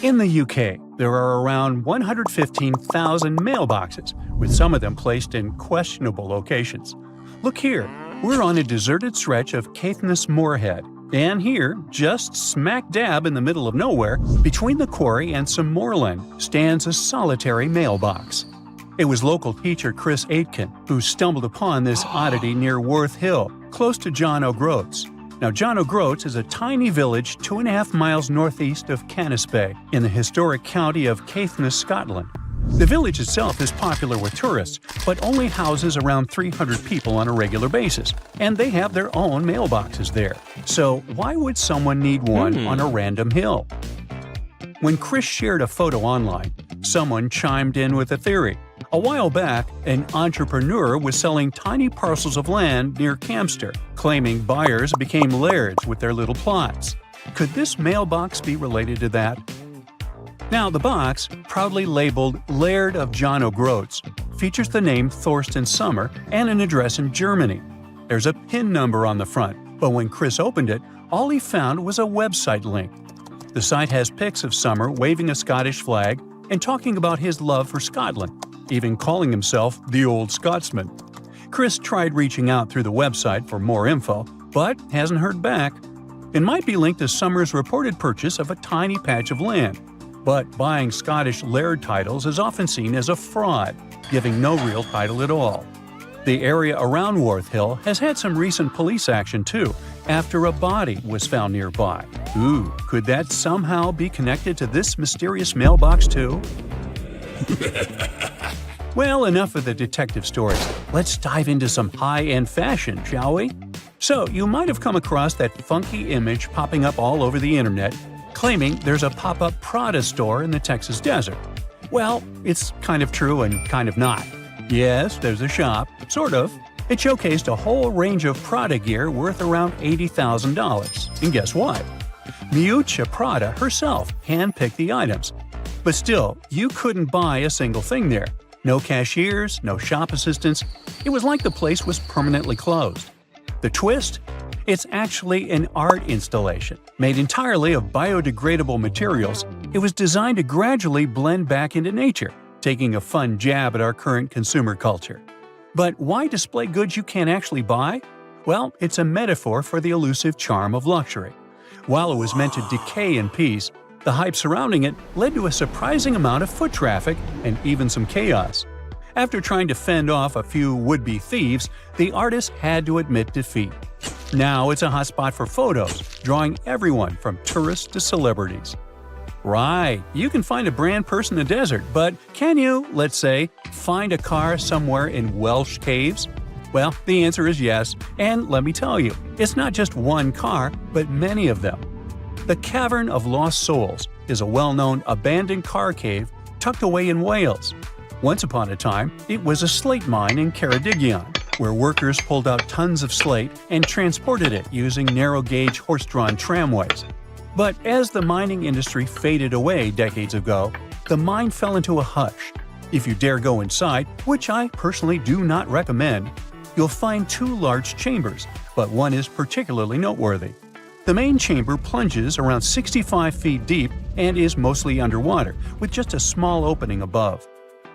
In the UK, there are around 115,000 mailboxes, with some of them placed in questionable locations. Look here, we're on a deserted stretch of Caithness Moorhead, and here, just smack dab in the middle of nowhere, between the quarry and some moorland, stands a solitary mailbox. It was local teacher Chris Aitken who stumbled upon this oddity near Worth Hill, close to John O'Groats. Now, John O'Groats is a tiny village 2.5 miles northeast of Canisbay, in the historic county of Caithness, Scotland. The village itself is popular with tourists, but only houses around 300 people on a regular basis, and they have their own mailboxes there. So why would someone need one on a random hill? When Chris shared a photo online, someone chimed in with a theory. A while back, an entrepreneur was selling tiny parcels of land near Campster, claiming buyers became lairds with their little plots. Could this mailbox be related to that? Now, the box, proudly labeled Laird of John O'Groats, features the name Thorsten Sommer and an address in Germany. There's a PIN number on the front, but when Chris opened it, all he found was a website link. The site has pics of Sommer waving a Scottish flag and talking about his love for Scotland, even calling himself the Old Scotsman. Chris tried reaching out through the website for more info, but hasn't heard back. It might be linked to Sommer's reported purchase of a tiny patch of land, but buying Scottish laird titles is often seen as a fraud, giving no real title at all. The area around Worth Hill has had some recent police action too, after a body was found nearby. Ooh, could that somehow be connected to this mysterious mailbox too? Well, enough of the detective stories. Let's dive into some high-end fashion, shall we? So, you might have come across that funky image popping up all over the internet, claiming there's a pop-up Prada store in the Texas desert. Well, it's kind of true and kind of not. Yes, there's a shop, sort of. It showcased a whole range of Prada gear worth around $80,000. And guess what? Miuccia Prada herself handpicked the items. But still, you couldn't buy a single thing there. No cashiers, no shop assistants. It was like the place was permanently closed. The twist? It's actually an art installation. Made entirely of biodegradable materials, it was designed to gradually blend back into nature, taking a fun jab at our current consumer culture. But why display goods you can't actually buy? Well, it's a metaphor for the elusive charm of luxury. While it was meant to decay in peace, the hype surrounding it led to a surprising amount of foot traffic and even some chaos. After trying to fend off a few would-be thieves, the artist had to admit defeat. Now it's a hotspot for photos, drawing everyone from tourists to celebrities. Right, you can find a brand purse in the desert, but can you, let's say, find a car somewhere in Welsh caves? Well, the answer is yes, and let me tell you, it's not just one car, but many of them. The Cavern of Lost Souls is a well-known abandoned car cave tucked away in Wales. Once upon a time, it was a slate mine in Ceredigion, where workers pulled out tons of slate and transported it using narrow-gauge horse-drawn tramways. But as the mining industry faded away decades ago, the mine fell into a hush. If you dare go inside, which I personally do not recommend, you'll find two large chambers, but one is particularly noteworthy. The main chamber plunges around 65 feet deep and is mostly underwater, with just a small opening above.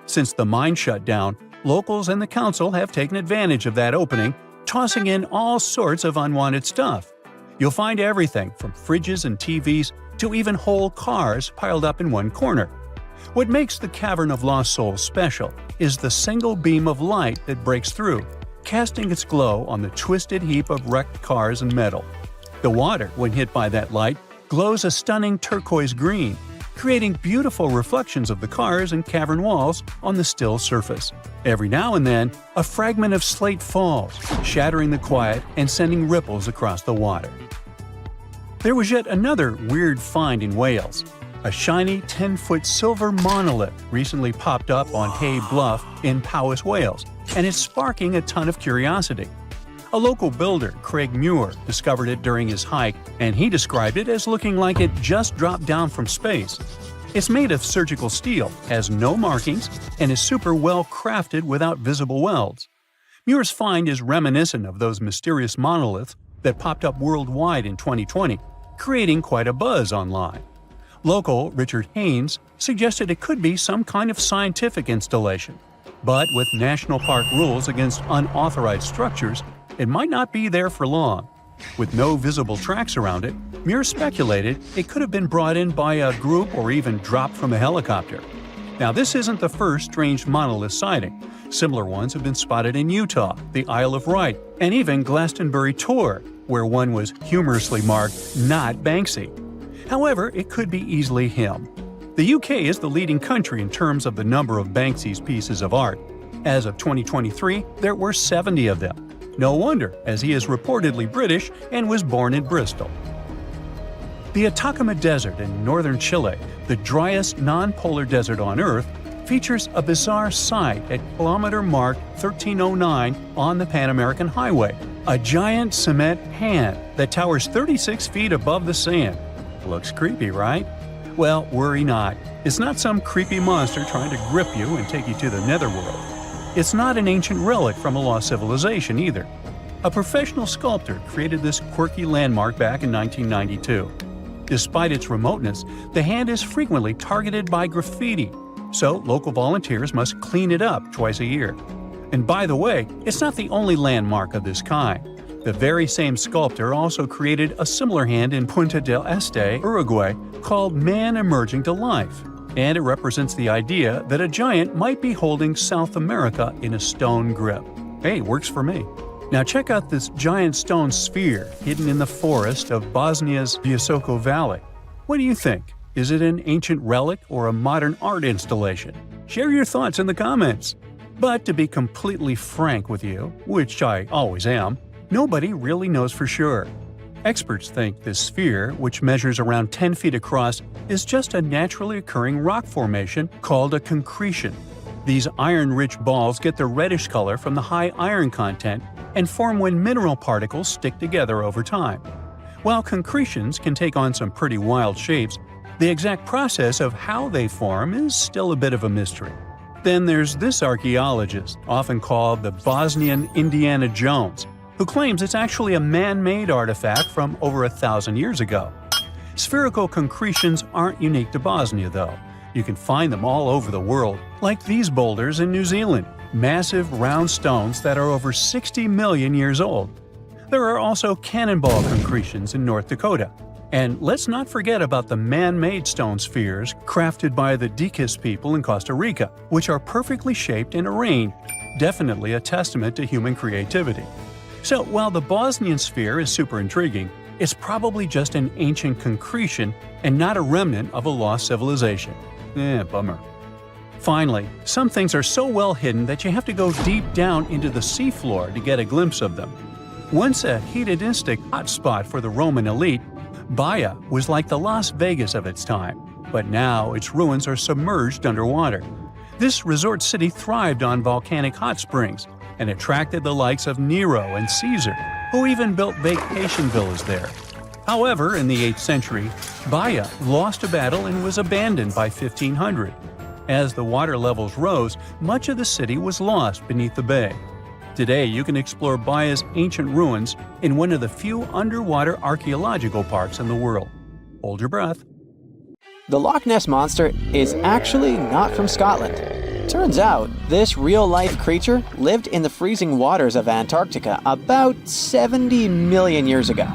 Since the mine shut down, locals and the council have taken advantage of that opening, tossing in all sorts of unwanted stuff. You'll find everything from fridges and TVs to even whole cars piled up in one corner. What makes the Cavern of Lost Souls special is the single beam of light that breaks through, casting its glow on the twisted heap of wrecked cars and metal. The water, when hit by that light, glows a stunning turquoise green, creating beautiful reflections of the cars and cavern walls on the still surface. Every now and then, a fragment of slate falls, shattering the quiet and sending ripples across the water. There was yet another weird find in Wales. A shiny 10-foot silver monolith recently popped up on Hay Bluff in Powys, Wales, and it's sparking a ton of curiosity. A local builder, Craig Muir, discovered it during his hike, and he described it as looking like it just dropped down from space. It's made of surgical steel, has no markings, and is super well crafted without visible welds. Muir's find is reminiscent of those mysterious monoliths that popped up worldwide in 2020, creating quite a buzz online. Local Richard Haynes suggested it could be some kind of scientific installation. But with national park rules against unauthorized structures, it might not be there for long. With no visible tracks around it, Muir speculated it could have been brought in by a group or even dropped from a helicopter. Now, this isn't the first strange monolith sighting. Similar ones have been spotted in Utah, the Isle of Wight, and even Glastonbury Tor, where one was humorously marked, "Not Banksy." However, it could be easily him. The UK is the leading country in terms of the number of Banksy's pieces of art. As of 2023, there were 70 of them. No wonder, as he is reportedly British and was born in Bristol. The Atacama Desert in northern Chile, the driest non-polar desert on Earth, features a bizarre sight at kilometer mark 1309 on the Pan American Highway, a giant cement hand that towers 36 feet above the sand. Looks creepy, right? Well, worry not. It's not some creepy monster trying to grip you and take you to the netherworld. It's not an ancient relic from a lost civilization either. A professional sculptor created this quirky landmark back in 1992. Despite its remoteness, the hand is frequently targeted by graffiti, so local volunteers must clean it up twice a year. And by the way, it's not the only landmark of this kind. The very same sculptor also created a similar hand in Punta del Este, Uruguay, called Man Emerging to Life. And it represents the idea that a giant might be holding South America in a stone grip. Hey, works for me. Now check out this giant stone sphere hidden in the forest of Bosnia's Visoko Valley. What do you think? Is it an ancient relic or a modern art installation? Share your thoughts in the comments. But to be completely frank with you, which I always am, nobody really knows for sure. Experts think this sphere, which measures around 10 feet across, is just a naturally occurring rock formation called a concretion. These iron-rich balls get their reddish color from the high iron content and form when mineral particles stick together over time. While concretions can take on some pretty wild shapes, the exact process of how they form is still a bit of a mystery. Then there's this archaeologist, often called the Bosnian Indiana Jones, who claims it's actually a man-made artifact from over 1,000 years ago. Spherical concretions aren't unique to Bosnia, though. You can find them all over the world, like these boulders in New Zealand, massive round stones that are over 60 million years old. There are also cannonball concretions in North Dakota. And let's not forget about the man-made stone spheres crafted by the Diquis people in Costa Rica, which are perfectly shaped and arranged, definitely a testament to human creativity. So while the Bosnian sphere is super intriguing, it's probably just an ancient concretion and not a remnant of a lost civilization. Bummer. Finally, some things are so well hidden that you have to go deep down into the seafloor to get a glimpse of them. Once a hedonistic hotspot for the Roman elite, Baia was like the Las Vegas of its time, but now its ruins are submerged underwater. This resort city thrived on volcanic hot springs and attracted the likes of Nero and Caesar, who even built vacation villas there. However, in the 8th century, Baia lost a battle and was abandoned by 1500. As the water levels rose, much of the city was lost beneath the bay. Today, you can explore Baia's ancient ruins in one of the few underwater archaeological parks in the world. Hold your breath. The Loch Ness Monster is actually not from Scotland. Turns out, this real-life creature lived in the freezing waters of Antarctica about 70 million years ago.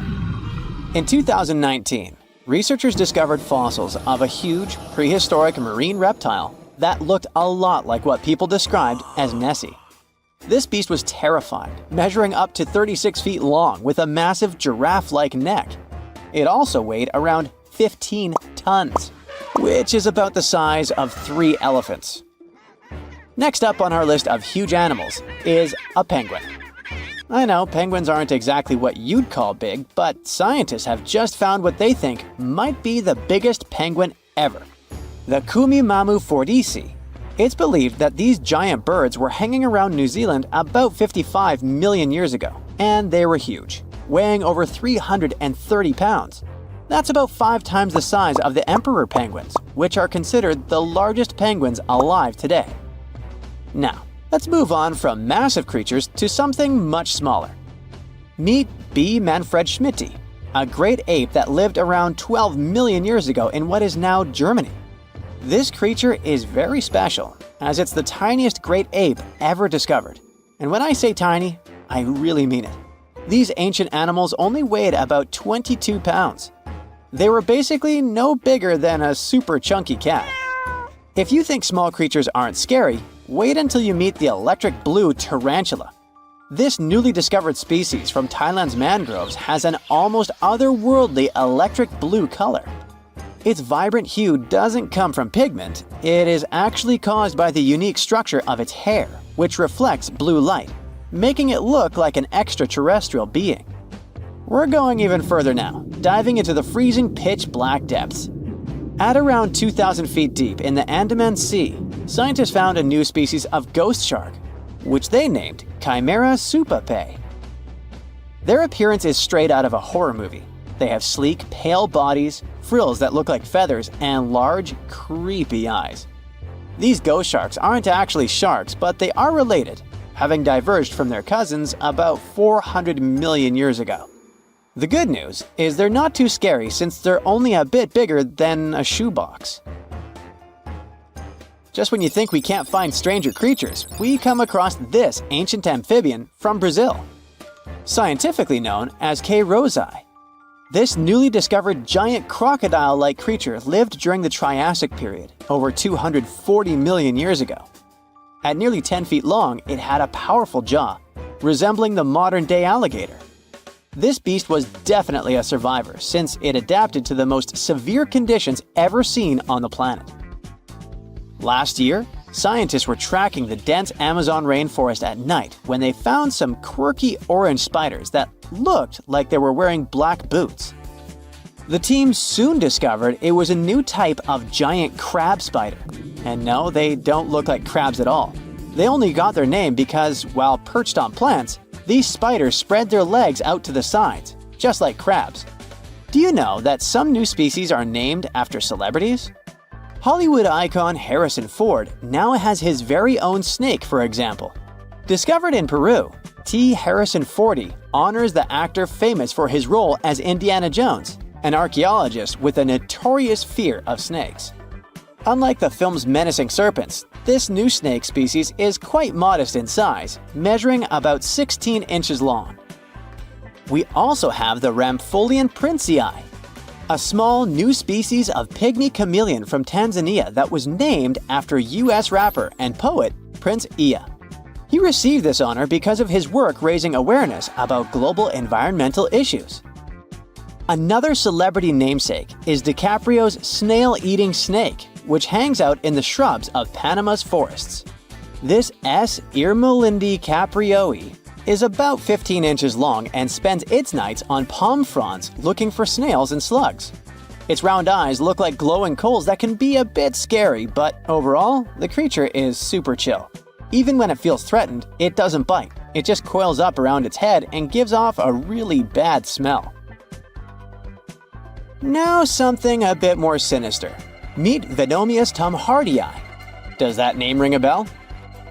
In 2019, researchers discovered fossils of a huge, prehistoric marine reptile that looked a lot like what people described as Nessie. This beast was terrifying, measuring up to 36 feet long with a massive giraffe-like neck. It also weighed around 15 tons, which is about the size of 3 elephants. Next up on our list of huge animals is a penguin. I know penguins aren't exactly what you'd call big, but scientists have just found what they think might be the biggest penguin ever, the Kumimamu fordyce. It's believed that these giant birds were hanging around New Zealand about 55 million years ago, and they were huge, weighing over 330 pounds. That's about 5 times the size of the emperor penguins, which are considered the largest penguins alive today. Now, let's move on from massive creatures to something much smaller. Meet B. Manfred Schmidti. a great ape that lived around 12 million years ago in what is now Germany. This creature is very special, as it's the tiniest great ape ever discovered. And when I say tiny, I really mean it. These ancient animals only weighed about 22 pounds. They were basically no bigger than a super chunky cat. If you think small creatures aren't scary, wait until you meet the electric blue tarantula. This newly discovered species from Thailand's mangroves has an almost otherworldly electric blue color. Its vibrant hue doesn't come from pigment, it is actually caused by the unique structure of its hair, which reflects blue light, making it look like an extraterrestrial being. We're going even further now, diving into the freezing pitch-black depths. At around 2,000 feet deep in the Andaman Sea, scientists found a new species of ghost shark, which they named Chimera supape. Their appearance is straight out of a horror movie. They have sleek, pale bodies, frills that look like feathers, and large, creepy eyes. These ghost sharks aren't actually sharks, but they are related, having diverged from their cousins about 400 million years ago. The good news is they're not too scary since they're only a bit bigger than a shoebox. Just when you think we can't find stranger creatures, we come across this ancient amphibian from Brazil. Scientifically known as K. rosei. This newly discovered giant crocodile-like creature lived during the Triassic period, over 240 million years ago. At nearly 10 feet long, it had a powerful jaw, resembling the modern-day alligator. This beast was definitely a survivor since it adapted to the most severe conditions ever seen on the planet. Last year, scientists were tracking the dense Amazon rainforest at night when they found some quirky orange spiders that looked like they were wearing black boots. The team soon discovered it was a new type of giant crab spider. And no, they don't look like crabs at all. They only got their name because, while perched on plants, these spiders spread their legs out to the sides, just like crabs. Do you know that some new species are named after celebrities? Hollywood icon Harrison Ford now has his very own snake, for example. Discovered in Peru, T. Harrison Fordy honors the actor famous for his role as Indiana Jones, an archaeologist with a notorious fear of snakes. Unlike the film's menacing serpents, this new snake species is quite modest in size, measuring about 16 inches long. We also have the Rampholion princei, a small new species of pygmy chameleon from Tanzania that was named after US rapper and poet Prince Iya. He received this honor because of his work raising awareness about global environmental issues. Another celebrity namesake is DiCaprio's snail-eating snake, which hangs out in the shrubs of Panama's forests. This S. irmelindi caprioi is about 15 inches long and spends its nights on palm fronds looking for snails and slugs. Its round eyes look like glowing coals that can be a bit scary, but overall, the creature is super chill. Even when it feels threatened, it doesn't bite. It just coils up around its head and gives off a really bad smell. Now something a bit more sinister. Meet Venomius tomhardii. Does that name ring a bell?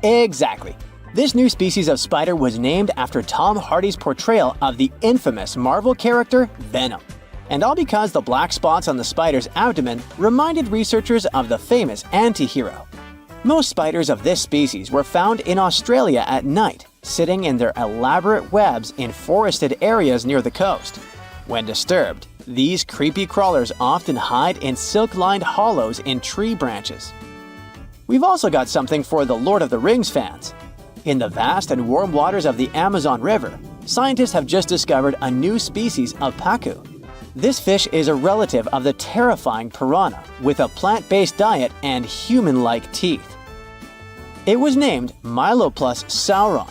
Exactly. This new species of spider was named after Tom Hardy's portrayal of the infamous Marvel character Venom. And all because the black spots on the spider's abdomen reminded researchers of the famous anti-hero. Most spiders of this species were found in Australia at night, sitting in their elaborate webs in forested areas near the coast. When disturbed, these creepy crawlers often hide in silk-lined hollows in tree branches. We've also got something for the Lord of the Rings fans. In the vast and warm waters of the Amazon River, scientists have just discovered a new species of pacu. This fish is a relative of the terrifying piranha, with a plant-based diet and human-like teeth. It was named Myloplus sauron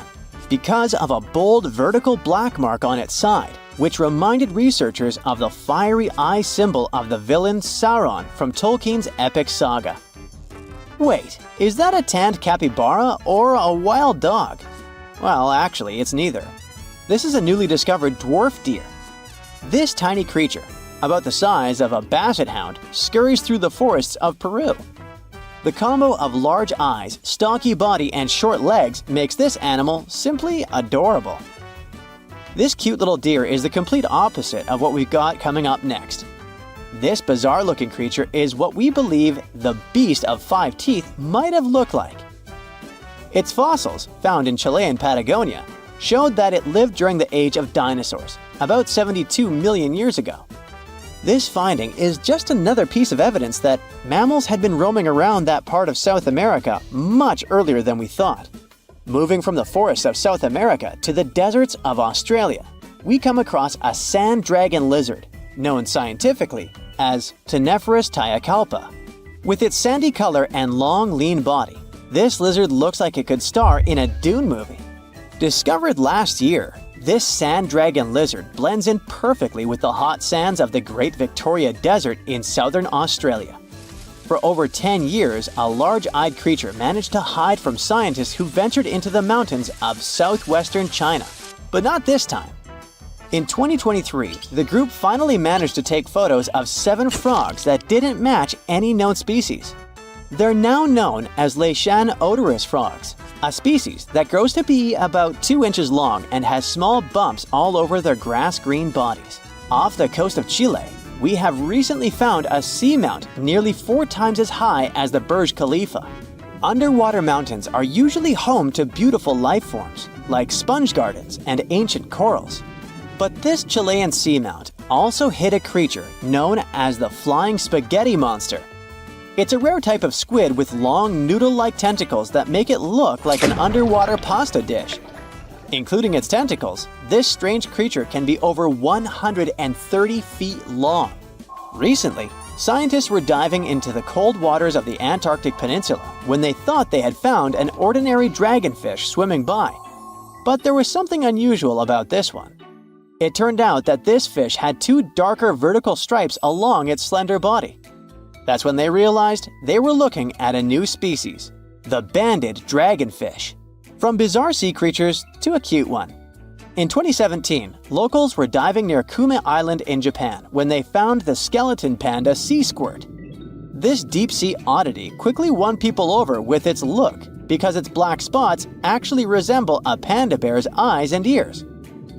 because of a bold vertical black mark on its side, which reminded researchers of the fiery eye symbol of the villain Sauron from Tolkien's epic saga. Wait, is that a tanned capybara or a wild dog? Well, actually, it's neither. This is a newly discovered dwarf deer. This tiny creature, about the size of a basset hound, scurries through the forests of Peru. The combo of large eyes, stocky body, and short legs makes this animal simply adorable. This cute little deer is the complete opposite of what we've got coming up next. This bizarre-looking creature is what we believe the beast of 5 teeth might have looked like. Its fossils, found in Chile and Patagonia, showed that it lived during the age of dinosaurs, about 72 million years ago. This finding is just another piece of evidence that mammals had been roaming around that part of South America much earlier than we thought. Moving from the forests of South America to the deserts of Australia, we come across a sand dragon lizard, known scientifically as Ctenophorus tayacalpa. With its sandy color and long, lean body, this lizard looks like it could star in a Dune movie. Discovered last year, this sand dragon lizard blends in perfectly with the hot sands of the Great Victoria Desert in southern Australia. For over 10 years, a large-eyed creature managed to hide from scientists who ventured into the mountains of southwestern China. But not this time. In 2023, the group finally managed to take photos of 7 frogs that didn't match any known species. They're now known as Leishan odorous frogs, a species that grows to be about 2 inches long and has small bumps all over their grass-green bodies. Off the coast of Chile, we have recently found a seamount nearly 4 times as high as the Burj Khalifa. Underwater mountains are usually home to beautiful life forms, like sponge gardens and ancient corals. But this Chilean seamount also hid a creature known as the flying spaghetti monster. It's a rare type of squid with long noodle-like tentacles that make it look like an underwater pasta dish. Including its tentacles, this strange creature can be over 130 feet long. Recently, scientists were diving into the cold waters of the Antarctic Peninsula when they thought they had found an ordinary dragonfish swimming by. But there was something unusual about this one. It turned out that this fish had 2 darker vertical stripes along its slender body. That's when they realized they were looking at a new species, the banded dragonfish. From bizarre sea creatures to a cute one. In 2017, locals were diving near Kume Island in Japan when they found the skeleton panda sea squirt. This deep-sea oddity quickly won people over with its look because its black spots actually resemble a panda bear's eyes and ears.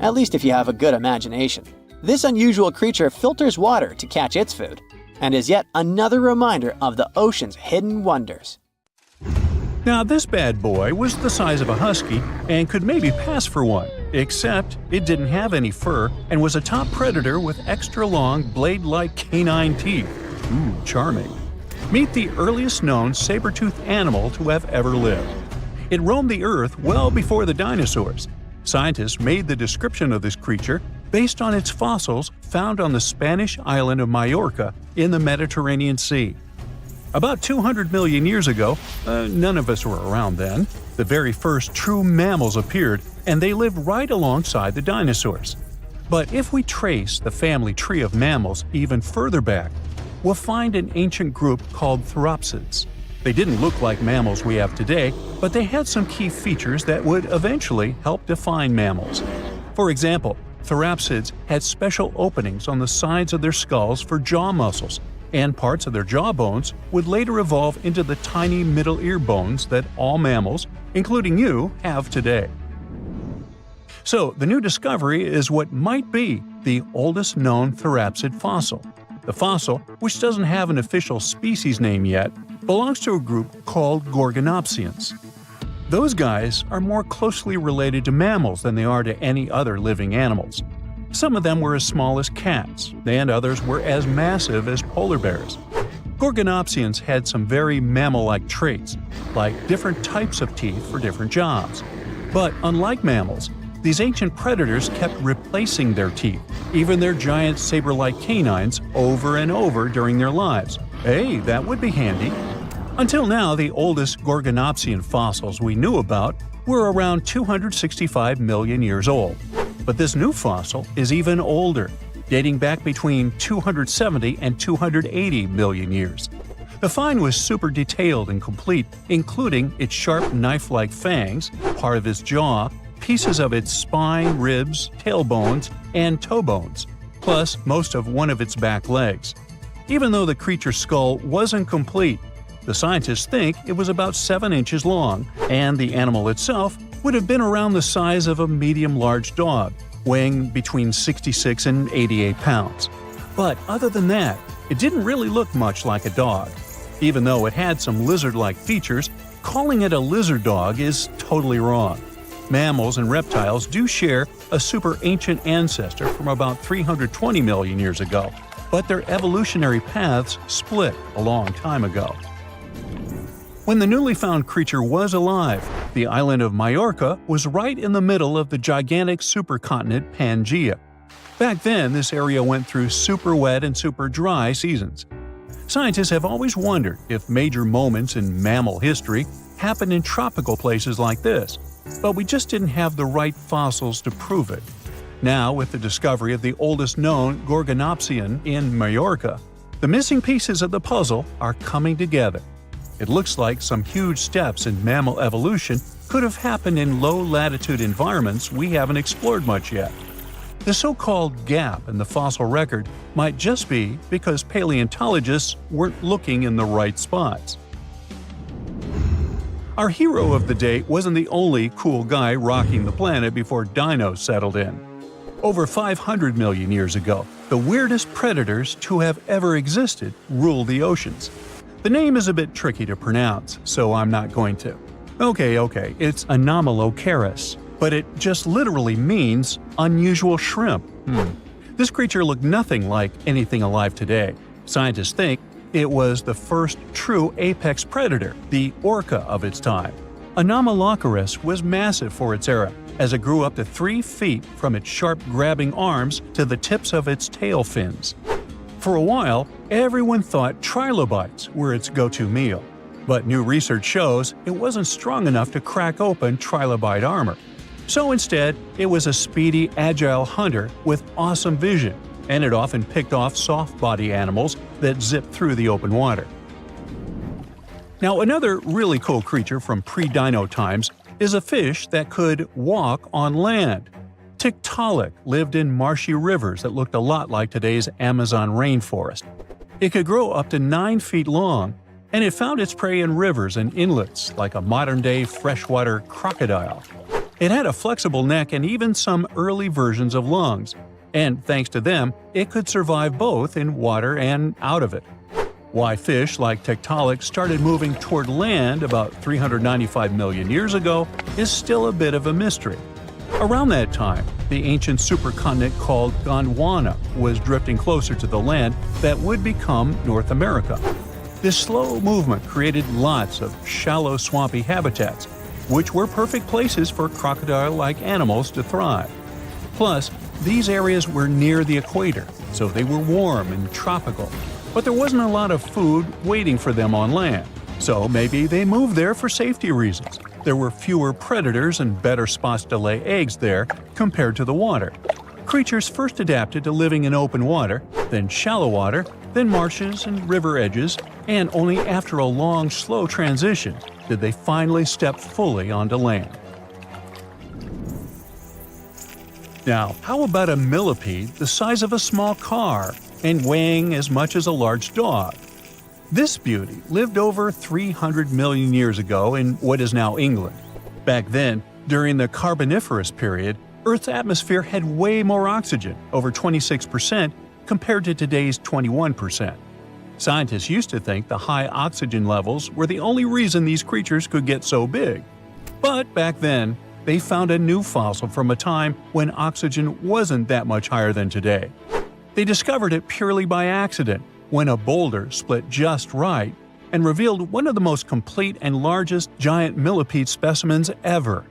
At least if you have a good imagination. This unusual creature filters water to catch its food, and is yet another reminder of the ocean's hidden wonders. Now this bad boy was the size of a husky and could maybe pass for one, except it didn't have any fur and was a top predator with extra long blade-like canine teeth. Ooh, charming. Meet the earliest known saber-toothed animal to have ever lived. It roamed the earth well before the dinosaurs. Scientists made the description of this creature based on its fossils found on the Spanish island of Majorca in the Mediterranean Sea. About 200 million years ago, none of us were around then, the very first true mammals appeared, and they lived right alongside the dinosaurs. But if we trace the family tree of mammals even further back, we'll find an ancient group called Therapsids. They didn't look like mammals we have today, but they had some key features that would eventually help define mammals. For example, Therapsids had special openings on the sides of their skulls for jaw muscles, and parts of their jaw bones would later evolve into the tiny middle ear bones that all mammals, including you, have today. So, the new discovery is what might be the oldest known Therapsid fossil. The fossil, which doesn't have an official species name yet, belongs to a group called Gorgonopsians. Those guys are more closely related to mammals than they are to any other living animals. Some of them were as small as cats, and others were as massive as polar bears. Gorgonopsians had some very mammal-like traits, like different types of teeth for different jobs. But unlike mammals, these ancient predators kept replacing their teeth, even their giant saber-like canines, over and over during their lives. Hey, that would be handy. Until now, the oldest Gorgonopsian fossils we knew about were around 265 million years old. But this new fossil is even older, dating back between 270 and 280 million years. The find was super detailed and complete, including its sharp knife-like fangs, part of its jaw, pieces of its spine, ribs, tailbones, and toe bones, plus most of one of its back legs. Even though the creature's skull wasn't complete, the scientists think it was about 7 inches long, and the animal itself would have been around the size of a medium-large dog, weighing between 66 and 88 pounds. But other than that, it didn't really look much like a dog. Even though it had some lizard-like features, calling it a lizard dog is totally wrong. Mammals and reptiles do share a super ancient ancestor from about 320 million years ago, but their evolutionary paths split a long time ago. When the newly found creature was alive, the island of Majorca was right in the middle of the gigantic supercontinent Pangaea. Back then, this area went through super wet and super dry seasons. Scientists have always wondered if major moments in mammal history happened in tropical places like this, but we just didn't have the right fossils to prove it. Now, with the discovery of the oldest known Gorgonopsian in Majorca, the missing pieces of the puzzle are coming together. It looks like some huge steps in mammal evolution could have happened in low-latitude environments we haven't explored much yet. The so-called gap in the fossil record might just be because paleontologists weren't looking in the right spots. Our hero of the day wasn't the only cool guy rocking the planet before dinos settled in. Over 500 million years ago, the weirdest predators to have ever existed ruled the oceans. The name is a bit tricky to pronounce, so I'm not going to. Okay, it's Anomalocaris, but it just literally means unusual shrimp. This creature looked nothing like anything alive today. Scientists think it was the first true apex predator, the orca of its time. Anomalocaris was massive for its era, as it grew up to 3 feet from its sharp grabbing arms to the tips of its tail fins. For a while, everyone thought trilobites were its go-to meal, but new research shows it wasn't strong enough to crack open trilobite armor. So instead, it was a speedy, agile hunter with awesome vision, and it often picked off soft-body animals that zipped through the open water. Now, another really cool creature from pre-dino times is a fish that could walk on land. Tiktaalik lived in marshy rivers that looked a lot like today's Amazon rainforest. It could grow up to 9 feet long, and it found its prey in rivers and inlets like a modern-day freshwater crocodile. It had a flexible neck and even some early versions of lungs, and thanks to them, it could survive both in water and out of it. Why fish like Tiktaalik started moving toward land about 395 million years ago is still a bit of a mystery. Around that time, the ancient supercontinent called Gondwana was drifting closer to the land that would become North America. This slow movement created lots of shallow, swampy habitats, which were perfect places for crocodile-like animals to thrive. Plus, these areas were near the equator, so they were warm and tropical. But there wasn't a lot of food waiting for them on land, so maybe they moved there for safety reasons. There were fewer predators and better spots to lay eggs there compared to the water. Creatures first adapted to living in open water, then shallow water, then marshes and river edges, and only after a long, slow transition did they finally step fully onto land. Now, how about a millipede the size of a small car and weighing as much as a large dog? This beauty lived over 300 million years ago in what is now England. Back then, during the Carboniferous period, Earth's atmosphere had way more oxygen, over 26%, compared to today's 21%. Scientists used to think the high oxygen levels were the only reason these creatures could get so big. But back then, they found a new fossil from a time when oxygen wasn't that much higher than today. They discovered it purely by accident, when a boulder split just right and revealed one of the most complete and largest giant millipede specimens ever.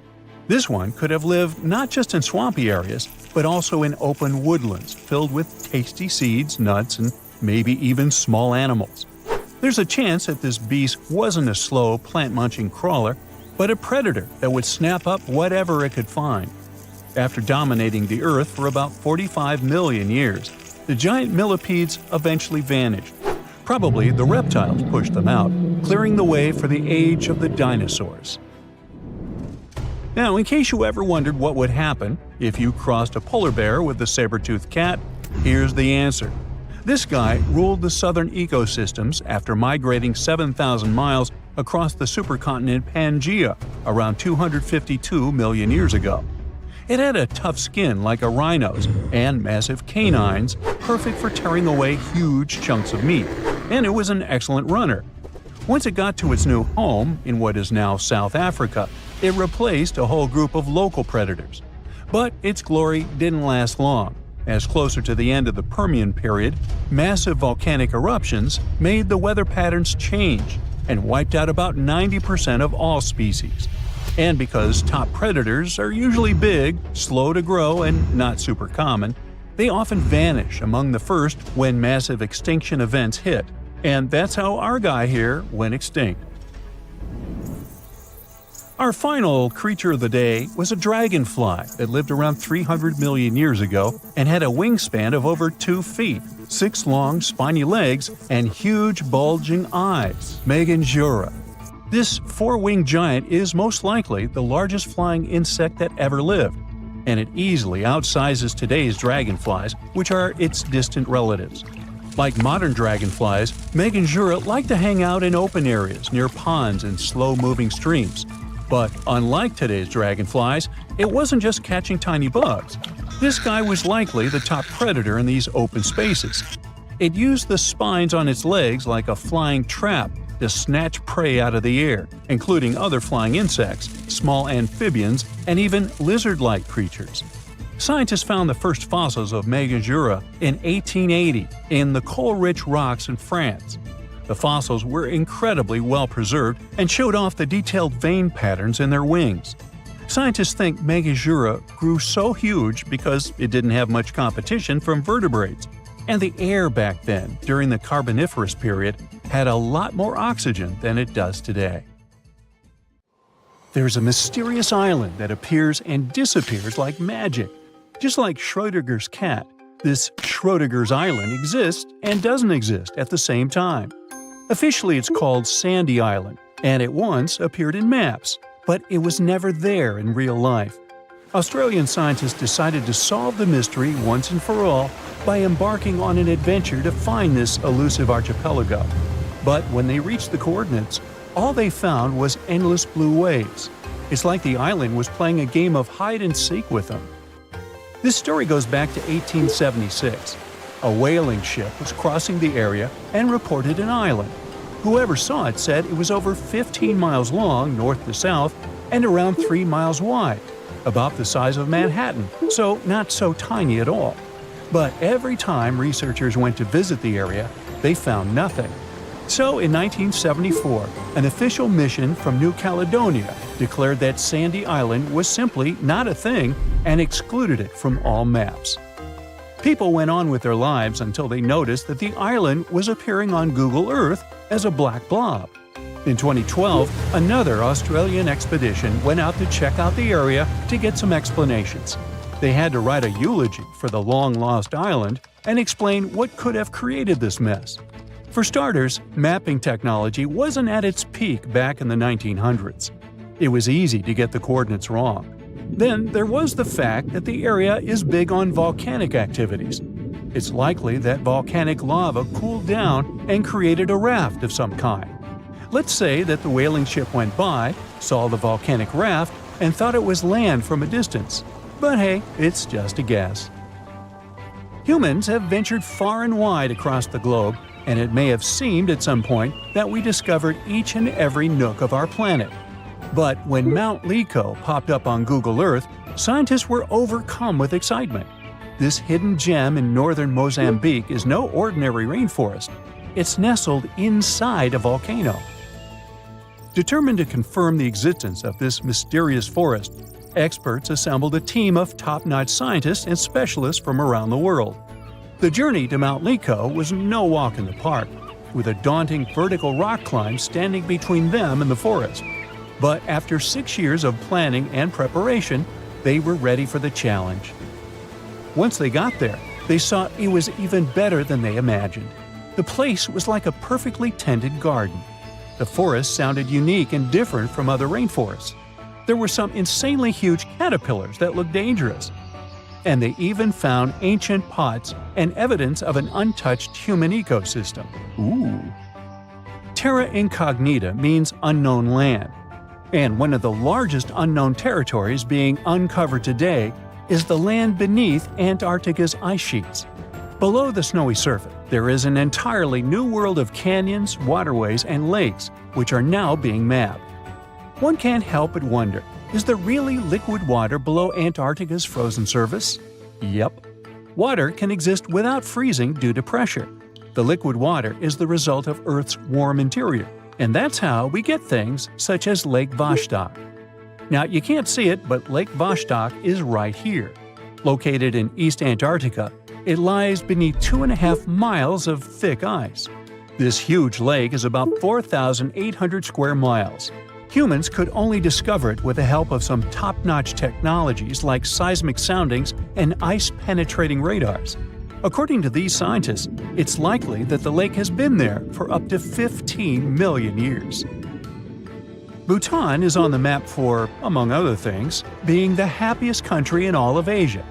This one could have lived not just in swampy areas, but also in open woodlands filled with tasty seeds, nuts, and maybe even small animals. There's a chance that this beast wasn't a slow, plant-munching crawler, but a predator that would snap up whatever it could find. After dominating the Earth for about 45 million years, the giant millipedes eventually vanished. Probably the reptiles pushed them out, clearing the way for the age of the dinosaurs. Now, in case you ever wondered what would happen if you crossed a polar bear with a saber-toothed cat, here's the answer. This guy ruled the southern ecosystems after migrating 7,000 miles across the supercontinent Pangaea around 252 million years ago. It had a tough skin like a rhino's and massive canines, perfect for tearing away huge chunks of meat, and it was an excellent runner. Once it got to its new home, in what is now South Africa, it replaced a whole group of local predators. But its glory didn't last long, as closer to the end of the Permian period, massive volcanic eruptions made the weather patterns change and wiped out about 90% of all species. And because top predators are usually big, slow to grow, and not super common, they often vanish among the first when massive extinction events hit. And that's how our guy here went extinct. Our final creature of the day was a dragonfly that lived around 300 million years ago and had a wingspan of over 2 feet, 6 long, spiny legs, and huge, bulging eyes, Meganjura. This 4-winged giant is most likely the largest flying insect that ever lived, and it easily outsizes today's dragonflies, which are its distant relatives. Like modern dragonflies, Meganjura like to hang out in open areas near ponds and slow-moving streams. But unlike today's dragonflies, it wasn't just catching tiny bugs. This guy was likely the top predator in these open spaces. It used the spines on its legs like a flying trap to snatch prey out of the air, including other flying insects, small amphibians, and even lizard-like creatures. Scientists found the first fossils of Meganjura in 1880 in the coal-rich rocks in France. The fossils were incredibly well preserved and showed off the detailed vein patterns in their wings. Scientists think Meganjura grew so huge because it didn't have much competition from vertebrates, and the air back then, during the Carboniferous period, had a lot more oxygen than it does today. There's a mysterious island that appears and disappears like magic. Just like Schrödinger's cat, this Schrödinger's island exists and doesn't exist at the same time. Officially it's called Sandy Island, and it once appeared in maps, but it was never there in real life. Australian scientists decided to solve the mystery once and for all by embarking on an adventure to find this elusive archipelago. But when they reached the coordinates, all they found was endless blue waves. It's like the island was playing a game of hide-and-seek with them. This story goes back to 1876. A whaling ship was crossing the area and reported an island. Whoever saw it said it was over 15 miles long north to south and around 3 miles wide, about the size of Manhattan, so not so tiny at all. But every time researchers went to visit the area, they found nothing. So in 1974, an official mission from New Caledonia declared that Sandy Island was simply not a thing and excluded it from all maps. People went on with their lives until they noticed that the island was appearing on Google Earth as a black blob. In 2012, another Australian expedition went out to check out the area to get some explanations. They had to write a eulogy for the long-lost island and explain what could have created this mess. For starters, mapping technology wasn't at its peak back in the 1900s. It was easy to get the coordinates wrong. Then there was the fact that the area is big on volcanic activities. It's likely that volcanic lava cooled down and created a raft of some kind. Let's say that the whaling ship went by, saw the volcanic raft, and thought it was land from a distance. But hey, it's just a guess. Humans have ventured far and wide across the globe, and it may have seemed at some point that we discovered each and every nook of our planet. But when Mount Liko popped up on Google Earth, scientists were overcome with excitement. This hidden gem in northern Mozambique is no ordinary rainforest. It's nestled inside a volcano. Determined to confirm the existence of this mysterious forest, experts assembled a team of top-notch scientists and specialists from around the world. The journey to Mount Liko was no walk in the park, with a daunting vertical rock climb standing between them and the forest. But after 6 years of planning and preparation, they were ready for the challenge. Once they got there, they saw it was even better than they imagined. The place was like a perfectly tended garden. The forest sounded unique and different from other rainforests. There were some insanely huge caterpillars that looked dangerous. And they even found ancient pots and evidence of an untouched human ecosystem. Ooh. Terra incognita means unknown land. And one of the largest unknown territories being uncovered today is the land beneath Antarctica's ice sheets. Below the snowy surface, there is an entirely new world of canyons, waterways, and lakes, which are now being mapped. One can't help but wonder, is there really liquid water below Antarctica's frozen surface? Yep. Water can exist without freezing due to pressure. The liquid water is the result of Earth's warm interior, and that's how we get things such as Lake Vostok. Now, you can't see it, but Lake Vostok is right here. Located in East Antarctica, it lies beneath 2.5 miles of thick ice. This huge lake is about 4,800 square miles. Humans could only discover it with the help of some top-notch technologies like seismic soundings and ice-penetrating radars. According to these scientists, it's likely that the lake has been there for up to 15 million years. Bhutan is on the map for, among other things, being the happiest country in all of Asia.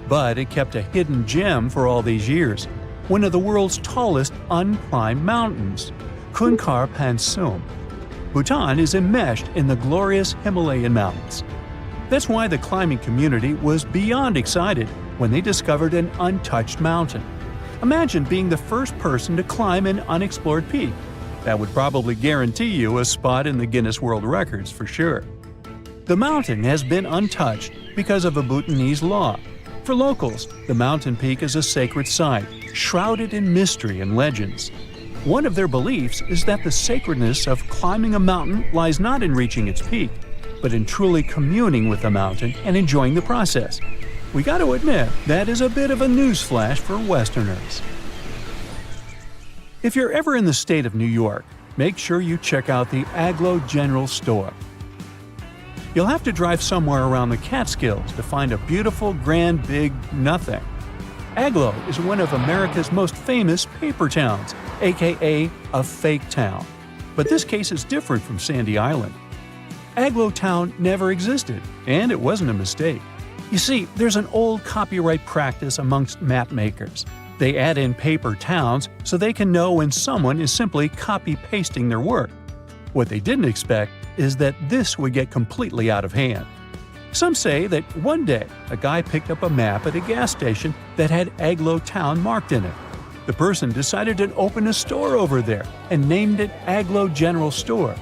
But it kept a hidden gem for all these years, one of the world's tallest unclimbed mountains, Kunkar Pansum. Bhutan is enmeshed in the glorious Himalayan mountains. That's why the climbing community was beyond excited when they discovered an untouched mountain. Imagine being the first person to climb an unexplored peak. That would probably guarantee you a spot in the Guinness World Records for sure. The mountain has been untouched because of a Bhutanese law. For locals, the mountain peak is a sacred site, shrouded in mystery and legends. One of their beliefs is that the sacredness of climbing a mountain lies not in reaching its peak, but in truly communing with the mountain and enjoying the process. We got to admit, that is a bit of a newsflash for Westerners. If you're ever in the state of New York, make sure you check out the Aglo General Store. You'll have to drive somewhere around the Catskills to find a beautiful, grand, big nothing. Aglo is one of America's most famous paper towns, aka a fake town. But this case is different from Sandy Island. Aglo Town never existed, and it wasn't a mistake. You see, there's an old copyright practice amongst map makers. They add in paper towns so they can know when someone is simply copy-pasting their work. What they didn't expect is that this would get completely out of hand. Some say that one day a guy picked up a map at a gas station that had Aglo Town marked in it. The person decided to open a store over there and named it Aglo General Store.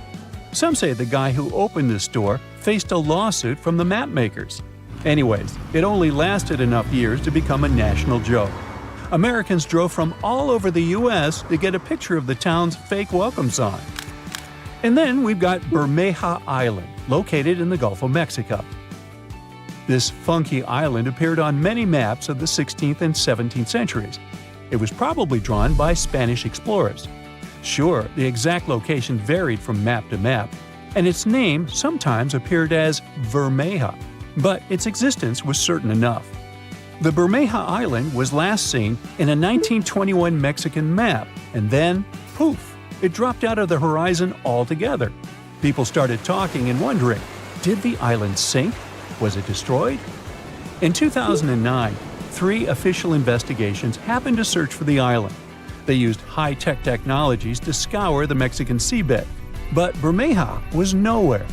Some say the guy who opened the store faced a lawsuit from the map makers. Anyways, it only lasted enough years to become a national joke. Americans drove from all over the U.S. to get a picture of the town's fake welcome sign. And then we've got Bermeja Island, located in the Gulf of Mexico. This funky island appeared on many maps of the 16th and 17th centuries. It was probably drawn by Spanish explorers. Sure, the exact location varied from map to map, and its name sometimes appeared as Bermeja, but its existence was certain enough. The Bermeja Island was last seen in a 1921 Mexican map, and then, poof, it dropped out of the horizon altogether. People started talking and wondering, did the island sink? Was it destroyed? In 2009, 3 official investigations happened to search for the island. They used high-tech technologies to scour the Mexican seabed, but Bermeja was nowhere.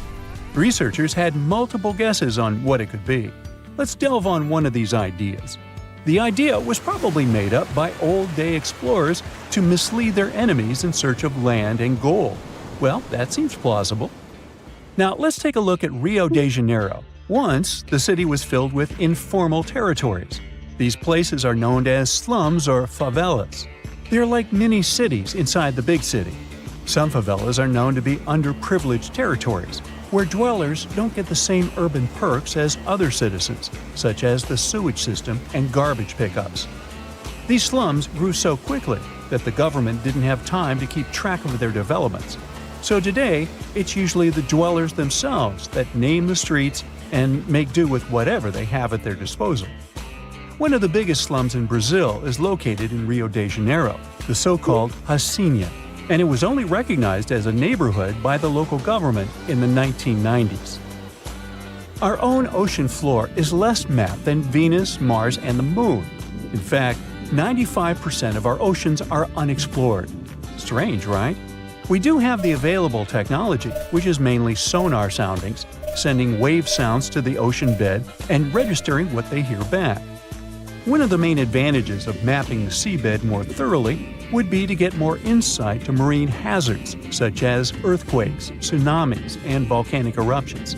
Researchers had multiple guesses on what it could be. Let's delve on one of these ideas. The idea was probably made up by old-day explorers to mislead their enemies in search of land and gold. Well, that seems plausible. Now, let's take a look at Rio de Janeiro. Once, the city was filled with informal territories. These places are known as slums or favelas. They're like mini-cities inside the big city. Some favelas are known to be underprivileged territories, where dwellers don't get the same urban perks as other citizens, such as the sewage system and garbage pickups. These slums grew so quickly that the government didn't have time to keep track of their developments. So today, it's usually the dwellers themselves that name the streets and make do with whatever they have at their disposal. One of the biggest slums in Brazil is located in Rio de Janeiro, the so-called Hacienda, and it was only recognized as a neighborhood by the local government in the 1990s. Our own ocean floor is less mapped than Venus, Mars, and the Moon. In fact, 95% of our oceans are unexplored. Strange, right? We do have the available technology, which is mainly sonar soundings, sending wave sounds to the ocean bed and registering what they hear back. One of the main advantages of mapping the seabed more thoroughly would be to get more insight to marine hazards such as earthquakes, tsunamis, and volcanic eruptions.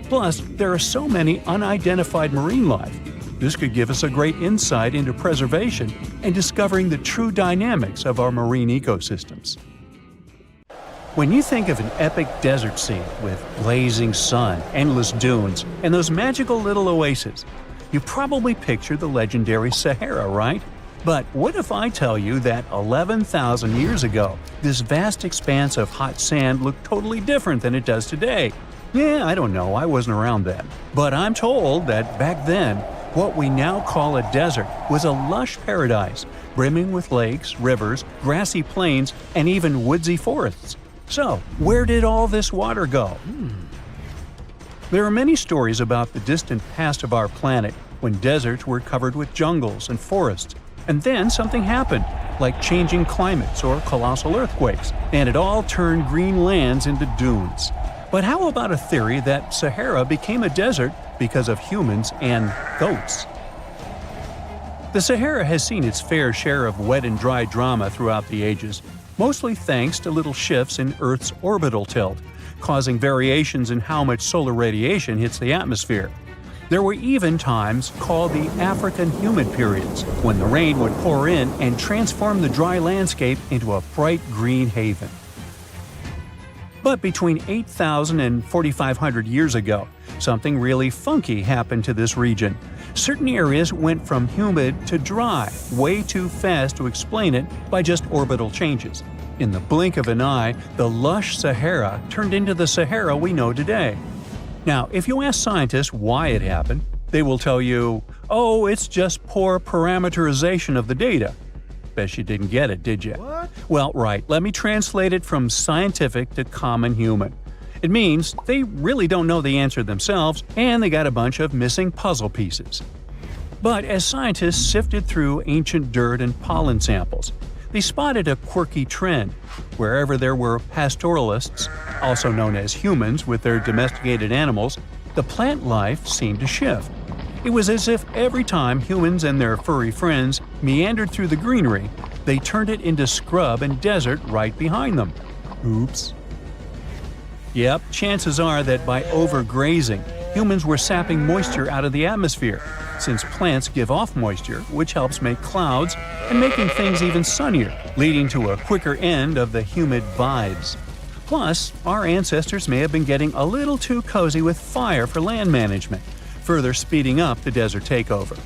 Plus, there are so many unidentified marine life. This could give us a great insight into preservation and discovering the true dynamics of our marine ecosystems. When you think of an epic desert scene with blazing sun, endless dunes, and those magical little oases, you probably picture the legendary Sahara, right? But what if I tell you that 11,000 years ago, this vast expanse of hot sand looked totally different than it does today? Yeah, I don't know, I wasn't around then. But I'm told that back then, what we now call a desert was a lush paradise, brimming with lakes, rivers, grassy plains, and even woodsy forests. So, where did all this water go? There are many stories about the distant past of our planet when deserts were covered with jungles and forests, and then something happened, like changing climates or colossal earthquakes, and it all turned green lands into dunes. But how about a theory that Sahara became a desert because of humans and goats? The Sahara has seen its fair share of wet and dry drama throughout the ages, mostly thanks to little shifts in Earth's orbital tilt, causing variations in how much solar radiation hits the atmosphere. There were even times called the African humid periods, when the rain would pour in and transform the dry landscape into a bright green haven. But between 8,000 and 4,500 years ago, something really funky happened to this region. Certain areas went from humid to dry, way too fast to explain it by just orbital changes. In the blink of an eye, the lush Sahara turned into the Sahara we know today. Now, if you ask scientists why it happened, they will tell you, oh, it's just poor parameterization of the data. Bet you didn't get it, did you? What? Well, right, let me translate it from scientific to common human. It means they really don't know the answer themselves, and they got a bunch of missing puzzle pieces. But as scientists sifted through ancient dirt and pollen samples, they spotted a quirky trend. Wherever there were pastoralists, also known as humans with their domesticated animals, the plant life seemed to shift. It was as if every time humans and their furry friends meandered through the greenery, they turned it into scrub and desert right behind them. Oops. Yep, chances are that by overgrazing, humans were sapping moisture out of the atmosphere, since plants give off moisture, which helps make clouds and making things even sunnier, leading to a quicker end of the humid vibes. Plus, our ancestors may have been getting a little too cozy with fire for land management, further speeding up the desert takeover.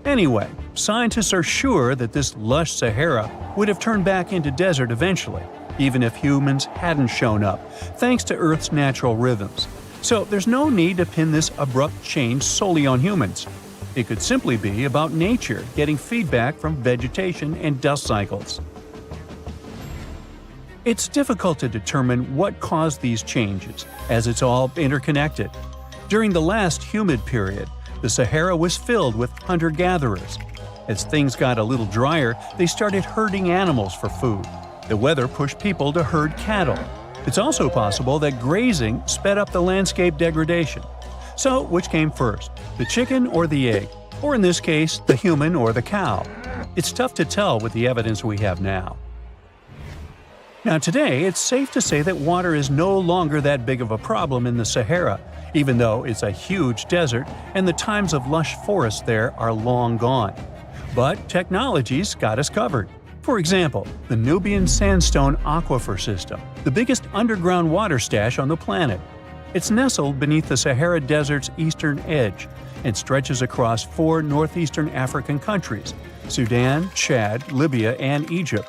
Anyway, scientists are sure that this lush Sahara would have turned back into desert eventually, even if humans hadn't shown up, thanks to Earth's natural rhythms. So there's no need to pin this abrupt change solely on humans. It could simply be about nature getting feedback from vegetation and dust cycles. It's difficult to determine what caused these changes, as it's all interconnected. During the last humid period, the Sahara was filled with hunter-gatherers. As things got a little drier, they started herding animals for food. The weather pushed people to herd cattle. It's also possible that grazing sped up the landscape degradation. So, which came first, the chicken or the egg? Or in this case, the human or the cow? It's tough to tell with the evidence we have now. Now today, it's safe to say that water is no longer that big of a problem in the Sahara, even though it's a huge desert and the times of lush forests there are long gone. But technology's got us covered. For example, the Nubian Sandstone Aquifer System, the biggest underground water stash on the planet. It's nestled beneath the Sahara Desert's eastern edge and stretches across 4 northeastern African countries – Sudan, Chad, Libya, and Egypt,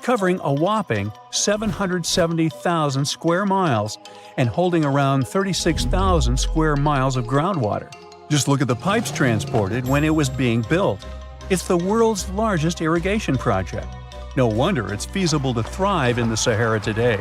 covering a whopping 770,000 square miles and holding around 36,000 square miles of groundwater. Just look at the pipes transported when it was being built. It's the world's largest irrigation project. No wonder it's feasible to thrive in the Sahara today.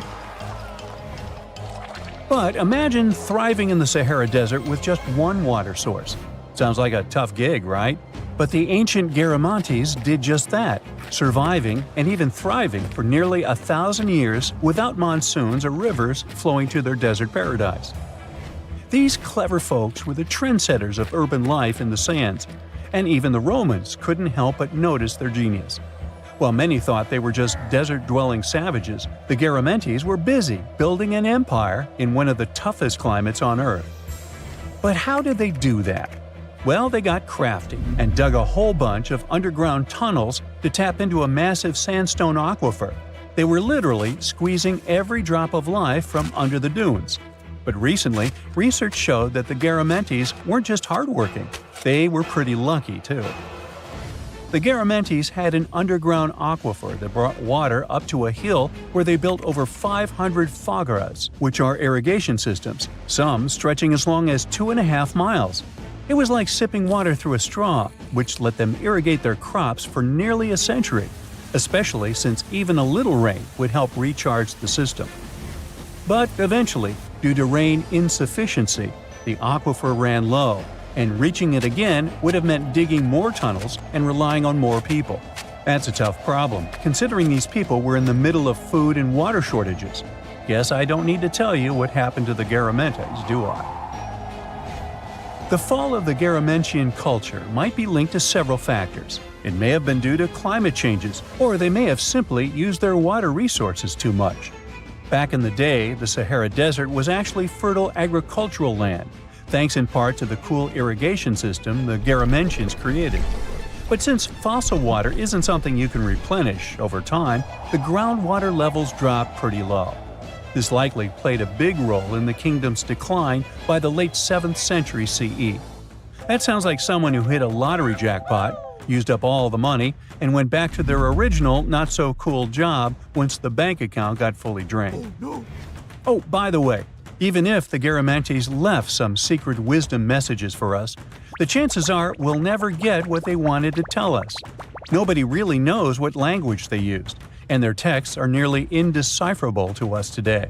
But imagine thriving in the Sahara Desert with just one water source. Sounds like a tough gig, right? But the ancient Garamantes did just that, surviving and even thriving for nearly 1,000 years without monsoons or rivers flowing to their desert paradise. These clever folks were the trendsetters of urban life in the sands, and even the Romans couldn't help but notice their genius. While many thought they were just desert-dwelling savages, the Garamantes were busy building an empire in one of the toughest climates on Earth. But how did they do that? Well, they got crafty and dug a whole bunch of underground tunnels to tap into a massive sandstone aquifer. They were literally squeezing every drop of life from under the dunes. But recently, research showed that the Garamantes weren't just hardworking, they were pretty lucky too. The Garamantes had an underground aquifer that brought water up to a hill where they built over 500 fogaras, which are irrigation systems, some stretching as long as 2.5 miles. It was like sipping water through a straw, which let them irrigate their crops for nearly a century, especially since even a little rain would help recharge the system. But eventually, due to rain insufficiency, the aquifer ran low, and reaching it again would have meant digging more tunnels and relying on more people. That's a tough problem, considering these people were in the middle of food and water shortages. Guess I don't need to tell you what happened to the Garamantes, do I? The fall of the Garamantian culture might be linked to several factors. It may have been due to climate changes, or they may have simply used their water resources too much. Back in the day, the Sahara Desert was actually fertile agricultural land, thanks in part to the cool irrigation system the Garamantians created. But since fossil water isn't something you can replenish over time, the groundwater levels dropped pretty low. This likely played a big role in the kingdom's decline by the late 7th century CE. That sounds like someone who hit a lottery jackpot, used up all the money, and went back to their original not-so-cool job once the bank account got fully drained. Oh, by the way, even if the Garamantes left some secret wisdom messages for us, the chances are we'll never get what they wanted to tell us. Nobody really knows what language they used, and their texts are nearly indecipherable to us today.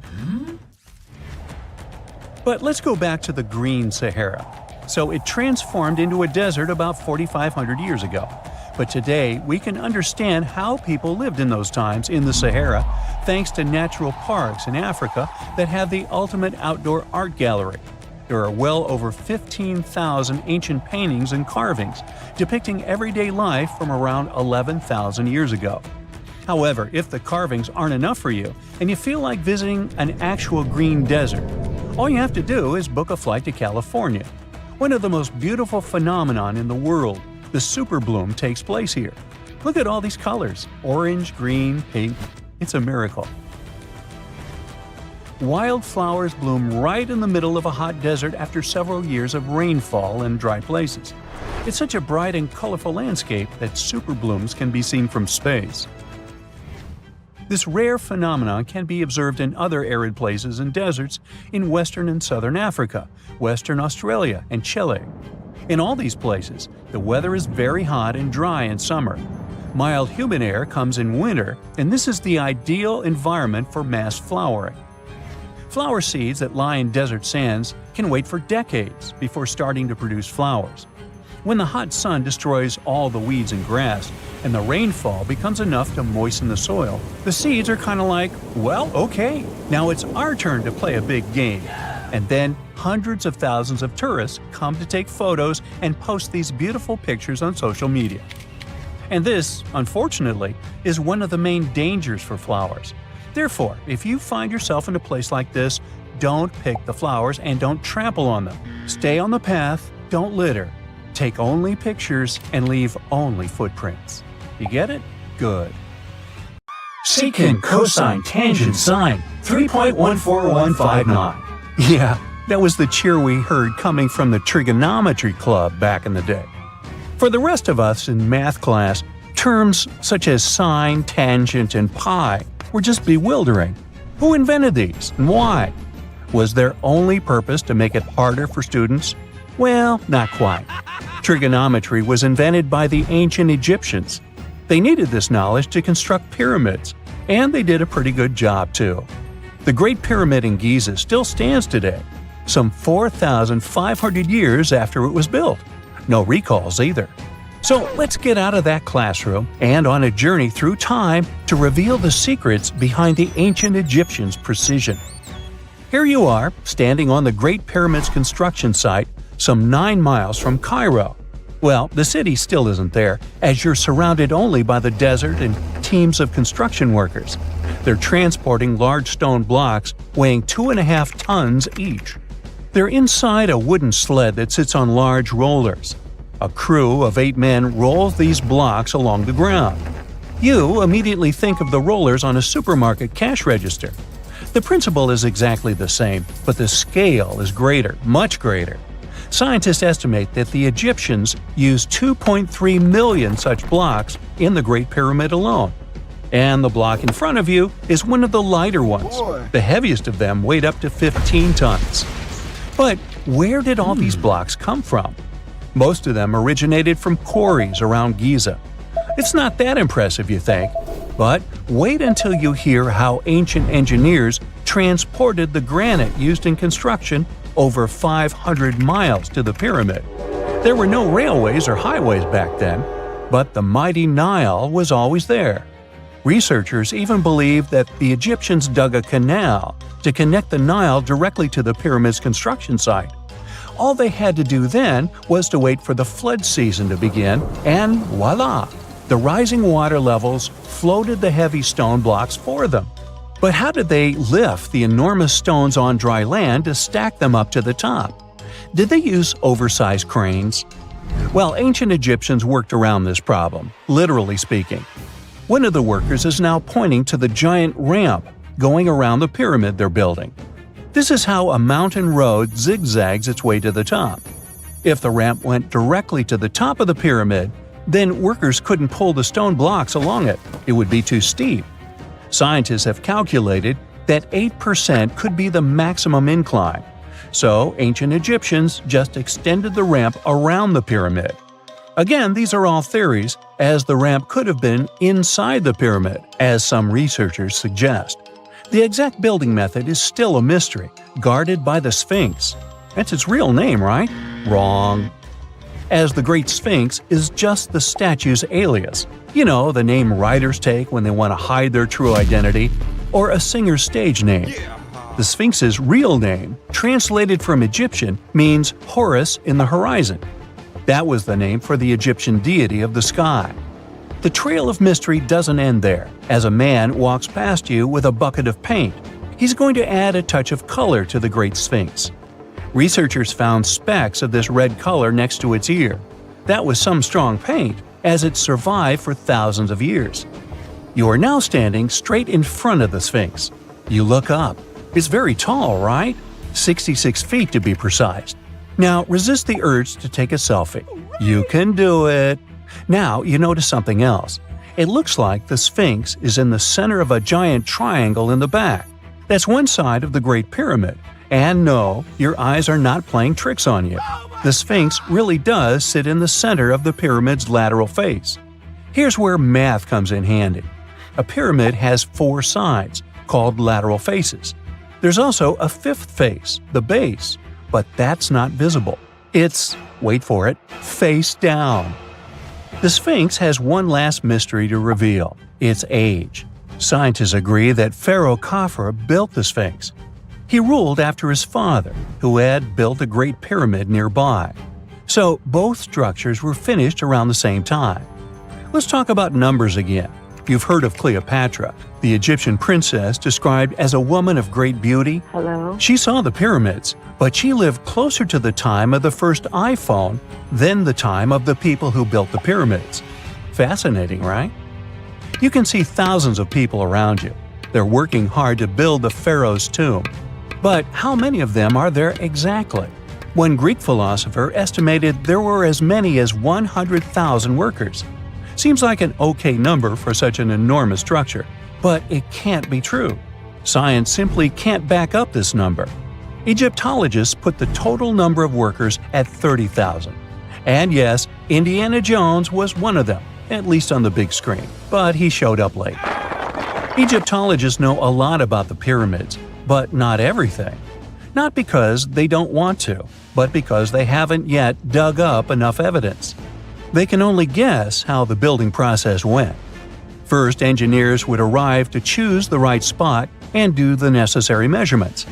But let's go back to the Green Sahara. So it transformed into a desert about 4,500 years ago. But today, we can understand how people lived in those times in the Sahara thanks to natural parks in Africa that have the ultimate outdoor art gallery. There are well over 15,000 ancient paintings and carvings depicting everyday life from around 11,000 years ago. However, if the carvings aren't enough for you and you feel like visiting an actual green desert, all you have to do is book a flight to California. One of the most beautiful phenomenon in the world, the superbloom, takes place here. Look at all these colors: orange, green, pink. It's a miracle. Wildflowers bloom right in the middle of a hot desert after several years of rainfall in dry places. It's such a bright and colorful landscape that superblooms can be seen from space. This rare phenomenon can be observed in other arid places and deserts in western and southern Africa, Western Australia, and Chile. In all these places, the weather is very hot and dry in summer. Mild humid air comes in winter, and this is the ideal environment for mass flowering. Flower seeds that lie in desert sands can wait for decades before starting to produce flowers. When the hot sun destroys all the weeds and grass, and the rainfall becomes enough to moisten the soil, the seeds are kind of like, well, okay, now it's our turn to play a big game. And then hundreds of thousands of tourists come to take photos and post these beautiful pictures on social media. And this, unfortunately, is one of the main dangers for flowers. Therefore, if you find yourself in a place like this, don't pick the flowers and don't trample on them. Stay on the path, don't litter. Take only pictures and leave only footprints. You get it? Good. Secant, cosine, tangent, sine, 3.14159. Yeah, that was the cheer we heard coming from the trigonometry club back in the day. For the rest of us in math class, terms such as sine, tangent, and pi were just bewildering. Who invented these and why? Was their only purpose to make it harder for students? Well, not quite. Trigonometry was invented by the ancient Egyptians. They needed this knowledge to construct pyramids, and they did a pretty good job too. The Great Pyramid in Giza still stands today, some 4,500 years after it was built. No recalls either. So let's get out of that classroom and on a journey through time to reveal the secrets behind the ancient Egyptians' precision. Here you are, standing on the Great Pyramid's construction site, some 9 miles from Cairo. Well, the city still isn't there, as you're surrounded only by the desert and teams of construction workers. They're transporting large stone blocks weighing 2.5 tons each. They're inside a wooden sled that sits on large rollers. A crew of 8 men rolls these blocks along the ground. You immediately think of the rollers on a supermarket cash register. The principle is exactly the same, but the scale is greater, much greater. Scientists estimate that the Egyptians used 2.3 million such blocks in the Great Pyramid alone. And the block in front of you is one of the lighter ones. The heaviest of them weighed up to 15 tons. But where did all these blocks come from? Most of them originated from quarries around Giza. It's not that impressive, you think? But wait until you hear how ancient engineers transported the granite used in construction over 500 miles to the pyramid. There were no railways or highways back then, but the mighty Nile was always there. Researchers even believe that the Egyptians dug a canal to connect the Nile directly to the pyramid's construction site. All they had to do then was to wait for the flood season to begin, and voila! The rising water levels floated the heavy stone blocks for them. But how did they lift the enormous stones on dry land to stack them up to the top? Did they use oversized cranes? Well, ancient Egyptians worked around this problem, literally speaking. One of the workers is now pointing to the giant ramp going around the pyramid they're building. This is how a mountain road zigzags its way to the top. If the ramp went directly to the top of the pyramid, then workers couldn't pull the stone blocks along it. It would be too steep. Scientists have calculated that 8% could be the maximum incline. So ancient Egyptians just extended the ramp around the pyramid. Again, these are all theories, as the ramp could have been inside the pyramid, as some researchers suggest. The exact building method is still a mystery, guarded by the Sphinx. That's its real name, right? Wrong. As the Great Sphinx is just the statue's alias. You know, the name writers take when they want to hide their true identity, or a singer's stage name. The Sphinx's real name, translated from Egyptian, means Horus in the horizon. That was the name for the Egyptian deity of the sky. The trail of mystery doesn't end there. As a man walks past you with a bucket of paint, he's going to add a touch of color to the Great Sphinx. Researchers found specks of this red color next to its ear. That was some strong paint, as it survived for thousands of years. You are now standing straight in front of the Sphinx. You look up. It's very tall, right? 66 feet to be precise. Now resist the urge to take a selfie. You can do it. Now you notice something else. It looks like the Sphinx is in the center of a giant triangle in the back. That's one side of the Great Pyramid. And no, your eyes are not playing tricks on you. The Sphinx really does sit in the center of the pyramid's lateral face. Here's where math comes in handy. A pyramid has 4 sides, called lateral faces. There's also a 5th face, the base, but that's not visible. It's, wait for it, face down. The Sphinx has one last mystery to reveal: its age. Scientists agree that Pharaoh Khafre built the Sphinx. He ruled after his father, who had built a great pyramid nearby. So both structures were finished around the same time. Let's talk about numbers again. You've heard of Cleopatra, the Egyptian princess described as a woman of great beauty. Hello? She saw the pyramids, but she lived closer to the time of the first iPhone than the time of the people who built the pyramids. Fascinating, right? You can see thousands of people around you. They're working hard to build the pharaoh's tomb. But how many of them are there exactly? One Greek philosopher estimated there were as many as 100,000 workers. Seems like an okay number for such an enormous structure, but it can't be true. Science simply can't back up this number. Egyptologists put the total number of workers at 30,000. And yes, Indiana Jones was one of them, at least on the big screen, but he showed up late. Egyptologists know a lot about the pyramids, but not everything. Not because they don't want to, but because they haven't yet dug up enough evidence. They can only guess how the building process went. First, engineers would arrive to choose the right spot and do the necessary measurements.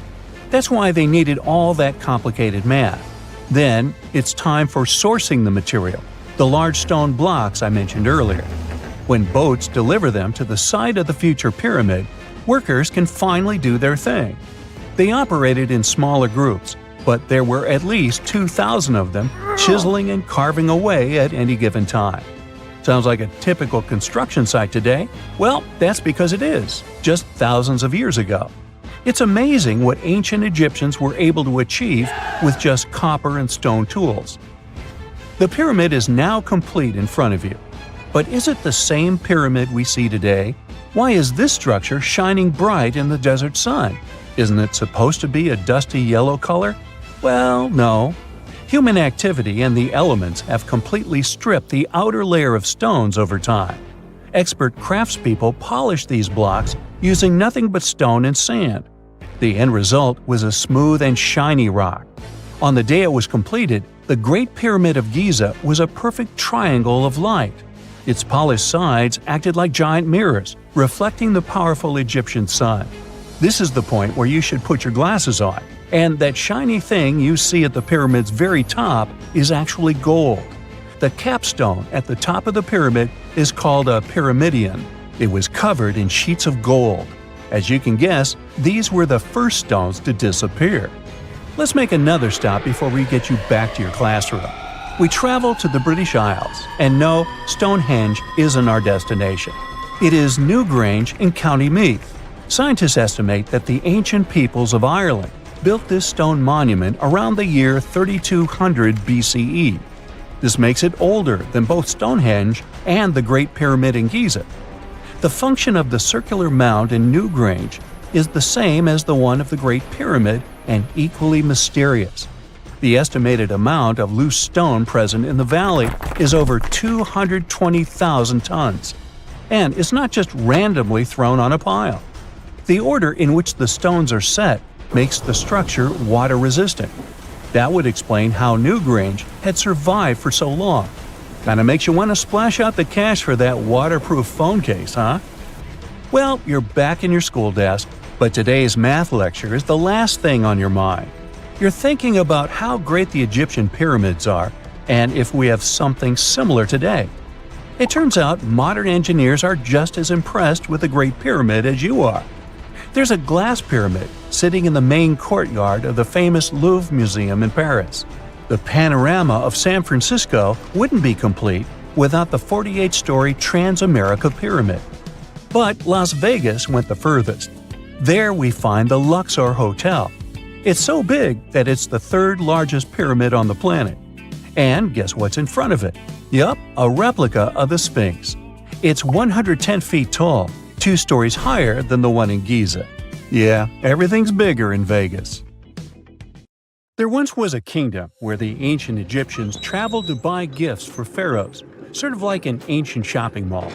That's why they needed all that complicated math. Then, it's time for sourcing the material, the large stone blocks I mentioned earlier. When boats deliver them to the site of the future pyramid, workers can finally do their thing. They operated in smaller groups, but there were at least 2,000 of them chiseling and carving away at any given time. Sounds like a typical construction site today? Well, that's because it is, just thousands of years ago. It's amazing what ancient Egyptians were able to achieve with just copper and stone tools. The pyramid is now complete in front of you. But is it the same pyramid we see today? Why is this structure shining bright in the desert sun? Isn't it supposed to be a dusty yellow color? Well, no. Human activity and the elements have completely stripped the outer layer of stones over time. Expert craftspeople polished these blocks using nothing but stone and sand. The end result was a smooth and shiny rock. On the day it was completed, the Great Pyramid of Giza was a perfect triangle of light. Its polished sides acted like giant mirrors, reflecting the powerful Egyptian sun. This is the point where you should put your glasses on, and that shiny thing you see at the pyramid's very top is actually gold. The capstone at the top of the pyramid is called a pyramidion. It was covered in sheets of gold. As you can guess, these were the first stones to disappear. Let's make another stop before we get you back to your classroom. We travel to the British Isles, and no, Stonehenge isn't our destination. It is Newgrange in County Meath. Scientists estimate that the ancient peoples of Ireland built this stone monument around the year 3200 BCE. This makes it older than both Stonehenge and the Great Pyramid in Giza. The function of the circular mound in Newgrange is the same as the one of the Great Pyramid and equally mysterious. The estimated amount of loose stone present in the valley is over 220,000 tons. And it's not just randomly thrown on a pile. The order in which the stones are set makes the structure water-resistant. That would explain how Newgrange had survived for so long. Kinda makes you want to splash out the cash for that waterproof phone case, huh? Well, you're back in your school desk, but today's math lecture is the last thing on your mind. You're thinking about how great the Egyptian pyramids are, and if we have something similar today. It turns out modern engineers are just as impressed with the Great Pyramid as you are. There's a glass pyramid sitting in the main courtyard of the famous Louvre Museum in Paris. The panorama of San Francisco wouldn't be complete without the 48-story Transamerica Pyramid. But Las Vegas went the furthest. There we find the Luxor Hotel. It's so big that it's the third largest pyramid on the planet. And guess what's in front of it? Yup, a replica of the Sphinx. It's 110 feet tall, 2 stories higher than the one in Giza. Yeah, everything's bigger in Vegas. There once was a kingdom where the ancient Egyptians traveled to buy gifts for pharaohs, sort of like an ancient shopping mall.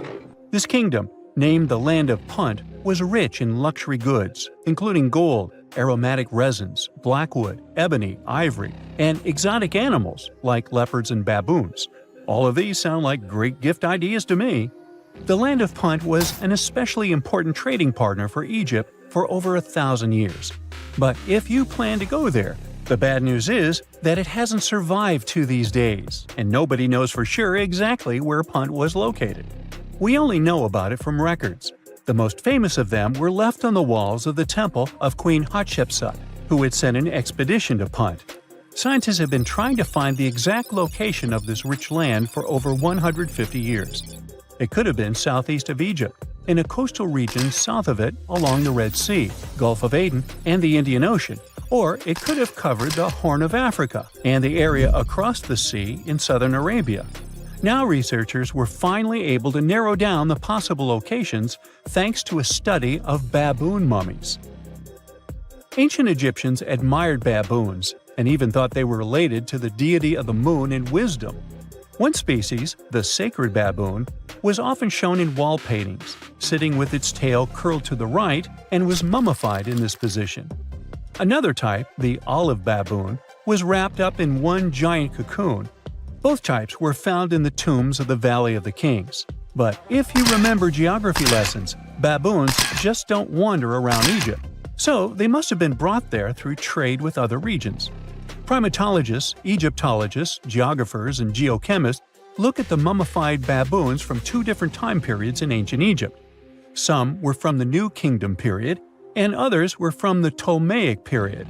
This kingdom, named the Land of Punt, was rich in luxury goods, including gold, aromatic resins, blackwood, ebony, ivory, and exotic animals like leopards and baboons. All of these sound like great gift ideas to me. The Land of Punt was an especially important trading partner for Egypt for over 1,000 years. But if you plan to go there, the bad news is that it hasn't survived to these days, and nobody knows for sure exactly where Punt was located. We only know about it from records. The most famous of them were left on the walls of the temple of Queen Hatshepsut, who had sent an expedition to Punt. Scientists have been trying to find the exact location of this rich land for over 150 years. It could have been southeast of Egypt, in a coastal region south of it along the Red Sea, Gulf of Aden, and the Indian Ocean, or it could have covered the Horn of Africa and the area across the sea in southern Arabia. Now researchers were finally able to narrow down the possible locations thanks to a study of baboon mummies. Ancient Egyptians admired baboons and even thought they were related to the deity of the moon and wisdom. One species, the sacred baboon, was often shown in wall paintings, sitting with its tail curled to the right, and was mummified in this position. Another type, the olive baboon, was wrapped up in one giant cocoon. Both types were found in the tombs of the Valley of the Kings. But if you remember geography lessons, baboons just don't wander around Egypt. So they must have been brought there through trade with other regions. Primatologists, Egyptologists, geographers, and geochemists look at the mummified baboons from two different time periods in ancient Egypt. Some were from the New Kingdom period, and others were from the Ptolemaic period.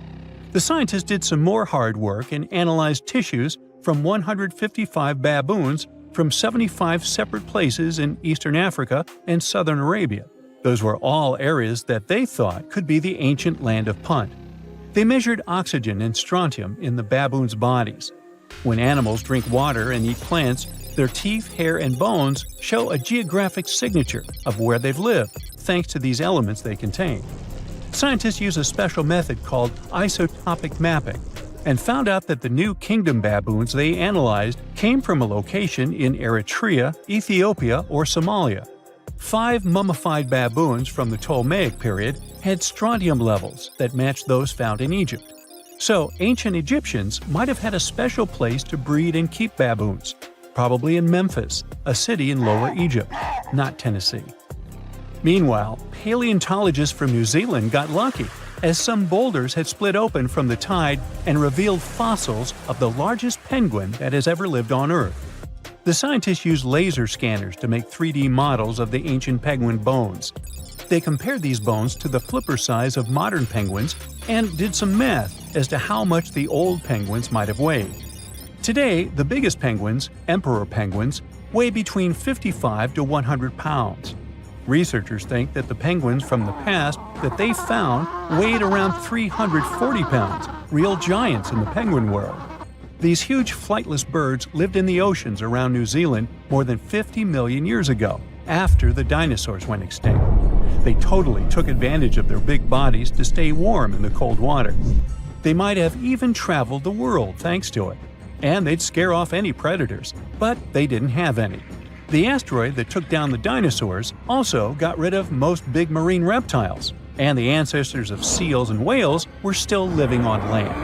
The scientists did some more hard work and analyzed tissues from 155 baboons from 75 separate places in Eastern Africa and Southern Arabia. Those were all areas that they thought could be the ancient land of Punt. They measured oxygen and strontium in the baboons' bodies. When animals drink water and eat plants, their teeth, hair, and bones show a geographic signature of where they've lived, thanks to these elements they contain. Scientists use a special method called isotopic mapping and found out that the New Kingdom baboons they analyzed came from a location in Eritrea, Ethiopia, or Somalia. 5 mummified baboons from the Ptolemaic period had strontium levels that matched those found in Egypt. So, ancient Egyptians might have had a special place to breed and keep baboons, probably in Memphis, a city in Lower Egypt, not Tennessee. Meanwhile, paleontologists from New Zealand got lucky, as some boulders had split open from the tide and revealed fossils of the largest penguin that has ever lived on Earth. The scientists used laser scanners to make 3D models of the ancient penguin bones. They compared these bones to the flipper size of modern penguins and did some math as to how much the old penguins might have weighed. Today, the biggest penguins, emperor penguins, weigh between 55 to 100 pounds. Researchers think that the penguins from the past that they found weighed around 340 pounds, real giants in the penguin world. These huge flightless birds lived in the oceans around New Zealand more than 50 million years ago, after the dinosaurs went extinct. They totally took advantage of their big bodies to stay warm in the cold water. They might have even traveled the world thanks to it. And they'd scare off any predators, but they didn't have any. The asteroid that took down the dinosaurs also got rid of most big marine reptiles, and the ancestors of seals and whales were still living on land.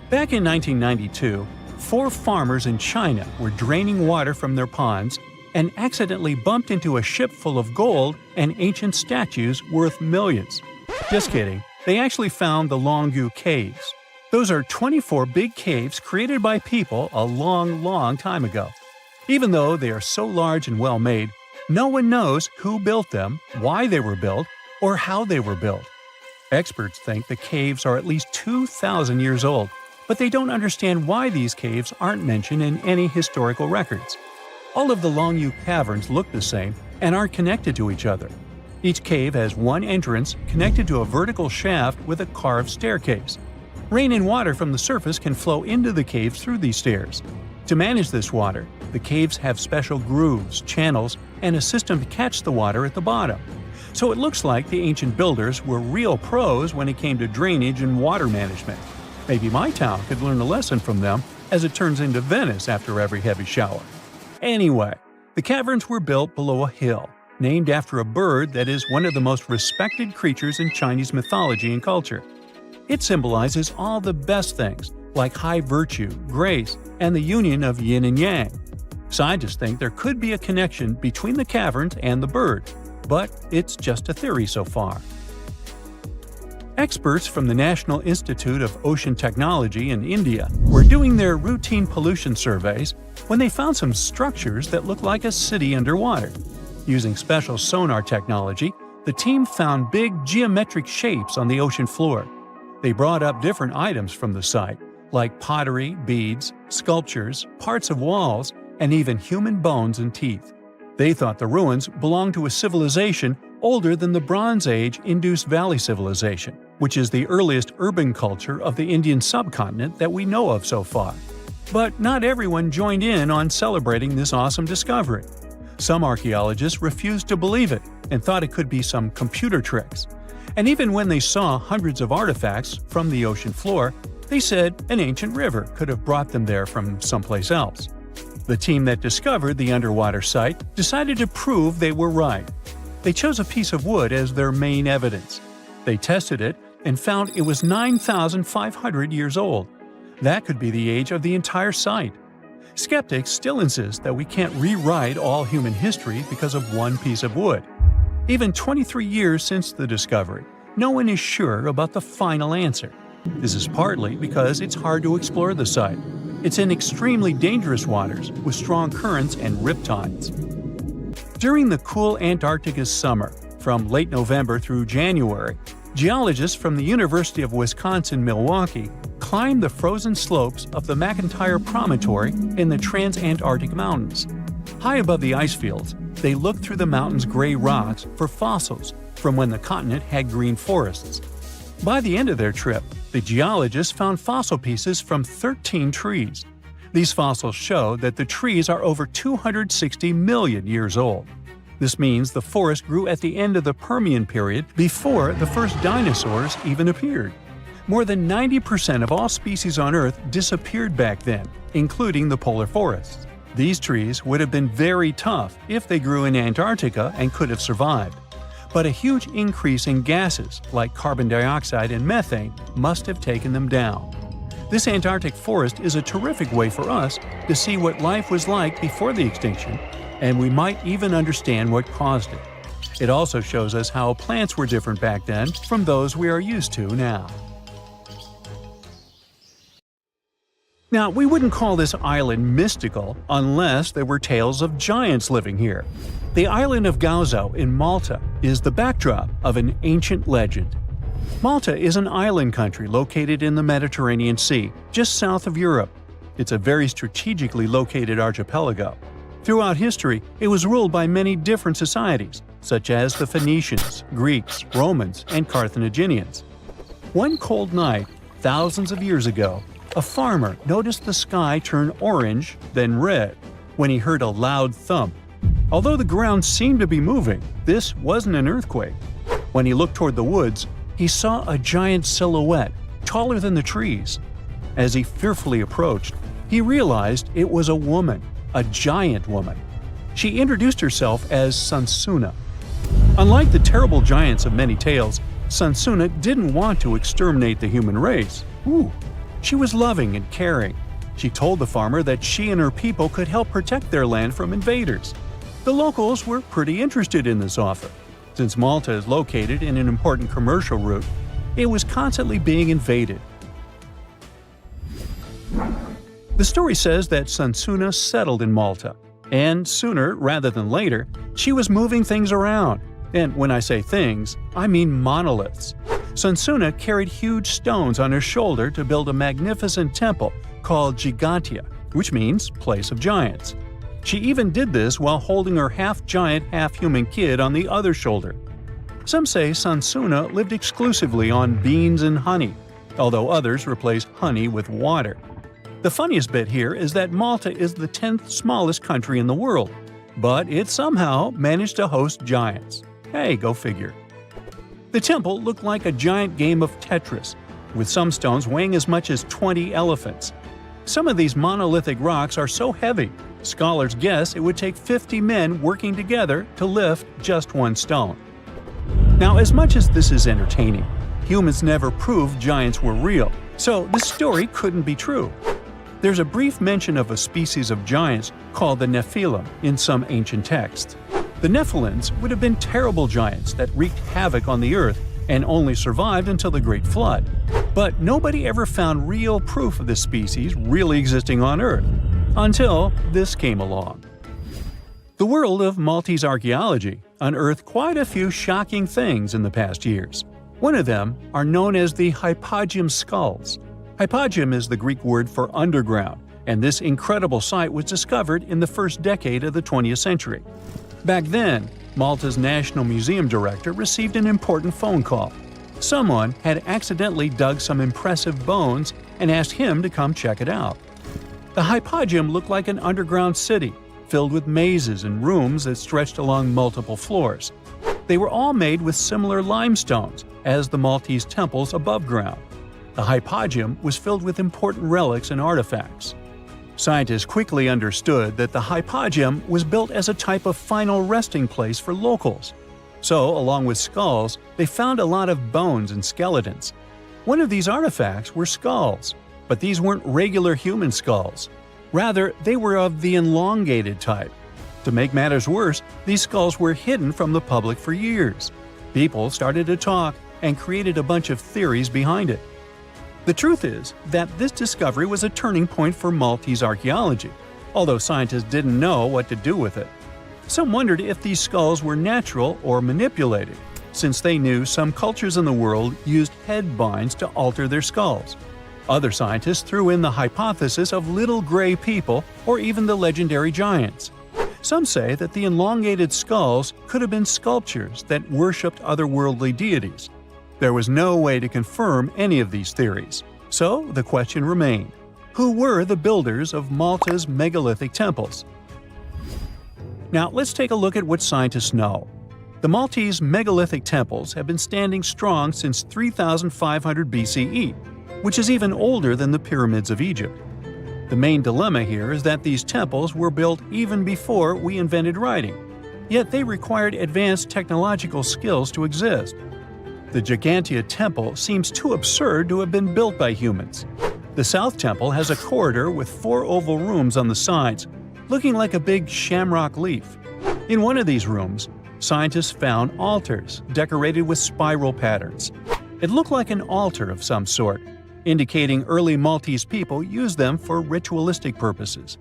Back in 1992, 4 farmers in China were draining water from their ponds and accidentally bumped into a ship full of gold and ancient statues worth millions. Just kidding, they actually found the Longyu Caves. Those are 24 big caves created by people a long time ago. Even though they are so large and well-made, no one knows who built them, why they were built, or how they were built. Experts think the caves are at least 2,000 years old, but they don't understand why these caves aren't mentioned in any historical records. All of the Longyu caverns look the same and aren't connected to each other. Each cave has one entrance connected to a vertical shaft with a carved staircase. Rain and water from the surface can flow into the caves through these stairs. To manage this water, the caves have special grooves, channels, and a system to catch the water at the bottom. So it looks like the ancient builders were real pros when it came to drainage and water management. Maybe my town could learn a lesson from them, as it turns into Venice after every heavy shower. Anyway, the caverns were built below a hill, named after a bird that is one of the most respected creatures in Chinese mythology and culture. It symbolizes all the best things, like high virtue, grace, and the union of yin and yang. Scientists think there could be a connection between the caverns and the bird, but it's just a theory so far. Experts from the National Institute of Ocean Technology in India were doing their routine pollution surveys when they found some structures that looked like a city underwater. Using special sonar technology, the team found big geometric shapes on the ocean floor. They brought up different items from the site, like pottery, beads, sculptures, parts of walls, and even human bones and teeth. They thought the ruins belonged to a civilization older than the Bronze Age Indus Valley Civilization, which is the earliest urban culture of the Indian subcontinent that we know of so far. But not everyone joined in on celebrating this awesome discovery. Some archaeologists refused to believe it and thought it could be some computer tricks. And even when they saw hundreds of artifacts from the ocean floor, they said an ancient river could have brought them there from someplace else. The team that discovered the underwater site decided to prove they were right. They chose a piece of wood as their main evidence. They tested it and found it was 9,500 years old. That could be the age of the entire site. Skeptics still insist that we can't rewrite all human history because of one piece of wood. Even 23 years since the discovery, no one is sure about the final answer. This is partly because it's hard to explore the site. It's in extremely dangerous waters with strong currents and riptides. During the cool Antarctica's summer, from late November through January, geologists from the University of Wisconsin-Milwaukee climbed the frozen slopes of the McIntyre Promontory in the Transantarctic Mountains. High above the ice fields, they looked through the mountain's gray rocks for fossils from when the continent had green forests. By the end of their trip, the geologists found fossil pieces from 13 trees. These fossils show that the trees are over 260 million years old. This means the forest grew at the end of the Permian period before the first dinosaurs even appeared. More than 90% of all species on Earth disappeared back then, including the polar forests. These trees would have been very tough if they grew in Antarctica and could have survived. But a huge increase in gases like carbon dioxide and methane must have taken them down. This Antarctic forest is a terrific way for us to see what life was like before the extinction, and we might even understand what caused it. It also shows us how plants were different back then from those we are used to now. Now, we wouldn't call this island mystical unless there were tales of giants living here. The island of Gozo in Malta is the backdrop of an ancient legend. Malta is an island country located in the Mediterranean Sea, just south of Europe. It's a very strategically located archipelago. Throughout history, it was ruled by many different societies, such as the Phoenicians, Greeks, Romans, and Carthaginians. One cold night, thousands of years ago, a farmer noticed the sky turn orange, then red, when he heard a loud thump. Although the ground seemed to be moving, this wasn't an earthquake. When he looked toward the woods, he saw a giant silhouette, taller than the trees. As he fearfully approached, he realized it was a woman, a giant woman. She introduced herself as Sunsuna. Unlike the terrible giants of many tales, Sunsuna didn't want to exterminate the human race. She was loving and caring. She told the farmer that she and her people could help protect their land from invaders. The locals were pretty interested in this offer. Since Malta is located in an important commercial route, it was constantly being invaded. The story says that Sunsuna settled in Malta, and sooner rather than later, she was moving things around. And when I say things, I mean monoliths. Sunsuna carried huge stones on her shoulder to build a magnificent temple called Gigantia, which means place of giants. She even did this while holding her half-giant, half-human kid on the other shoulder. Some say Sunsuna lived exclusively on beans and honey, although others replaced honey with water. The funniest bit here is that Malta is the 10th smallest country in the world, but it somehow managed to host giants. Hey, go figure. The temple looked like a giant game of Tetris, with some stones weighing as much as 20 elephants. Some of these monolithic rocks are so heavy, scholars guess it would take 50 men working together to lift just one stone. Now, as much as this is entertaining, humans never proved giants were real, so this story couldn't be true. There's a brief mention of a species of giants called the Nephilim in some ancient texts. The Nephilims would have been terrible giants that wreaked havoc on the earth and only survived until the Great Flood. But nobody ever found real proof of this species really existing on Earth, until this came along. The world of Maltese archaeology unearthed quite a few shocking things in the past years. One of them are known as the hypogeum skulls. Hypogeum is the Greek word for underground, and this incredible site was discovered in the first decade of the 20th century. Back then, Malta's National Museum director received an important phone call. Someone had accidentally dug some impressive bones and asked him to come check it out. The hypogeum looked like an underground city, filled with mazes and rooms that stretched along multiple floors. They were all made with similar limestones as the Maltese temples above ground. The hypogeum was filled with important relics and artifacts. Scientists quickly understood that the hypogeum was built as a type of final resting place for locals. So, along with skulls, they found a lot of bones and skeletons. One of these artifacts were skulls. But these weren't regular human skulls. Rather, they were of the elongated type. To make matters worse, these skulls were hidden from the public for years. People started to talk and created a bunch of theories behind it. The truth is that this discovery was a turning point for Maltese archaeology, although scientists didn't know what to do with it. Some wondered if these skulls were natural or manipulated, since they knew some cultures in the world used head binds to alter their skulls. Other scientists threw in the hypothesis of little gray people or even the legendary giants. Some say that the elongated skulls could have been sculptures that worshipped otherworldly deities. There was no way to confirm any of these theories. So the question remained: who were the builders of Malta's megalithic temples? Now let's take a look at what scientists know. The Maltese megalithic temples have been standing strong since 3500 BCE, which is even older than the pyramids of Egypt. The main dilemma here is that these temples were built even before we invented writing, yet they required advanced technological skills to exist. The Gigantea Temple seems too absurd to have been built by humans. The South Temple has a corridor with 4 oval rooms on the sides, looking like a big shamrock leaf. In one of these rooms, scientists found altars decorated with spiral patterns. It looked like an altar of some sort, indicating early Maltese people used them for ritualistic purposes.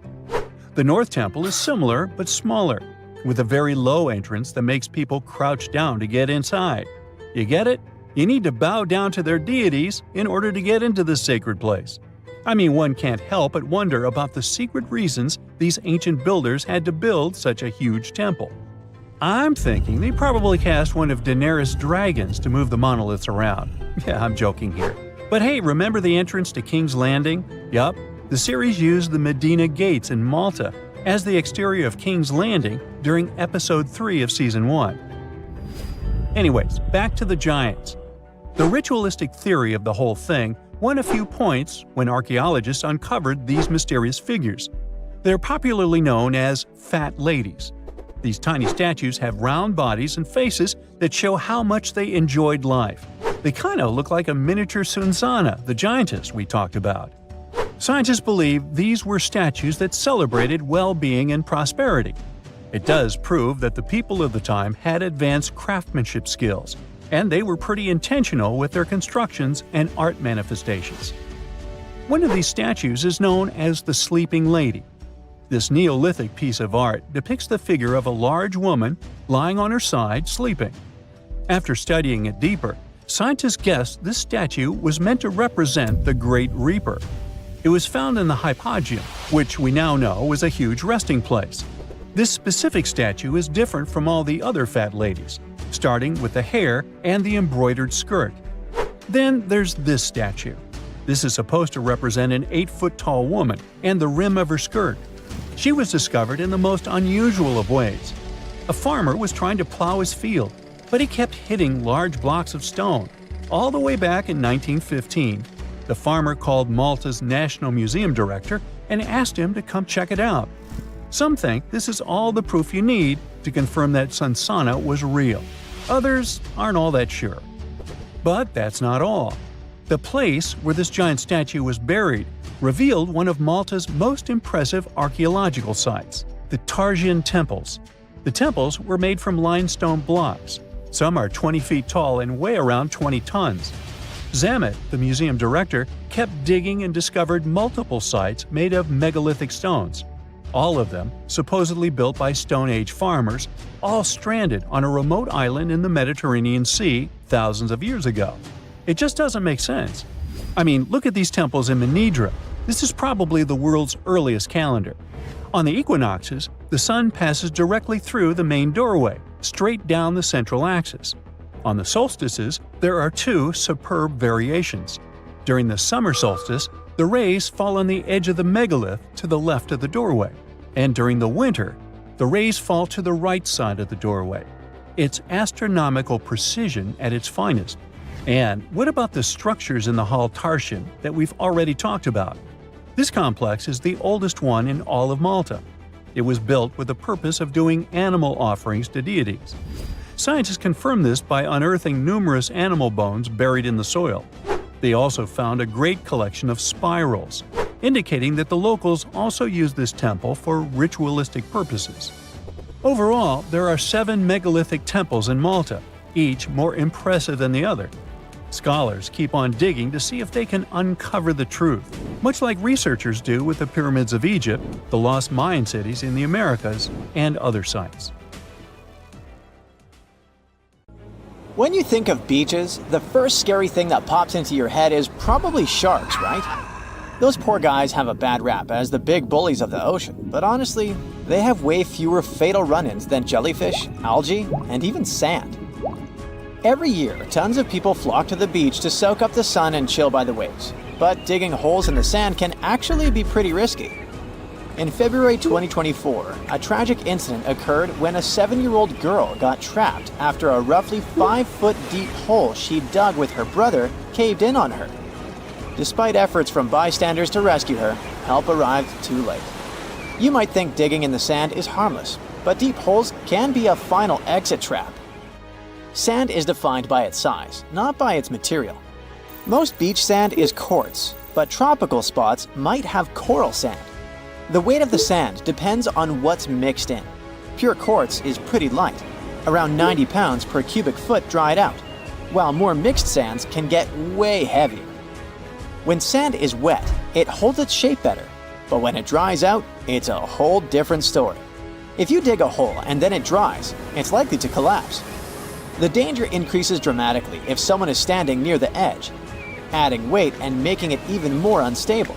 The North Temple is similar but smaller, with a very low entrance that makes people crouch down to get inside. You get it? You need to bow down to their deities in order to get into this sacred place. I mean, one can't help but wonder about the secret reasons these ancient builders had to build such a huge temple. I'm thinking they probably cast one of Daenerys' dragons to move the monoliths around. Yeah, I'm joking here. But hey, remember the entrance to King's Landing? Yup, the series used the Medina Gates in Malta as the exterior of King's Landing during Episode 3 of Season 1. Anyways, back to the giants. The ritualistic theory of the whole thing won a few points when archaeologists uncovered these mysterious figures. They're popularly known as fat ladies. These tiny statues have round bodies and faces that show how much they enjoyed life. They kind of look like a miniature Sunzana, the giantess we talked about. Scientists believe these were statues that celebrated well-being and prosperity. It does prove that the people of the time had advanced craftsmanship skills, and they were pretty intentional with their constructions and art manifestations. One of these statues is known as the Sleeping Lady. This Neolithic piece of art depicts the figure of a large woman lying on her side sleeping. After studying it deeper, scientists guessed this statue was meant to represent the Great Reaper. It was found in the hypogeum, which we now know is a huge resting place. This specific statue is different from all the other fat ladies, starting with the hair and the embroidered skirt. Then there's this statue. This is supposed to represent an 8-foot-tall woman and the rim of her skirt. She was discovered in the most unusual of ways. A farmer was trying to plow his field, but he kept hitting large blocks of stone. All the way back in 1915, the farmer called Malta's National Museum director and asked him to come check it out. Some think this is all the proof you need to confirm that Sunsana was real. Others aren't all that sure. But that's not all. The place where this giant statue was buried revealed one of Malta's most impressive archaeological sites, the Tarsian Temples. The temples were made from limestone blocks. Some are 20 feet tall and weigh around 20 tons. Zamet, the museum director, kept digging and discovered multiple sites made of megalithic stones. All of them supposedly built by Stone Age farmers, all stranded on a remote island in the Mediterranean Sea thousands of years ago. It just doesn't make sense. I mean, look at these temples in Manidra. This is probably the world's earliest calendar. On the equinoxes, the sun passes directly through the main doorway, straight down the central axis. On the solstices, there are 2 superb variations. During the summer solstice, the rays fall on the edge of the megalith to the left of the doorway. And during the winter, the rays fall to the right side of the doorway. It's astronomical precision at its finest. And what about the structures in the Hall Tarsian that we've already talked about? This complex is the oldest one in all of Malta. It was built with the purpose of doing animal offerings to deities. Scientists confirm this by unearthing numerous animal bones buried in the soil. They also found a great collection of spirals, indicating that the locals also used this temple for ritualistic purposes. Overall, there are 7 megalithic temples in Malta, each more impressive than the other. Scholars keep on digging to see if they can uncover the truth, much like researchers do with the pyramids of Egypt, the lost Mayan cities in the Americas, and other sites. When you think of beaches, the first scary thing that pops into your head is probably sharks, right? Those poor guys have a bad rap as the big bullies of the ocean, but honestly, they have way fewer fatal run-ins than jellyfish, algae, and even sand. Every year, tons of people flock to the beach to soak up the sun and chill by the waves, but digging holes in the sand can actually be pretty risky. In February 2024, a tragic incident occurred when a 7-year-old girl got trapped after a roughly 5-foot deep hole she dug with her brother caved in on her. Despite efforts from bystanders to rescue her, help arrived too late. You might think digging in the sand is harmless, but deep holes can be a final exit trap. Sand is defined by its size, not by its material. Most beach sand is quartz, but tropical spots might have coral sand. The weight of the sand depends on what's mixed in. Pure quartz is pretty light, around 90 pounds per cubic foot dried out, while more mixed sands can get way heavier. When sand is wet, it holds its shape better, but when it dries out, it's a whole different story. If you dig a hole and then it dries, it's likely to collapse. The danger increases dramatically if someone is standing near the edge, adding weight and making it even more unstable.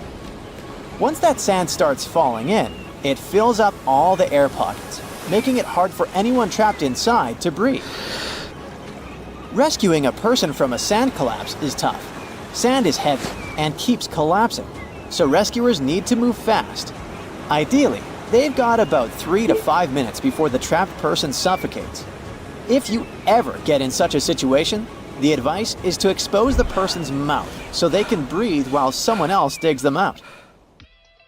Once that sand starts falling in, it fills up all the air pockets, making it hard for anyone trapped inside to breathe. Rescuing a person from a sand collapse is tough. Sand is heavy and keeps collapsing, so rescuers need to move fast. Ideally, they've got about 3 to 5 minutes before the trapped person suffocates. If you ever get in such a situation, the advice is to expose the person's mouth so they can breathe while someone else digs them out.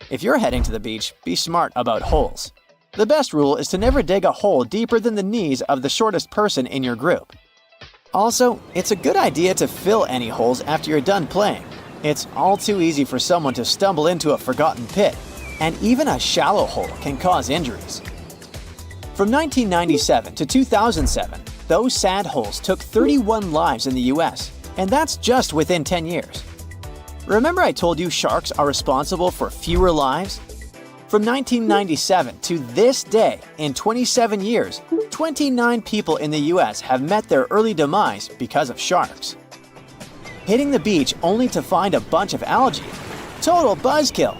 If you're heading to the beach, be smart about holes. The best rule is to never dig a hole deeper than the knees of the shortest person in your group. Also, it's a good idea to fill any holes after you're done playing. It's all too easy for someone to stumble into a forgotten pit, and even a shallow hole can cause injuries. From 1997 to 2007, those sand holes took 31 lives in the US, and that's just within 10 years. Remember I told you sharks are responsible for fewer lives? From 1997 to this day, in 27 years, 29 people in the US have met their early demise because of sharks. Hitting the beach only to find a bunch of algae? Total buzzkill!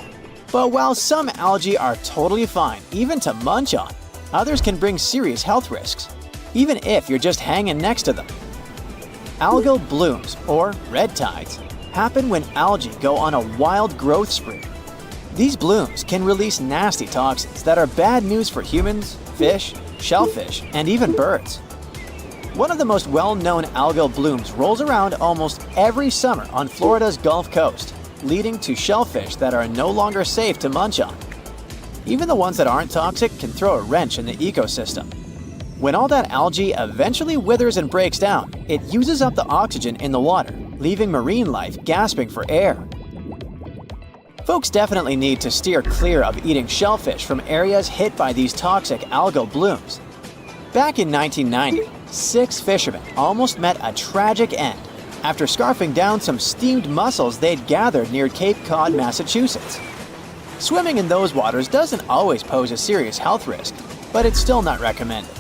But while some algae are totally fine, even to munch on, others can bring serious health risks, even if you're just hanging next to them. Algal blooms, or red tides, happen when algae go on a wild growth spree. These blooms can release nasty toxins that are bad news for humans, fish, shellfish, and even birds. One of the most well-known algal blooms rolls around almost every summer on Florida's Gulf Coast, leading to shellfish that are no longer safe to munch on. Even the ones that aren't toxic can throw a wrench in the ecosystem. When all that algae eventually withers and breaks down, it uses up the oxygen in the water, leaving marine life gasping for air. Folks definitely need to steer clear of eating shellfish from areas hit by these toxic algal blooms. Back in 1990, 6 fishermen almost met a tragic end after scarfing down some steamed mussels they'd gathered near Cape Cod, Massachusetts. Swimming in those waters doesn't always pose a serious health risk, but it's still not recommended.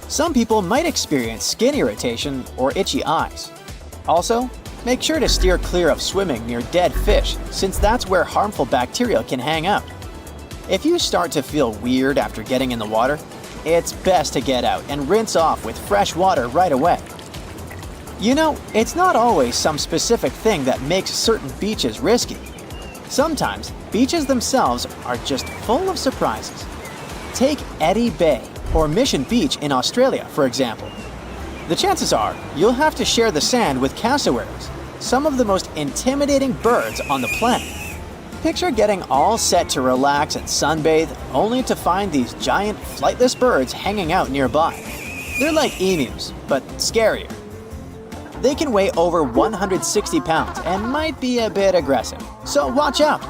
Some people might experience skin irritation or itchy eyes. Also, make sure to steer clear of swimming near dead fish, since that's where harmful bacteria can hang out. If you start to feel weird after getting in the water, it's best to get out and rinse off with fresh water right away. You know, it's not always some specific thing that makes certain beaches risky. Sometimes, beaches themselves are just full of surprises. Take Eddy Bay or Mission Beach in Australia, for example. The chances are you'll have to share the sand with cassowaries, some of the most intimidating birds on the planet. Picture getting all set to relax and sunbathe, only to find these giant flightless birds hanging out nearby. They're like emus, but scarier. They can weigh over 160 pounds and might be a bit aggressive, so watch out.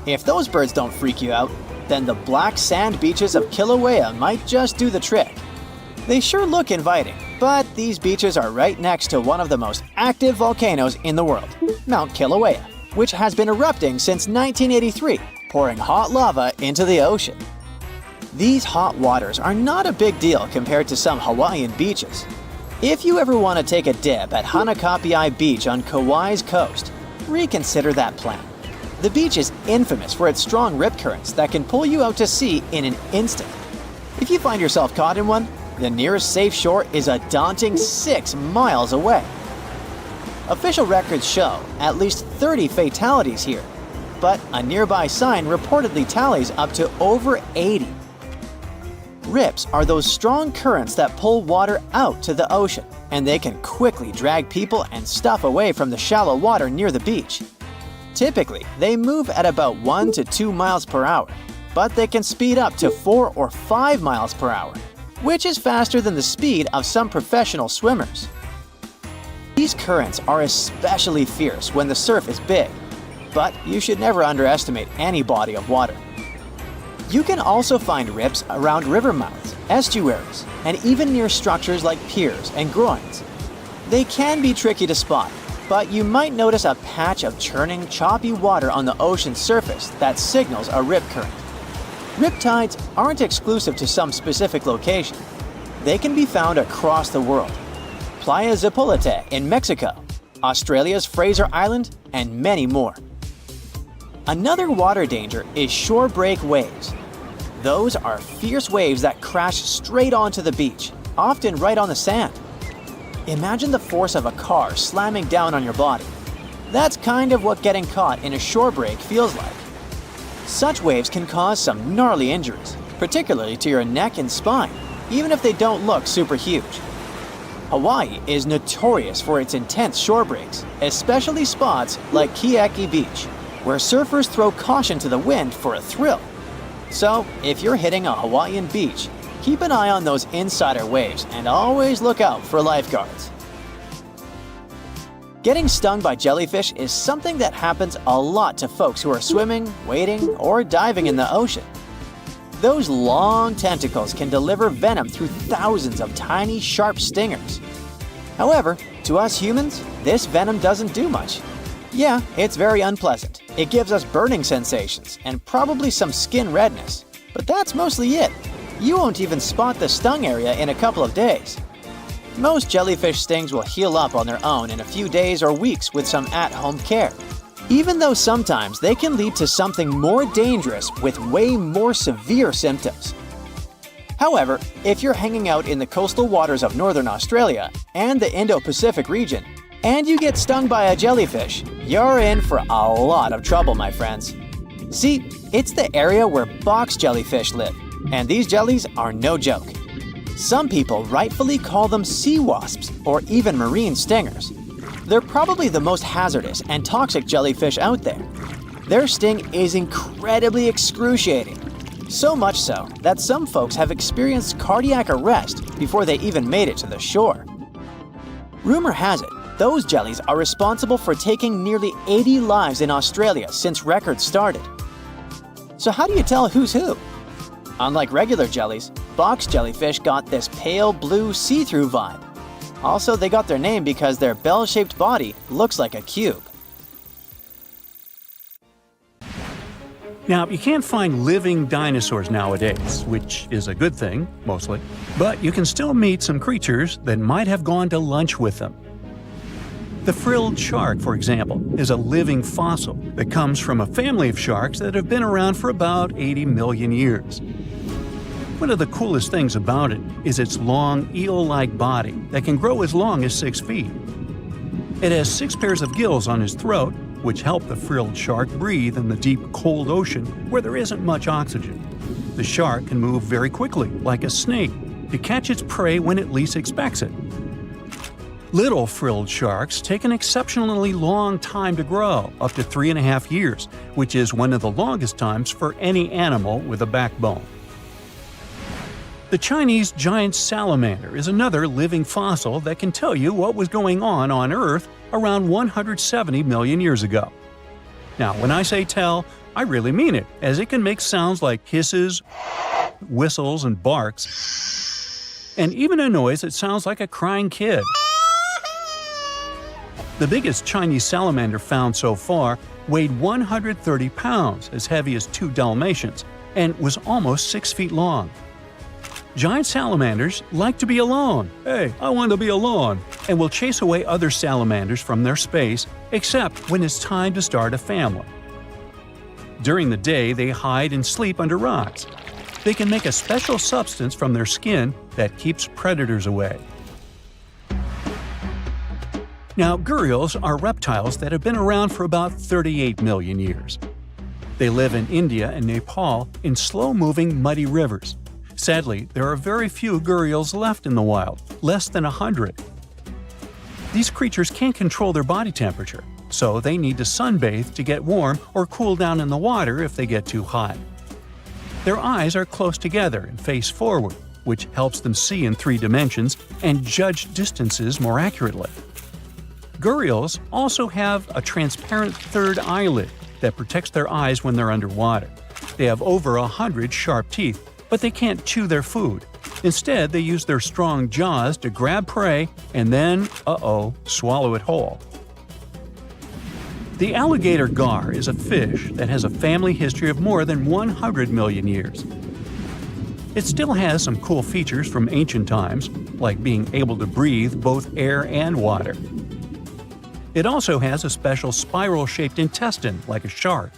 If those birds don't freak you out, then the black sand beaches of Kilauea might just do the trick. They sure look inviting, but these beaches are right next to one of the most active volcanoes in the world, Mount Kilauea, which has been erupting since 1983, pouring hot lava into the ocean. These hot waters are not a big deal compared to some Hawaiian beaches. If you ever want to take a dip at Hanakapiai Beach on Kauai's coast, reconsider that plan. The beach is infamous for its strong rip currents that can pull you out to sea in an instant. If you find yourself caught in one, the nearest safe shore is a daunting 6 miles away. Official records show at least 30 fatalities here, but a nearby sign reportedly tallies up to over 80. Rips are those strong currents that pull water out to the ocean, and they can quickly drag people and stuff away from the shallow water near the beach. Typically, they move at about 1 to 2 miles per hour, but they can speed up to 4 or 5 miles per hour, which is faster than the speed of some professional swimmers. These currents are especially fierce when the surf is big, but you should never underestimate any body of water. You can also find rips around river mouths, estuaries, and even near structures like piers and groins. They can be tricky to spot, but you might notice a patch of churning, choppy water on the ocean's surface that signals a rip current. Riptides aren't exclusive to some specific location. They can be found across the world. Playa Zipolite in Mexico, Australia's Fraser Island, and many more. Another water danger is shore break waves. Those are fierce waves that crash straight onto the beach, often right on the sand. Imagine the force of a car slamming down on your body. That's kind of what getting caught in a shore break feels like. Such waves can cause some gnarly injuries, particularly to your neck and spine, even if they don't look super huge. Hawaii is notorious for its intense shore breaks, especially spots like Keiki Beach, where surfers throw caution to the wind for a thrill. So, if you're hitting a Hawaiian beach, keep an eye on those insider waves and always look out for lifeguards. Getting stung by jellyfish is something that happens a lot to folks who are swimming, wading, or diving in the ocean. Those long tentacles can deliver venom through thousands of tiny, sharp stingers. However, to us humans, this venom doesn't do much. Yeah, it's very unpleasant. It gives us burning sensations and probably some skin redness. But that's mostly it. You won't even spot the stung area in a couple of days. Most jellyfish stings will heal up on their own in a few days or weeks with some at-home care, even though sometimes they can lead to something more dangerous with way more severe symptoms. However, if you're hanging out in the coastal waters of northern Australia and the Indo-Pacific region, and you get stung by a jellyfish, you're in for a lot of trouble, my friends. See, it's the area where box jellyfish live, and these jellies are no joke. Some people rightfully call them sea wasps or even marine stingers. They're probably the most hazardous and toxic jellyfish out there. Their sting is incredibly excruciating, so much so that some folks have experienced cardiac arrest before they even made it to the shore. Rumor has it, those jellies are responsible for taking nearly 80 lives in Australia since records started. So how do you tell who's who? Unlike regular jellies, box jellyfish got this pale blue see-through vibe. Also, they got their name because their bell-shaped body looks like a cube. Now, you can't find living dinosaurs nowadays, which is a good thing, mostly, but you can still meet some creatures that might have gone to lunch with them. The frilled shark, for example, is a living fossil that comes from a family of sharks that have been around for about 80 million years. One of the coolest things about it is its long, eel-like body that can grow as long as 6 feet. It has 6 pairs of gills on its throat, which help the frilled shark breathe in the deep, cold ocean where there isn't much oxygen. The shark can move very quickly, like a snake, to catch its prey when it least expects it. Little frilled sharks take an exceptionally long time to grow, up to 3.5 years, which is one of the longest times for any animal with a backbone. The Chinese giant salamander is another living fossil that can tell you what was going on Earth around 170 million years ago. Now, when I say tell, I really mean it, as it can make sounds like hisses, whistles, and barks, and even a noise that sounds like a crying kid. The biggest Chinese salamander found so far weighed 130 pounds, as heavy as 2 Dalmatians, and was almost 6 feet long. Giant salamanders like to be alone. Hey, I want to be alone. And will chase away other salamanders from their space, except when it's time to start a family. During the day, they hide and sleep under rocks. They can make a special substance from their skin that keeps predators away. Now, gharials are reptiles that have been around for about 38 million years. They live in India and Nepal in slow-moving, muddy rivers. Sadly, there are very few gharials left in the wild, less than 100. These creatures can't control their body temperature, so they need to sunbathe to get warm or cool down in the water if they get too hot. Their eyes are close together and face forward, which helps them see in 3 dimensions and judge distances more accurately. Gharials also have a transparent third eyelid that protects their eyes when they're underwater. They have over 100 sharp teeth, but they can't chew their food. Instead, they use their strong jaws to grab prey and then, swallow it whole. The alligator gar is a fish that has a family history of more than 100 million years. It still has some cool features from ancient times, like being able to breathe both air and water. It also has a special spiral-shaped intestine, like a shark.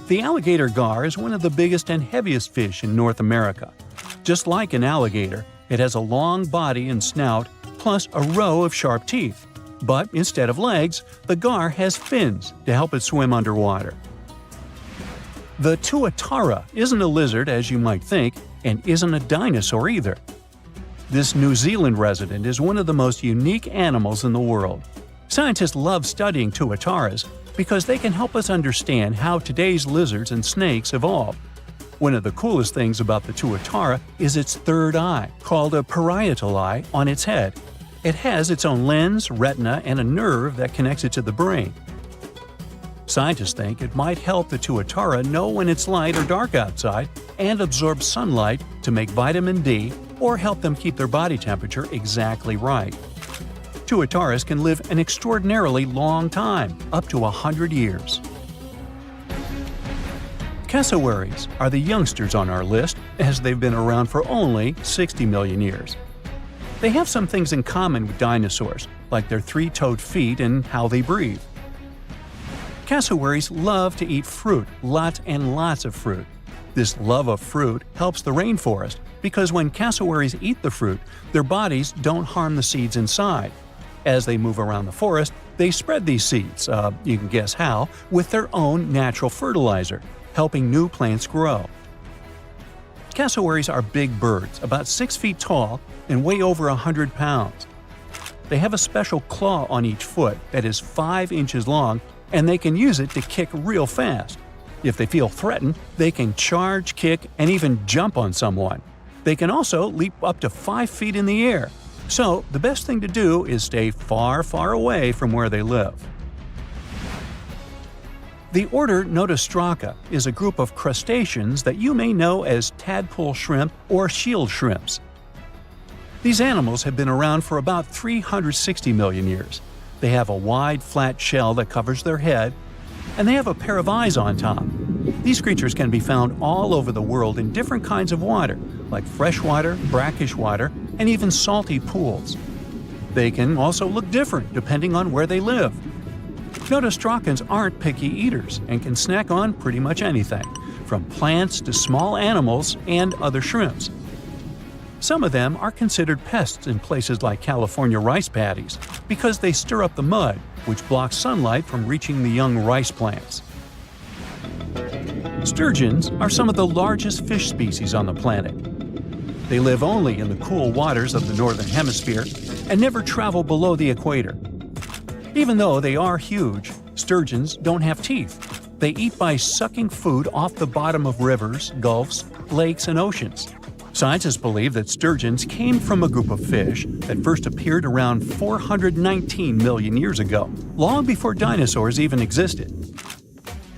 The alligator gar is one of the biggest and heaviest fish in North America. Just like an alligator, it has a long body and snout, plus a row of sharp teeth. But instead of legs, the gar has fins to help it swim underwater. The tuatara isn't a lizard as you might think, and isn't a dinosaur either. This New Zealand resident is one of the most unique animals in the world. Scientists love studying tuataras because they can help us understand how today's lizards and snakes evolved. One of the coolest things about the tuatara is its third eye, called a parietal eye, on its head. It has its own lens, retina, and a nerve that connects it to the brain. Scientists think it might help the tuatara know when it's light or dark outside and absorb sunlight to make vitamin D or help them keep their body temperature exactly right. Tuataras can live an extraordinarily long time, up to 100 years. Cassowaries are the youngsters on our list, as they've been around for only 60 million years. They have some things in common with dinosaurs, like their 3-toed feet and how they breathe. Cassowaries love to eat fruit, lots and lots of fruit. This love of fruit helps the rainforest because when cassowaries eat the fruit, their bodies don't harm the seeds inside. As they move around the forest, they spread these seeds, you can guess how, with their own natural fertilizer, helping new plants grow. Cassowaries are big birds, about 6 feet tall and weigh over 100 pounds. They have a special claw on each foot that is 5 inches long, and they can use it to kick real fast. If they feel threatened, they can charge, kick, and even jump on someone. They can also leap up to 5 feet in the air. So, the best thing to do is stay far, far away from where they live. The order Notostraca is a group of crustaceans that you may know as tadpole shrimp or shield shrimps. These animals have been around for about 360 million years. They have a wide, flat shell that covers their head, and they have a pair of eyes on top. These creatures can be found all over the world in different kinds of water, like freshwater, brackish water, and even salty pools. They can also look different depending on where they live. Notostracans aren't picky eaters and can snack on pretty much anything, from plants to small animals and other shrimps. Some of them are considered pests in places like California rice paddies because they stir up the mud, which blocks sunlight from reaching the young rice plants. Sturgeons are some of the largest fish species on the planet. They live only in the cool waters of the northern hemisphere and never travel below the equator. Even though they are huge, sturgeons don't have teeth. They eat by sucking food off the bottom of rivers, gulfs, lakes, and oceans. Scientists believe that sturgeons came from a group of fish that first appeared around 419 million years ago, long before dinosaurs even existed.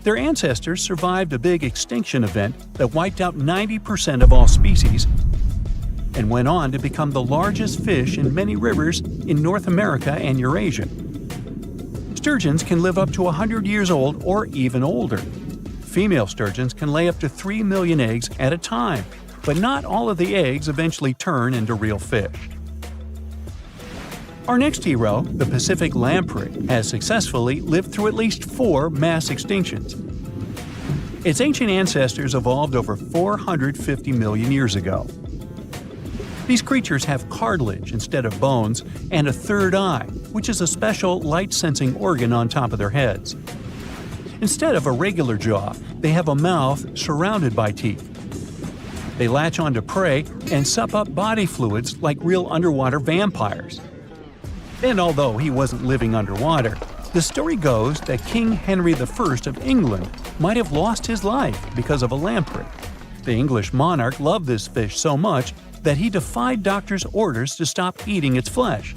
Their ancestors survived a big extinction event that wiped out 90% of all species and went on to become the largest fish in many rivers in North America and Eurasia. Sturgeons can live up to 100 years old or even older. Female sturgeons can lay up to 3 million eggs at a time, but not all of the eggs eventually turn into real fish. Our next hero, the Pacific lamprey, has successfully lived through at least 4 mass extinctions. Its ancient ancestors evolved over 450 million years ago. These creatures have cartilage instead of bones and a third eye, which is a special light-sensing organ on top of their heads. Instead of a regular jaw, they have a mouth surrounded by teeth. They latch onto prey and sup up body fluids like real underwater vampires. And although he wasn't living underwater, the story goes that King Henry I of England might have lost his life because of a lamprey. The English monarch loved this fish so much that he defied doctors' orders to stop eating its flesh.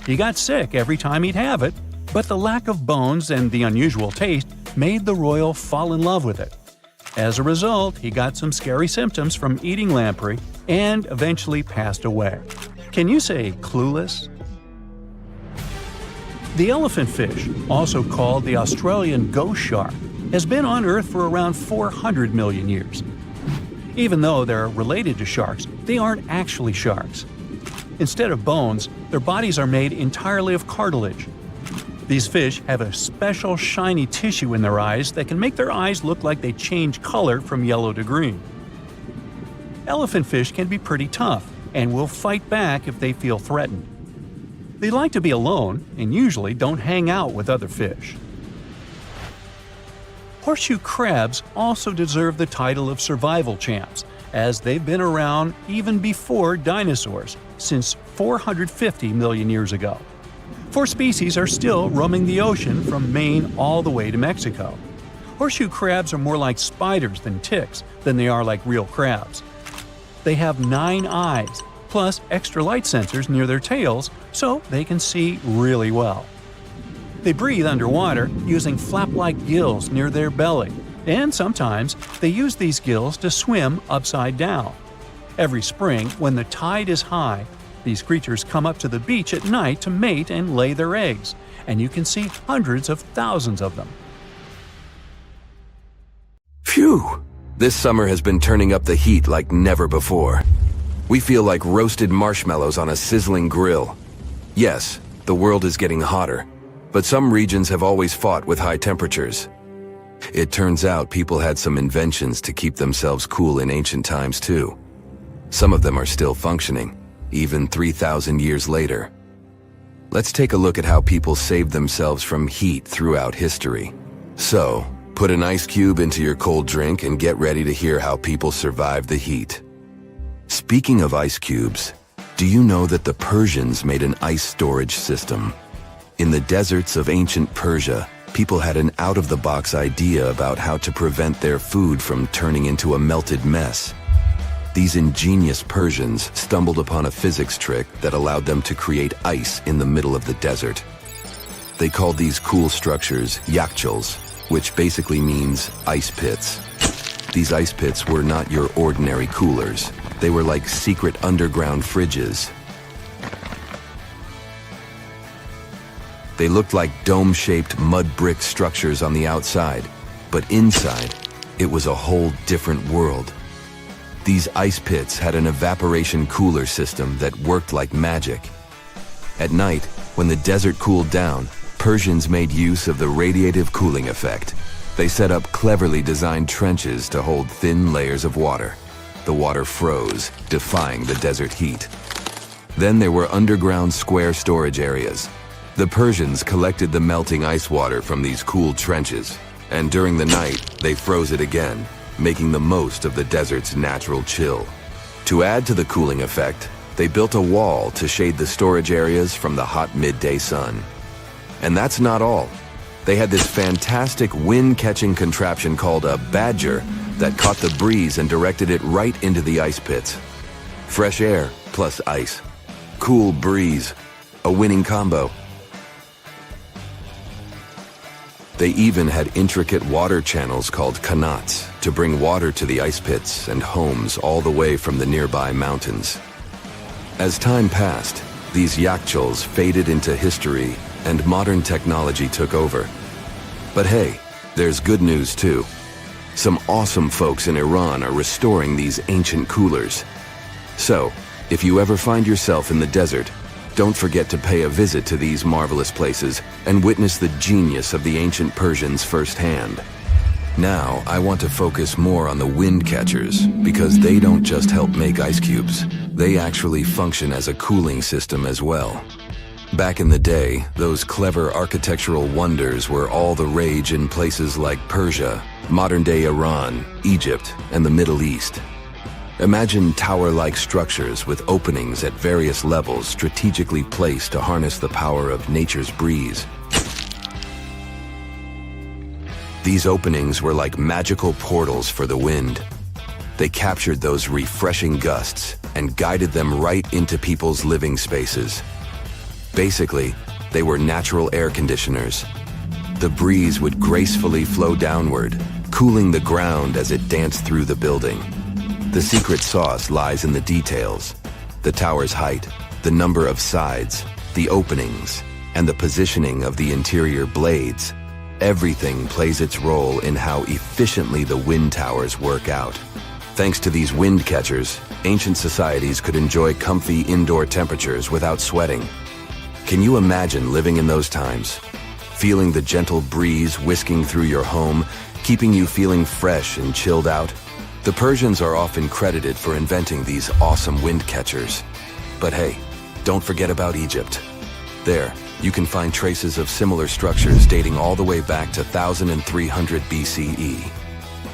He got sick every time he'd have it, but the lack of bones and the unusual taste made the royal fall in love with it. As a result, he got some scary symptoms from eating lamprey and eventually passed away. Can you say clueless? The elephant fish, also called the Australian ghost shark, has been on Earth for around 400 million years. Even though they're related to sharks, they aren't actually sharks. Instead of bones, their bodies are made entirely of cartilage. These fish have a special shiny tissue in their eyes that can make their eyes look like they change color from yellow to green. Elephant fish can be pretty tough and will fight back if they feel threatened. They like to be alone and usually don't hang out with other fish. Horseshoe crabs also deserve the title of survival champs, as they've been around even before dinosaurs, since 450 million years ago. 4 species are still roaming the ocean from Maine all the way to Mexico. Horseshoe crabs are more like spiders than ticks than they are like real crabs. They have 9 eyes, plus extra light sensors near their tails so they can see really well. They breathe underwater using flap-like gills near their belly, and sometimes they use these gills to swim upside down. Every spring, when the tide is high, these creatures come up to the beach at night to mate and lay their eggs, and you can see hundreds of thousands of them. Phew! This summer has been turning up the heat like never before. We feel like roasted marshmallows on a sizzling grill. Yes, the world is getting hotter, but some regions have always fought with high temperatures. It turns out people had some inventions to keep themselves cool in ancient times too. Some of them are still functioning, even 3,000 years later. Let's take a look at how people saved themselves from heat throughout history. So, put an ice cube into your cold drink and get ready to hear how people survived the heat. Speaking of ice cubes, do you know that the Persians made an ice storage system? In the deserts of ancient Persia, people had an out-of-the-box idea about how to prevent their food from turning into a melted mess. These ingenious Persians stumbled upon a physics trick that allowed them to create ice in the middle of the desert. They called these cool structures yakhchals, which basically means ice pits. These ice pits were not your ordinary coolers. They were like secret underground fridges. They looked like dome-shaped mud brick structures on the outside, but inside, it was a whole different world. These ice pits had an evaporation cooler system that worked like magic. At night, when the desert cooled down, Persians made use of the radiative cooling effect. They set up cleverly designed trenches to hold thin layers of water. The water froze, defying the desert heat. Then there were underground square storage areas. The Persians collected the melting ice water from these cooled trenches, and during the night, they froze it again, making the most of the desert's natural chill. To add to the cooling effect, they built a wall to shade the storage areas from the hot midday sun. And that's not all. They had this fantastic wind-catching contraption called a badger that caught the breeze and directed it right into the ice pits, Fresh air plus ice. Cool breeze. A winning combo. They even had intricate water channels called kanats to bring water to the ice pits and homes all the way from the nearby mountains. As time passed, these yakchols faded into history and modern technology took over. But hey, there's good news too. Some awesome folks in Iran are restoring these ancient coolers. So, if you ever find yourself in the desert, don't forget to pay a visit to these marvelous places and witness the genius of the ancient Persians firsthand. Now, I want to focus more on the wind catchers because they don't just help make ice cubes. They actually function as a cooling system as well. Back in the day, those clever architectural wonders were all the rage in places like Persia, modern-day Iran, Egypt, and the Middle East. Imagine tower-like structures with openings at various levels strategically placed to harness the power of nature's breeze. These openings were like magical portals for the wind. They captured those refreshing gusts and guided them right into people's living spaces. Basically, they were natural air conditioners. The breeze would gracefully flow downward, cooling the ground as it danced through the building. The secret sauce lies in the details. The tower's height, the number of sides, the openings, and the positioning of the interior blades. Everything plays its role in how efficiently the wind towers work out. Thanks to these wind catchers, ancient societies could enjoy comfy indoor temperatures without sweating. Can you imagine living in those times? Feeling the gentle breeze whisking through your home, keeping you feeling fresh and chilled out? The Persians are often credited for inventing these awesome wind catchers. But hey, don't forget about Egypt. There, you can find traces of similar structures dating all the way back to 1300 BCE.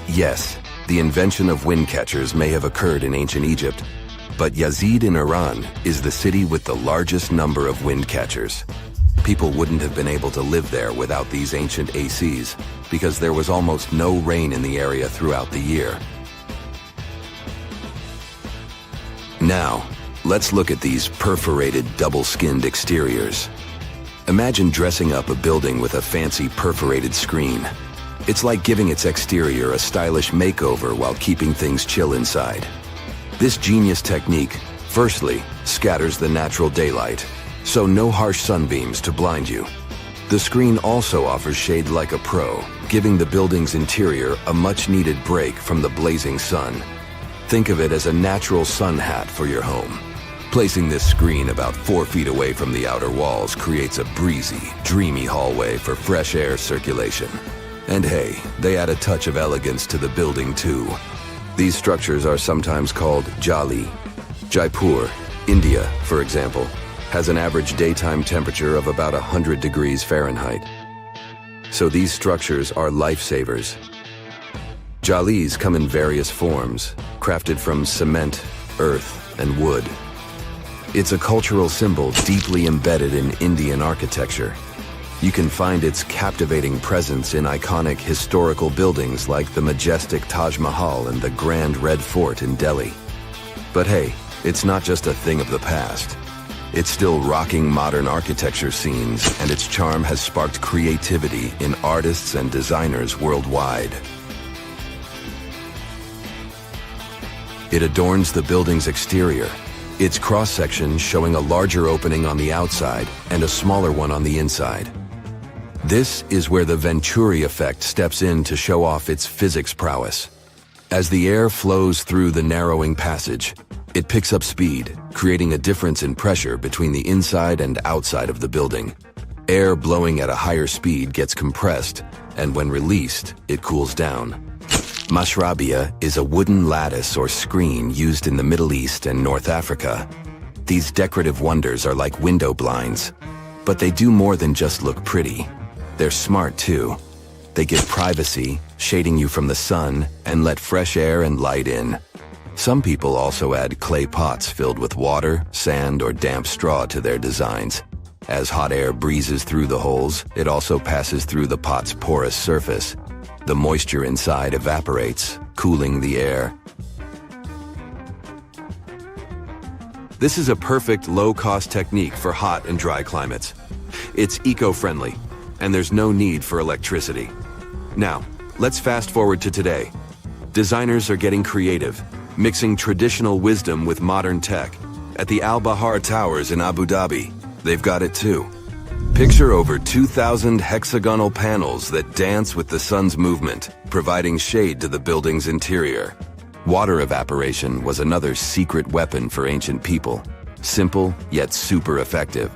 Yes, the invention of wind catchers may have occurred in ancient Egypt, but Yazid in Iran is the city with the largest number of wind catchers. People wouldn't have been able to live there without these ancient ACs because there was almost no rain in the area throughout the year. Now, let's look at these perforated double-skinned exteriors. Imagine dressing up a building with a fancy perforated screen. It's like giving its exterior a stylish makeover while keeping things chill inside. This genius technique, firstly, scatters the natural daylight, so no harsh sunbeams to blind you. The screen also offers shade like a pro, giving the building's interior a much-needed break from the blazing sun. Think of it as a natural sun hat for your home. Placing this screen about 4 feet away from the outer walls creates a breezy, dreamy hallway for fresh air circulation. And hey, they add a touch of elegance to the building too. These structures are sometimes called jali. Jaipur, India, for example, has an average daytime temperature of about 100 degrees Fahrenheit. So these structures are lifesavers. Jalis come in various forms, crafted from cement, earth, and wood. It's a cultural symbol deeply embedded in Indian architecture. You can find its captivating presence in iconic historical buildings like the majestic Taj Mahal and the Grand Red Fort in Delhi. But hey, it's not just a thing of the past. It's still rocking modern architecture scenes, and its charm has sparked creativity in artists and designers worldwide. It adorns the building's exterior, its cross-section showing a larger opening on the outside and a smaller one on the inside. This is where the Venturi effect steps in to show off its physics prowess. As the air flows through the narrowing passage, it picks up speed, creating a difference in pressure between the inside and outside of the building. Air blowing at a higher speed gets compressed, and when released, it cools down. Mashrabia is a wooden lattice or screen used in the Middle East and North Africa. These decorative wonders are like window blinds, but they do more than just look pretty. They're smart too. They give privacy, shading you from the sun, and let fresh air and light in. Some people also add clay pots filled with water, sand, or damp straw to their designs. As hot air breezes through the holes, it also passes through the pot's porous surface. The moisture inside evaporates, cooling the air. This is a perfect low-cost technique for hot and dry climates. It's eco-friendly, and there's no need for electricity. Now, let's fast forward to today. Designers are getting creative, mixing traditional wisdom with modern tech. At the Al Bahar Towers in Abu Dhabi, they've got it too. Picture over 2,000 hexagonal panels that dance with the sun's movement, providing shade to the building's interior. Water evaporation was another secret weapon for ancient people. Simple, yet super effective.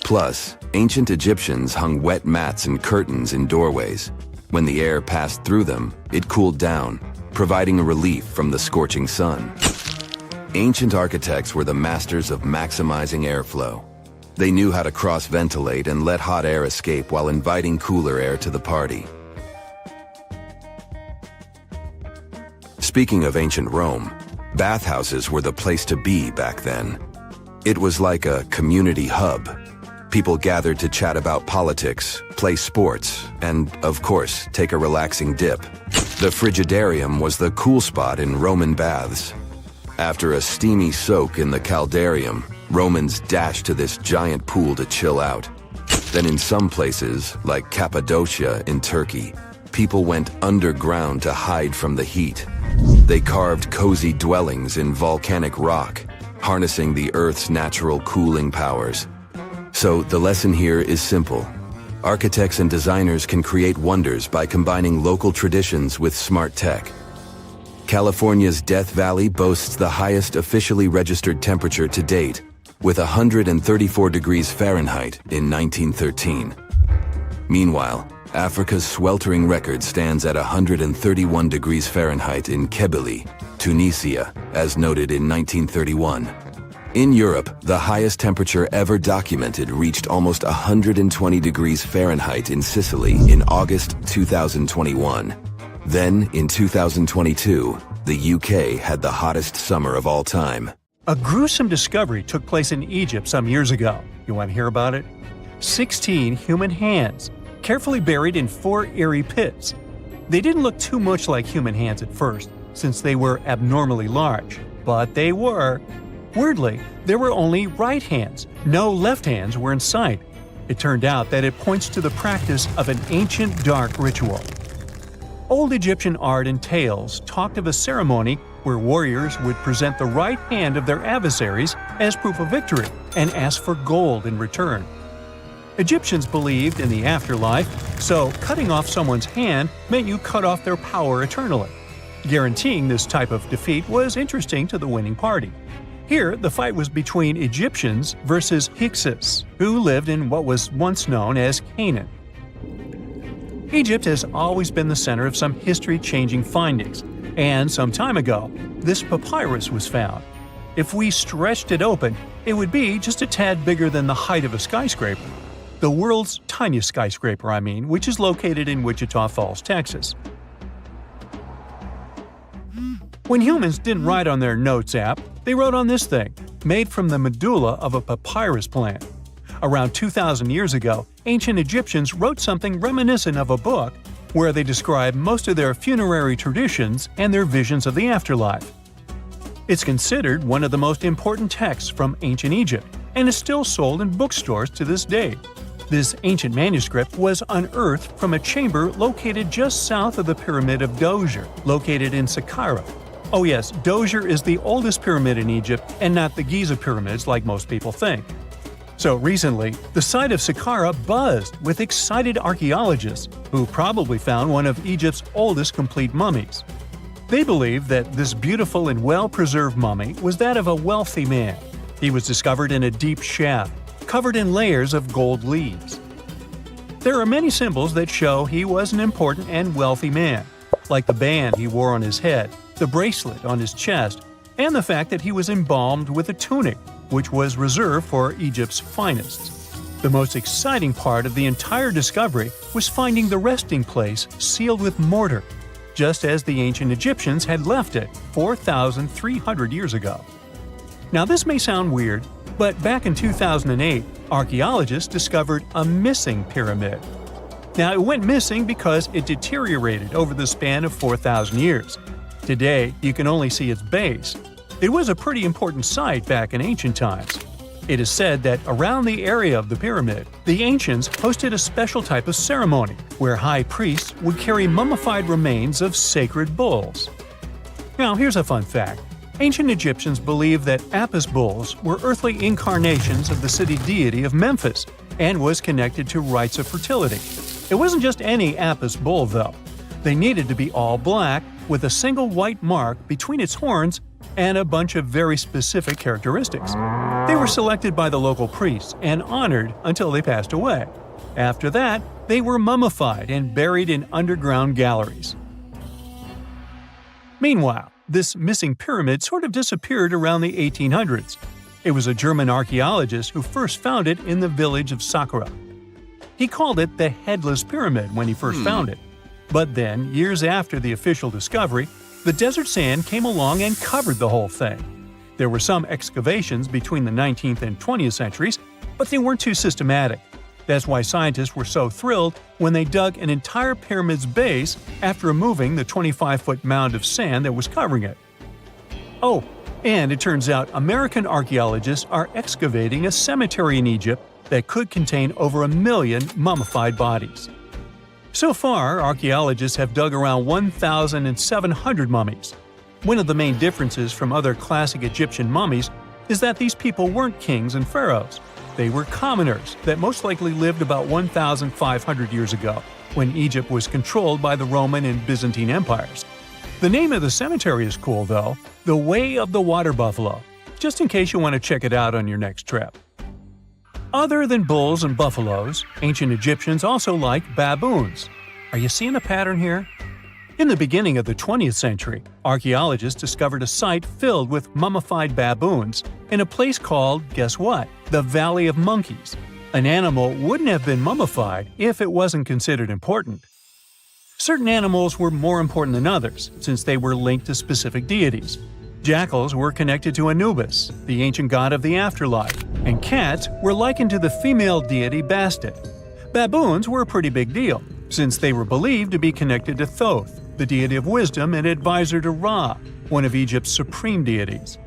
Plus, ancient Egyptians hung wet mats and curtains in doorways. When the air passed through them, it cooled down, providing a relief from the scorching sun. Ancient architects were the masters of maximizing airflow. They knew how to cross-ventilate and let hot air escape while inviting cooler air to the party. Speaking of ancient Rome, bathhouses were the place to be back then. It was like a community hub. People gathered to chat about politics, play sports, and, of course, take a relaxing dip. The frigidarium was the cool spot in Roman baths. After a steamy soak in the caldarium, Romans dashed to this giant pool to chill out. Then in some places, like Cappadocia in Turkey, people went underground to hide from the heat. They carved cozy dwellings in volcanic rock, harnessing the Earth's natural cooling powers. So the lesson here is simple. Architects and designers can create wonders by combining local traditions with smart tech. California's Death Valley boasts the highest officially registered temperature to date, with 134 degrees Fahrenheit in 1913. Meanwhile, Africa's sweltering record stands at 131 degrees Fahrenheit in Kebili, Tunisia, as noted in 1931. In Europe, the highest temperature ever documented reached almost 120 degrees Fahrenheit in Sicily in August 2021. Then, in 2022, the UK had the hottest summer of all time. A gruesome discovery took place in Egypt some years ago. You want to hear about it? 16 human hands, carefully buried in 4 eerie pits. They didn't look too much like human hands at first, since they were abnormally large, but they were. Weirdly, there were only right hands. No left hands were in sight. It turned out that it points to the practice of an ancient dark ritual. Old Egyptian art and tales talked of a ceremony where warriors would present the right hand of their adversaries as proof of victory and ask for gold in return. Egyptians believed in the afterlife, so cutting off someone's hand meant you cut off their power eternally. Guaranteeing this type of defeat was interesting to the winning party. Here, the fight was between Egyptians versus Hyksos, who lived in what was once known as Canaan. Egypt has always been the center of some history-changing findings, and some time ago, this papyrus was found. If we stretched it open, it would be just a tad bigger than the height of a skyscraper. The world's tiniest skyscraper, which is located in Wichita Falls, Texas. When humans didn't write on their notes app, they wrote on this thing, made from the medulla of a papyrus plant. Around 2,000 years ago, ancient Egyptians wrote something reminiscent of a book where they describe most of their funerary traditions and their visions of the afterlife. It's considered one of the most important texts from ancient Egypt and is still sold in bookstores to this day. This ancient manuscript was unearthed from a chamber located just south of the Pyramid of Djoser, located in Saqqara. Oh yes, Djoser is the oldest pyramid in Egypt and not the Giza pyramids like most people think. So recently, the site of Saqqara buzzed with excited archaeologists who probably found one of Egypt's oldest complete mummies. They believe that this beautiful and well-preserved mummy was that of a wealthy man. He was discovered in a deep shaft, covered in layers of gold leaves. There are many symbols that show he was an important and wealthy man, like the band he wore on his head, the bracelet on his chest, and the fact that he was embalmed with a tunic, which was reserved for Egypt's finest. The most exciting part of the entire discovery was finding the resting place sealed with mortar, just as the ancient Egyptians had left it 4,300 years ago. Now this may sound weird, but back in 2008, archaeologists discovered a missing pyramid. Now it went missing because it deteriorated over the span of 4,000 years. Today, you can only see its base. It was a pretty important site back in ancient times. It is said that around the area of the pyramid, the ancients hosted a special type of ceremony where high priests would carry mummified remains of sacred bulls. Now, here's a fun fact. Ancient Egyptians believed that Apis bulls were earthly incarnations of the city deity of Memphis and was connected to rites of fertility. It wasn't just any Apis bull, though. They needed to be all black, with a single white mark between its horns and a bunch of very specific characteristics. They were selected by the local priests and honored until they passed away. After that, they were mummified and buried in underground galleries. Meanwhile, this missing pyramid sort of disappeared around the 1800s. It was a German archaeologist who first found it in the village of Saqqara. He called it the Headless Pyramid when he first found it. But then, years after the official discovery, the desert sand came along and covered the whole thing. There were some excavations between the 19th and 20th centuries, but they weren't too systematic. That's why scientists were so thrilled when they dug an entire pyramid's base after removing the 25-foot mound of sand that was covering it. Oh, and it turns out American archaeologists are excavating a cemetery in Egypt that could contain over 1 million mummified bodies. So far, archaeologists have dug around 1,700 mummies. One of the main differences from other classic Egyptian mummies is that these people weren't kings and pharaohs. They were commoners that most likely lived about 1,500 years ago, when Egypt was controlled by the Roman and Byzantine empires. The name of the cemetery is cool, though, the Way of the Water Buffalo, just in case you want to check it out on your next trip. Other than bulls and buffaloes, ancient Egyptians also liked baboons. Are you seeing a pattern here? In the beginning of the 20th century, archaeologists discovered a site filled with mummified baboons in a place called, guess what? The Valley of Monkeys. An animal wouldn't have been mummified if it wasn't considered important. Certain animals were more important than others, since they were linked to specific deities. Jackals were connected to Anubis, the ancient god of the afterlife, and cats were likened to the female deity Bastet. Baboons were a pretty big deal, since they were believed to be connected to Thoth, the deity of wisdom and advisor to Ra, one of Egypt's supreme deities.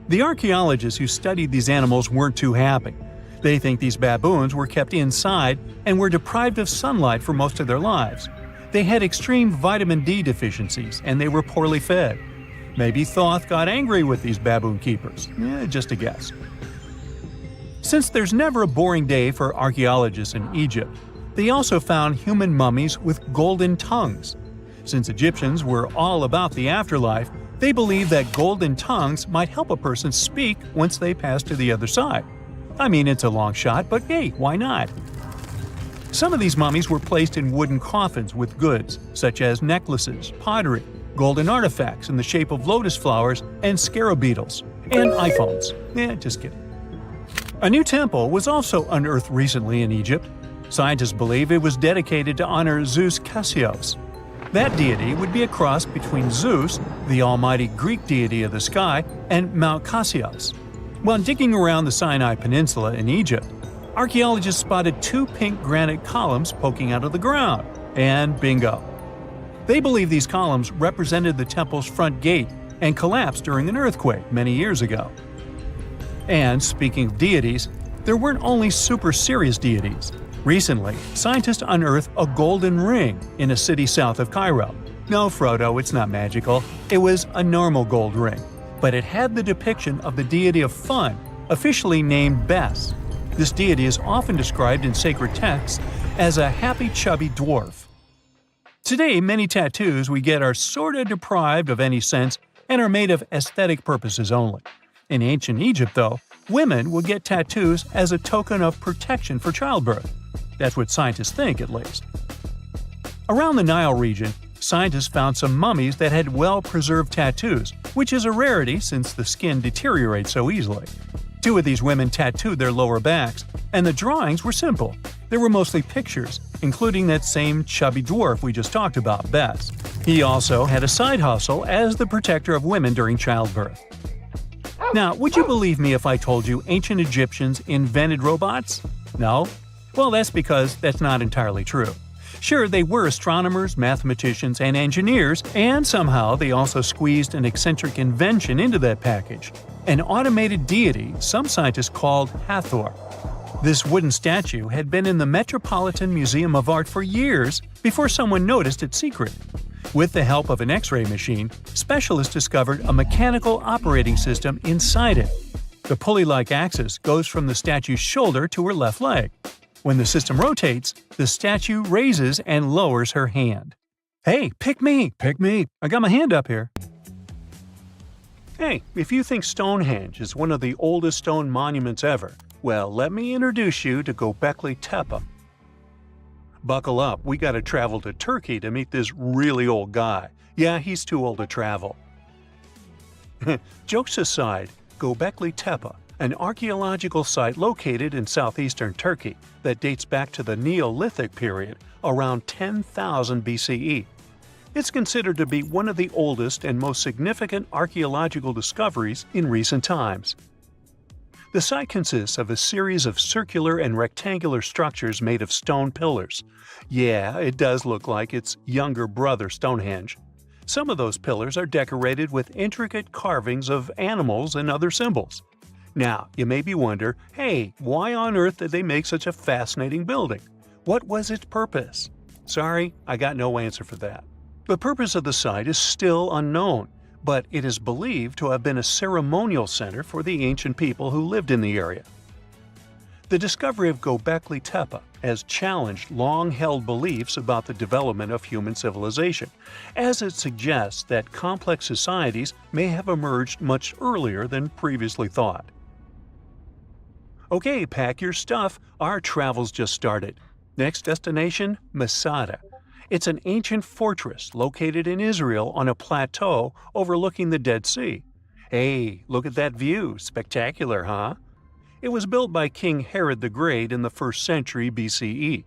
The archaeologists who studied these animals weren't too happy. They think these baboons were kept inside and were deprived of sunlight for most of their lives. They had extreme vitamin D deficiencies and they were poorly fed. Maybe Thoth got angry with these baboon keepers. Just a guess. Since there's never a boring day for archaeologists in Egypt, they also found human mummies with golden tongues. Since Egyptians were all about the afterlife, they believed that golden tongues might help a person speak once they pass to the other side. I mean, it's a long shot, but hey, why not? Some of these mummies were placed in wooden coffins with goods, such as necklaces, pottery, golden artifacts in the shape of lotus flowers and scarab beetles, and iPhones. Just kidding. A new temple was also unearthed recently in Egypt. Scientists believe it was dedicated to honor Zeus Cassios. That deity would be a cross between Zeus, the almighty Greek deity of the sky, and Mount Cassios. While digging around the Sinai Peninsula in Egypt, archaeologists spotted 2 pink granite columns poking out of the ground, and bingo. They believe these columns represented the temple's front gate and collapsed during an earthquake many years ago. And speaking of deities, there weren't only super serious deities. Recently, scientists unearthed a golden ring in a city south of Cairo. No, Frodo, it's not magical. It was a normal gold ring, but it had the depiction of the deity of fun, officially named Bes. This deity is often described in sacred texts as a happy chubby dwarf. Today, many tattoos we get are sorta deprived of any sense and are made of aesthetic purposes only. In ancient Egypt, though, women would get tattoos as a token of protection for childbirth. That's what scientists think, at least. Around the Nile region, scientists found some mummies that had well-preserved tattoos, which is a rarity since the skin deteriorates so easily. 2 of these women tattooed their lower backs, and the drawings were simple. They were mostly pictures, including that same chubby dwarf we just talked about, Bes. He also had a side hustle as the protector of women during childbirth. Now, would you believe me if I told you ancient Egyptians invented robots? No? Well, that's because that's not entirely true. Sure, they were astronomers, mathematicians, and engineers, and somehow they also squeezed an eccentric invention into that package – an automated deity some scientists called Hathor. This wooden statue had been in the Metropolitan Museum of Art for years before someone noticed its secret. With the help of an X-ray machine, specialists discovered a mechanical operating system inside it. The pulley-like axis goes from the statue's shoulder to her left leg. When the system rotates, the statue raises and lowers her hand. Hey, pick me! Pick me! I got my hand up here. Hey, if you think Stonehenge is one of the oldest stone monuments ever, well, let me introduce you to Göbekli Tepe. Buckle up, we gotta travel to Turkey to meet this really old guy. Yeah, he's too old to travel. Jokes aside, Göbekli Tepe, an archaeological site located in southeastern Turkey that dates back to the Neolithic period, around 10,000 BCE. It's considered to be one of the oldest and most significant archaeological discoveries in recent times. The site consists of a series of circular and rectangular structures made of stone pillars. Yeah, it does look like its younger brother Stonehenge. Some of those pillars are decorated with intricate carvings of animals and other symbols. Now, you maybe wonder, hey, why on earth did they make such a fascinating building? What was its purpose? Sorry, I got no answer for that. The purpose of the site is still unknown, but it is believed to have been a ceremonial center for the ancient people who lived in the area. The discovery of Göbekli Tepe has challenged long-held beliefs about the development of human civilization, as it suggests that complex societies may have emerged much earlier than previously thought. Okay, pack your stuff, our travel's just started. Next destination, Masada. It's an ancient fortress located in Israel on a plateau overlooking the Dead Sea. Hey, look at that view, spectacular, huh? It was built by King Herod the Great in the 1st century BCE,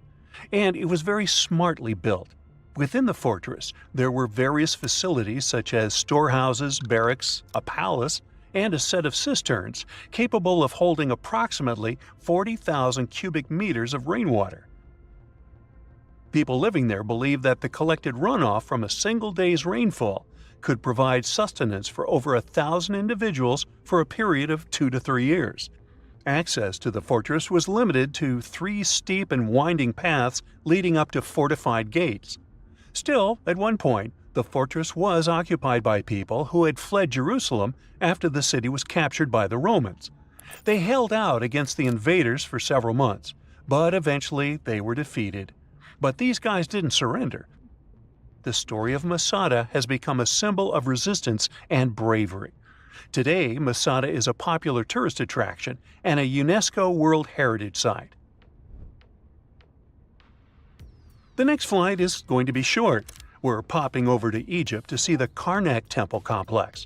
and it was very smartly built. Within the fortress, there were various facilities such as storehouses, barracks, a palace, and a set of cisterns capable of holding approximately 40,000 cubic meters of rainwater. People living there believed that the collected runoff from a single day's rainfall could provide sustenance for over 1,000 individuals for a period of 2 to 3 years. Access to the fortress was limited to 3 steep and winding paths leading up to fortified gates. Still, at one point, the fortress was occupied by people who had fled Jerusalem after the city was captured by the Romans. They held out against the invaders for several months, but eventually they were defeated. But these guys didn't surrender. The story of Masada has become a symbol of resistance and bravery. Today, Masada is a popular tourist attraction and a UNESCO World Heritage Site. The next flight is going to be short. We're popping over to Egypt to see the Karnak Temple Complex.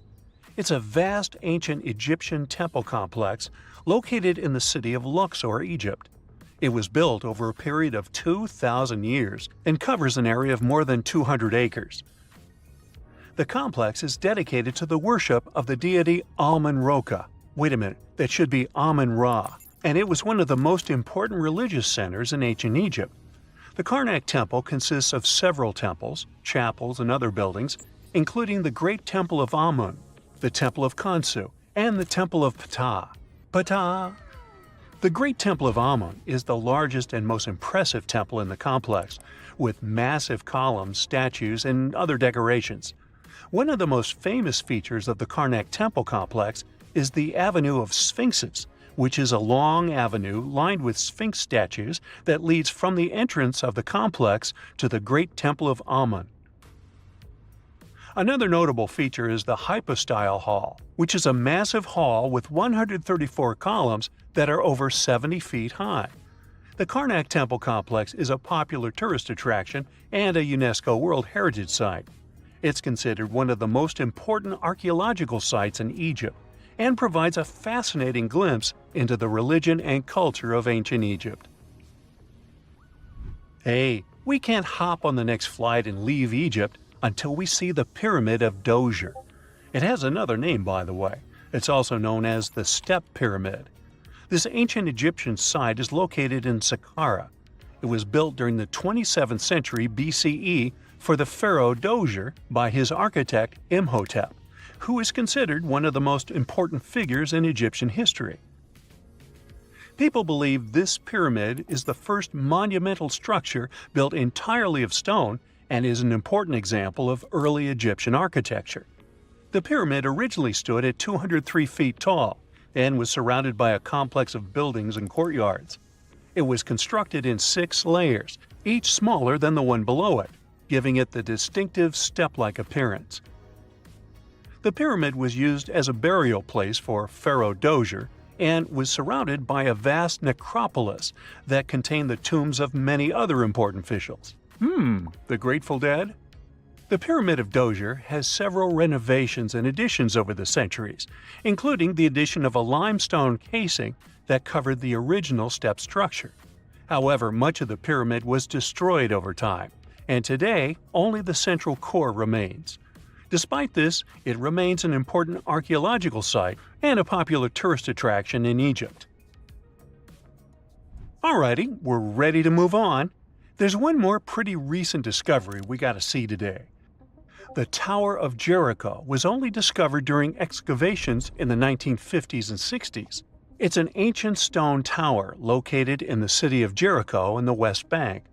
It's a vast ancient Egyptian temple complex located in the city of Luxor, Egypt. It was built over a period of 2,000 years and covers an area of more than 200 acres. The complex is dedicated to the worship of the deity Amun-Ra. Wait a minute, that should be Amun-Ra, and it was one of the most important religious centers in ancient Egypt. The Karnak Temple consists of several temples, chapels, and other buildings, including the Great Temple of Amun, the Temple of Khonsu, and the Temple of Ptah. Ptah! The Great Temple of Amun is the largest and most impressive temple in the complex, with massive columns, statues, and other decorations. One of the most famous features of the Karnak Temple complex is the Avenue of Sphinxes, which is a long avenue lined with Sphinx statues that leads from the entrance of the complex to the Great Temple of Amun. Another notable feature is the Hypostyle Hall, which is a massive hall with 134 columns that are over 70 feet high. The Karnak Temple complex is a popular tourist attraction and a UNESCO World Heritage Site. It's considered one of the most important archaeological sites in Egypt and provides a fascinating glimpse into the religion and culture of ancient Egypt. Hey, we can't hop on the next flight and leave Egypt until we see the Pyramid of Djoser. It has another name, by the way. It's also known as the Step Pyramid. This ancient Egyptian site is located in Saqqara. It was built during the 27th century BCE for the pharaoh Dozier by his architect Imhotep, who is considered one of the most important figures in Egyptian history. People believe this pyramid is the first monumental structure built entirely of stone and is an important example of early Egyptian architecture. The pyramid originally stood at 203 feet tall and was surrounded by a complex of buildings and courtyards. It was constructed in 6 layers, each smaller than the one below it, giving it the distinctive step-like appearance. The pyramid was used as a burial place for Pharaoh Dozier and was surrounded by a vast necropolis that contained the tombs of many other important officials. The Grateful Dead? The Pyramid of Dozier has several renovations and additions over the centuries, including the addition of a limestone casing that covered the original step structure. However, much of the pyramid was destroyed over time, and today only the central core remains. Despite this, it remains an important archaeological site and a popular tourist attraction in Egypt. Alrighty, we're ready to move on. There's one more pretty recent discovery we gotta see today. The Tower of Jericho was only discovered during excavations in the 1950s and 60s. It's an ancient stone tower located in the city of Jericho in the West Bank.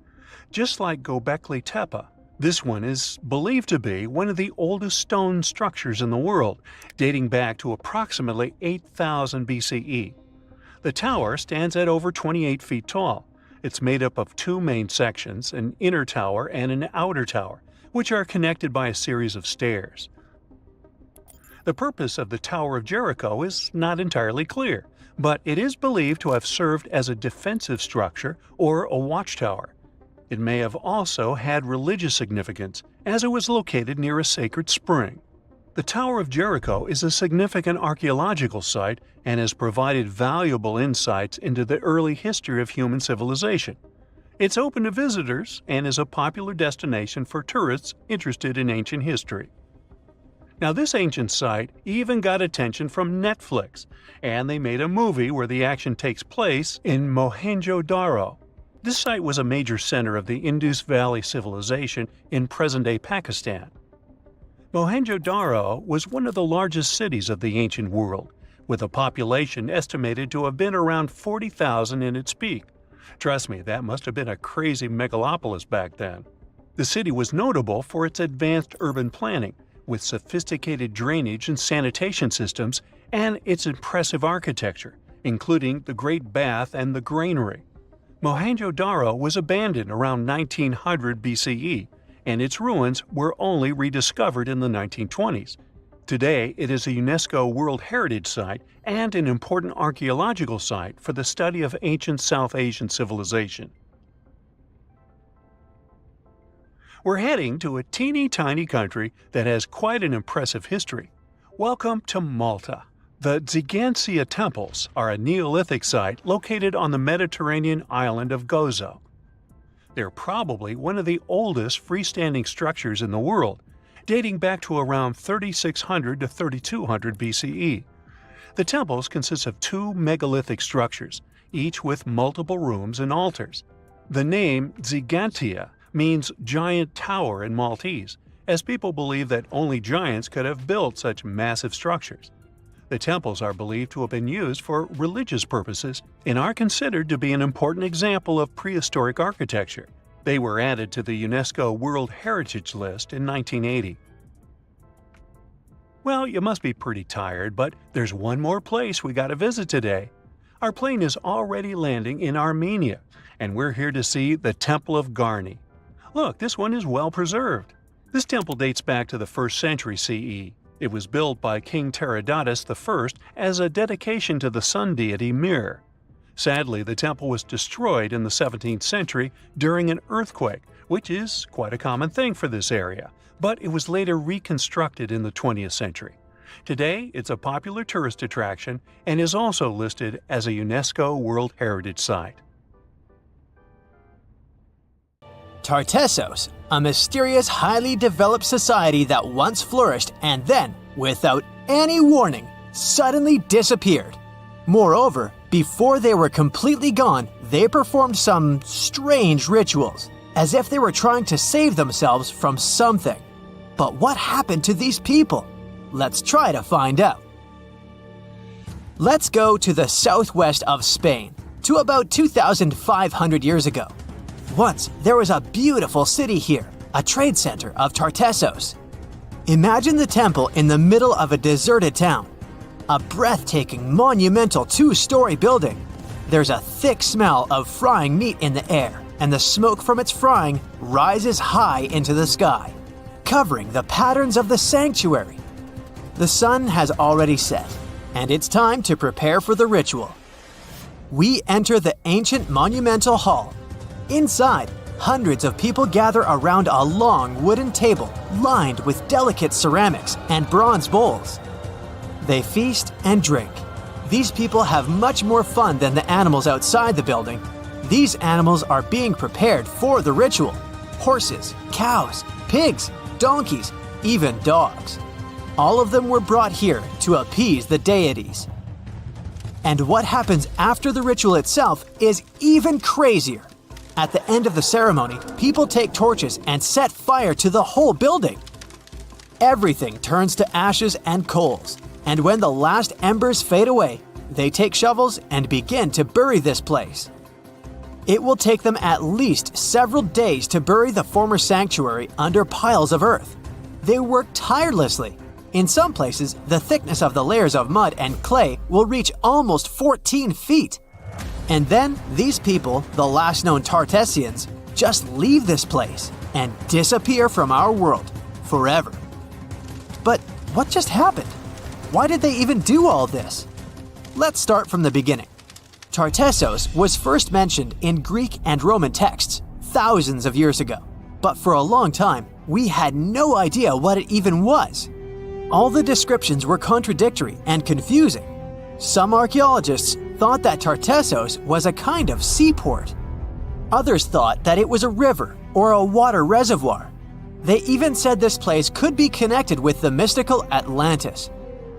Just like Göbekli Tepe, this one is believed to be one of the oldest stone structures in the world, dating back to approximately 8000 BCE. The tower stands at over 28 feet tall. It's made up of 2 main sections, an inner tower and an outer tower, which are connected by a series of stairs. The purpose of the Tower of Jericho is not entirely clear, but it is believed to have served as a defensive structure or a watchtower. It may have also had religious significance, as it was located near a sacred spring. The Tower of Jericho is a significant archaeological site and has provided valuable insights into the early history of human civilization. It's open to visitors and is a popular destination for tourists interested in ancient history. Now, this ancient site even got attention from Netflix, and they made a movie where the action takes place in Mohenjo-Daro. This site was a major center of the Indus Valley civilization in present-day Pakistan. Mohenjo-Daro was one of the largest cities of the ancient world, with a population estimated to have been around 40,000 in its peak. Trust me, that must have been a crazy megalopolis back then. The city was notable for its advanced urban planning, with sophisticated drainage and sanitation systems, and its impressive architecture, including the Great Bath and the Granary. Mohenjo-Daro was abandoned around 1900 BCE, and its ruins were only rediscovered in the 1920s. Today, it is a UNESCO World Heritage Site and an important archaeological site for the study of ancient South Asian civilization. We're heading to a teeny-tiny country that has quite an impressive history. Welcome to Malta. The Xigantia Temples are a Neolithic site located on the Mediterranean island of Gozo. They're probably one of the oldest freestanding structures in the world, dating back to around 3600 to 3200 BCE. The temples consist of 2 megalithic structures, each with multiple rooms and altars. The name Xigantia means giant tower in Maltese, as people believe that only giants could have built such massive structures. The temples are believed to have been used for religious purposes and are considered to be an important example of prehistoric architecture. They were added to the UNESCO World Heritage List in 1980. Well, you must be pretty tired, but there's one more place we gotta visit today. Our plane is already landing in Armenia, and we're here to see the Temple of Garni. Look, this one is well preserved. This temple dates back to the 1st century CE. It was built by King Tiridates I as a dedication to the sun deity Mir. Sadly, the temple was destroyed in the 17th century during an earthquake, which is quite a common thing for this area, but it was later reconstructed in the 20th century. Today, it's a popular tourist attraction and is also listed as a UNESCO World Heritage Site. Tartessos, a mysterious, highly developed society that once flourished and then, without any warning, suddenly disappeared. Moreover, before they were completely gone, They performed some strange rituals, as if they were trying to save themselves from something. But what happened to these people? Let's try to find out. Let's go to the southwest of Spain, to about 2,500 years ago. Once, there was a beautiful city here, a trade center of Tartessos. Imagine the temple in the middle of a deserted town. A breathtaking, monumental two-story building. There's a thick smell of frying meat in the air, and the smoke from its frying rises high into the sky, covering the patterns of the sanctuary. The sun has already set, and it's time to prepare for the ritual. We enter the ancient monumental hall. Inside, hundreds of people gather around a long wooden table lined with delicate ceramics and bronze bowls. They feast and drink. These people have much more fun than the animals outside the building. These animals are being prepared for the ritual. Horses, cows, pigs, donkeys, even dogs. All of them were brought here to appease the deities. And what happens after the ritual itself is even crazier. At the end of the ceremony, people take torches and set fire to the whole building. Everything turns to ashes and coals, and when the last embers fade away, they take shovels and begin to bury this place. It will take them at least several days to bury the former sanctuary under piles of earth. They work tirelessly. In some places, the thickness of the layers of mud and clay will reach almost 14 feet. And then, these people, the last known Tartessians, just leave this place and disappear from our world forever. But what just happened? Why did they even do all this? Let's start from the beginning. Tartessos was first mentioned in Greek and Roman texts thousands of years ago, but for a long time, we had no idea what it even was. All the descriptions were contradictory and confusing. Some archaeologists thought that Tartessos was a kind of seaport. Others thought that it was a river or a water reservoir. They even said this place could be connected with the mystical Atlantis.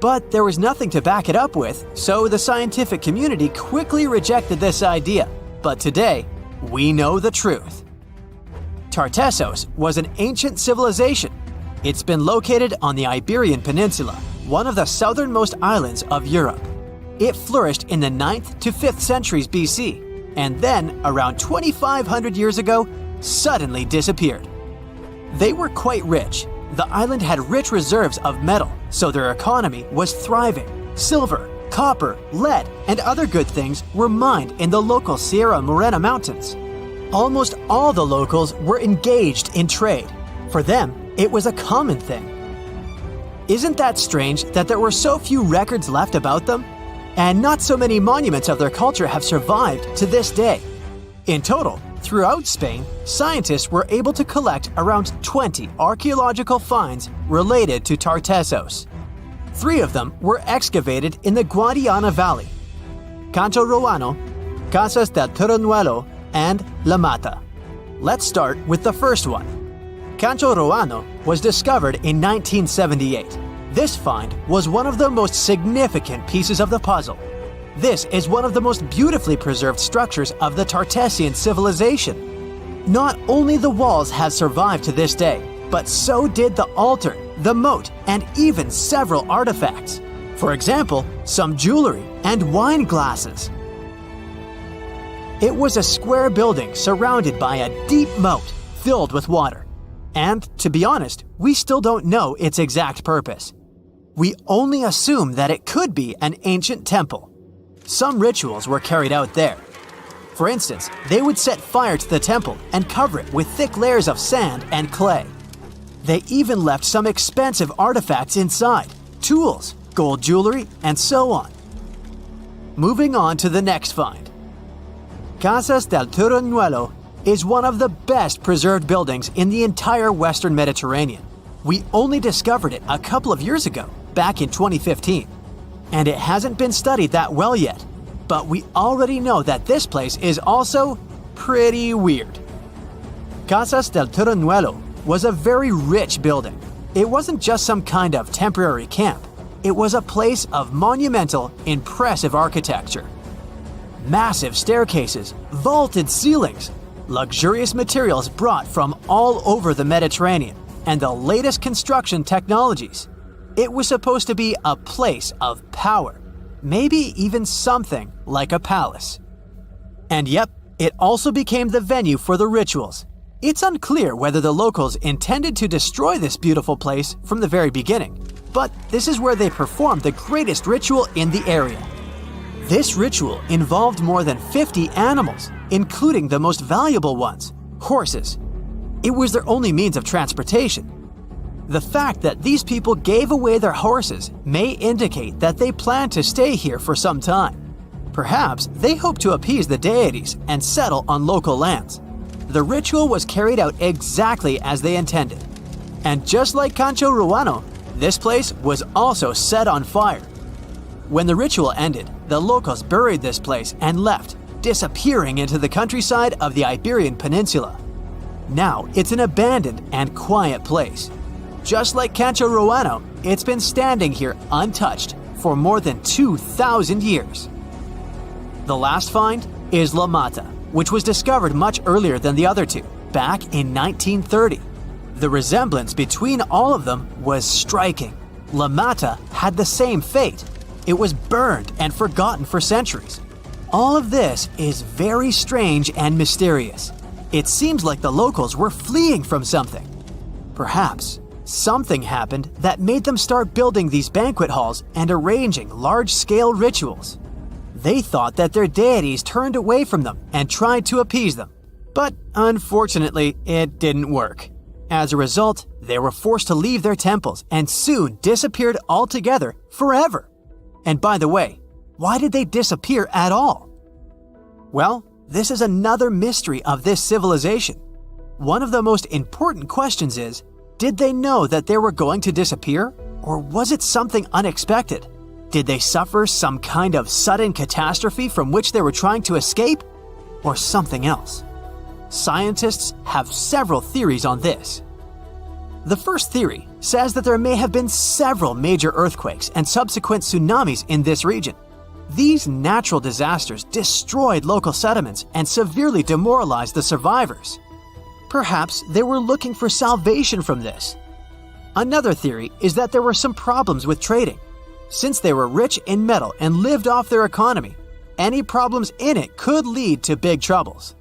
But there was nothing to back it up with, so the scientific community quickly rejected this idea. But today, we know the truth. Tartessos was an ancient civilization. It's been located on the Iberian Peninsula, one of the southernmost islands of Europe. It flourished in the 9th to 5th centuries BC, and then, around 2,500 years ago, suddenly disappeared. They were quite rich. The island had rich reserves of metal, so their economy was thriving. Silver, copper, lead, and other good things were mined in the local Sierra Morena Mountains. Almost all the locals were engaged in trade. For them, it was a common thing. Isn't that strange that there were so few records left about them? And not so many monuments of their culture have survived to this day. In total, throughout Spain, scientists were able to collect around 20 archaeological finds related to Tartessos. 3 of them were excavated in the Guadiana Valley: Cancho Roano, Casas del Turrunuelo, and La Mata. Let's start with the first one. Cancho Roano was discovered in 1978. This find was one of the most significant pieces of the puzzle. This is one of the most beautifully preserved structures of the Tartessian civilization. Not only the walls have survived to this day, but so did the altar, the moat, and even several artifacts. For example, some jewelry and wine glasses. It was a square building surrounded by a deep moat filled with water. And, to be honest, we still don't know its exact purpose. We only assume that it could be an ancient temple. Some rituals were carried out there. For instance, they would set fire to the temple and cover it with thick layers of sand and clay. They even left some expensive artifacts inside, tools, gold jewelry, and so on. Moving on to the next find. Casas del Turrunuelo is one of the best preserved buildings in the entire Western Mediterranean. We only discovered it a couple of years ago, back in 2015. And it hasn't been studied that well yet. But we already know that this place is also pretty weird. Casas del Turrunuelo was a very rich building. It wasn't just some kind of temporary camp. It was a place of monumental, impressive architecture. massive staircases, vaulted ceilings, luxurious materials brought from all over the Mediterranean, and the latest construction technologies. It was supposed to be a place of power, maybe even something like a palace. And yep, it also became the venue for the rituals. It's unclear whether the locals intended to destroy this beautiful place from the very beginning, but this is where they performed the greatest ritual in the area. This ritual involved more than 50 animals, including the most valuable ones, horses. It was their only means of transportation. The fact that these people gave away their horses may indicate that they planned to stay here for some time. Perhaps they hoped to appease the deities and settle on local lands. The ritual was carried out exactly as they intended. And just like Cancho Ruano, this place was also set on fire. When the ritual ended, the locals buried this place and left, disappearing into the countryside of the Iberian Peninsula. Now it's an abandoned and quiet place. Just like Cancho Ruano, it's been standing here untouched for more than 2,000 years. The last find is La Mata, which was discovered much earlier than the other two, back in 1930. The resemblance between all of them was striking. La Mata had the same fate. It was burned and forgotten for centuries. All of this is very strange and mysterious. It seems like the locals were fleeing from something. Perhaps something happened that made them start building these banquet halls and arranging large-scale rituals. They thought that their deities turned away from them and tried to appease them. But unfortunately, it didn't work. As a result, they were forced to leave their temples and soon disappeared altogether forever. And by the way, why did they disappear at all? Well, this is another mystery of this civilization. One of the most important questions is, did they know that they were going to disappear? Or was it something unexpected? Did they suffer some kind of sudden catastrophe from which they were trying to escape? Or something else? Scientists have several theories on this. The first theory says that there may have been several major earthquakes and subsequent tsunamis in this region. These natural disasters destroyed local settlements and severely demoralized the survivors. Perhaps they were looking for salvation from this. Another theory is that there were some problems with trading. Since they were rich in metal and lived off their economy, any problems in it could lead to big troubles.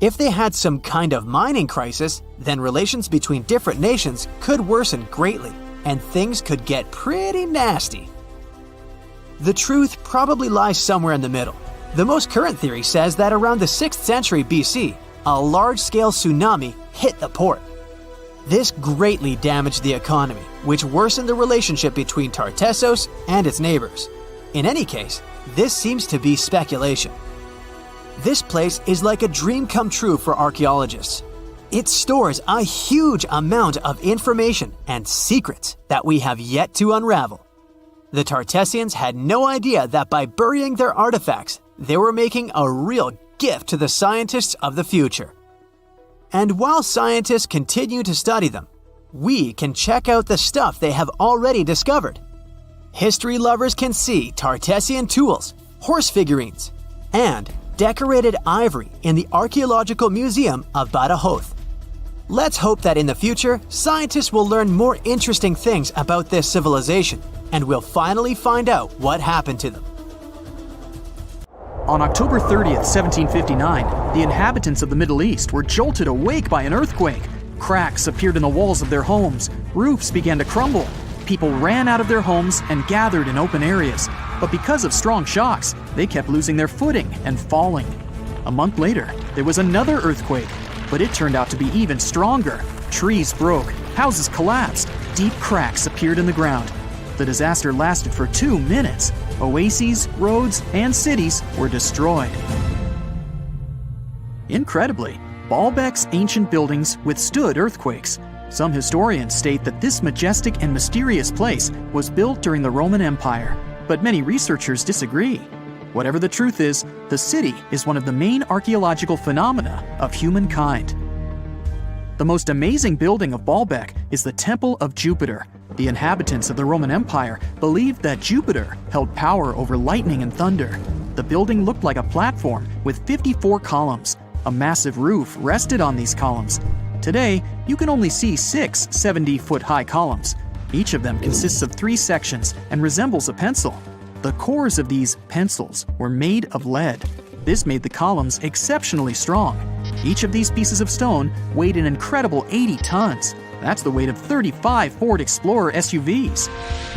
If they had some kind of mining crisis, then relations between different nations could worsen greatly, and things could get pretty nasty. The truth probably lies somewhere in the middle. The most current theory says that around the 6th century BC, a large-scale tsunami hit the port. This greatly damaged the economy, which worsened the relationship between Tartessos and its neighbors. In any case, this seems to be speculation. This place is like a dream come true for archaeologists. It stores a huge amount of information and secrets that we have yet to unravel. The Tartessians had no idea that by burying their artifacts, they were making a real gift to the scientists of the future. And while scientists continue to study them, we can check out the stuff they have already discovered. History lovers can see Tartessian tools, horse figurines, and decorated ivory in the Archaeological Museum of Badajoz. Let's hope that in the future, scientists will learn more interesting things about this civilization, and we'll finally find out what happened to them. On October 30th, 1759, the inhabitants of the Middle East were jolted awake by an earthquake. Cracks appeared in the walls of their homes, roofs began to crumble. People ran out of their homes and gathered in open areas. But because of strong shocks, they kept losing their footing and falling. A month later, there was another earthquake, but it turned out to be even stronger. Trees broke, houses collapsed, deep cracks appeared in the ground. The disaster lasted for 2 minutes. Oases, roads, and cities were destroyed. Incredibly, Baalbek's ancient buildings withstood earthquakes. Some historians state that this majestic and mysterious place was built during the Roman Empire, but many researchers disagree. Whatever the truth is, the city is one of the main archaeological phenomena of humankind. The most amazing building of Baalbek is the Temple of Jupiter. The inhabitants of the Roman Empire believed that Jupiter held power over lightning and thunder. The building looked like a platform with 54 columns. A massive roof rested on these columns. Today, you can only see 6 70-foot-high columns. Each of them consists of 3 sections and resembles a pencil. The cores of these pencils were made of lead. This made the columns exceptionally strong. Each of these pieces of stone weighed an incredible 80 tons. That's the weight of 35 Ford Explorer SUVs.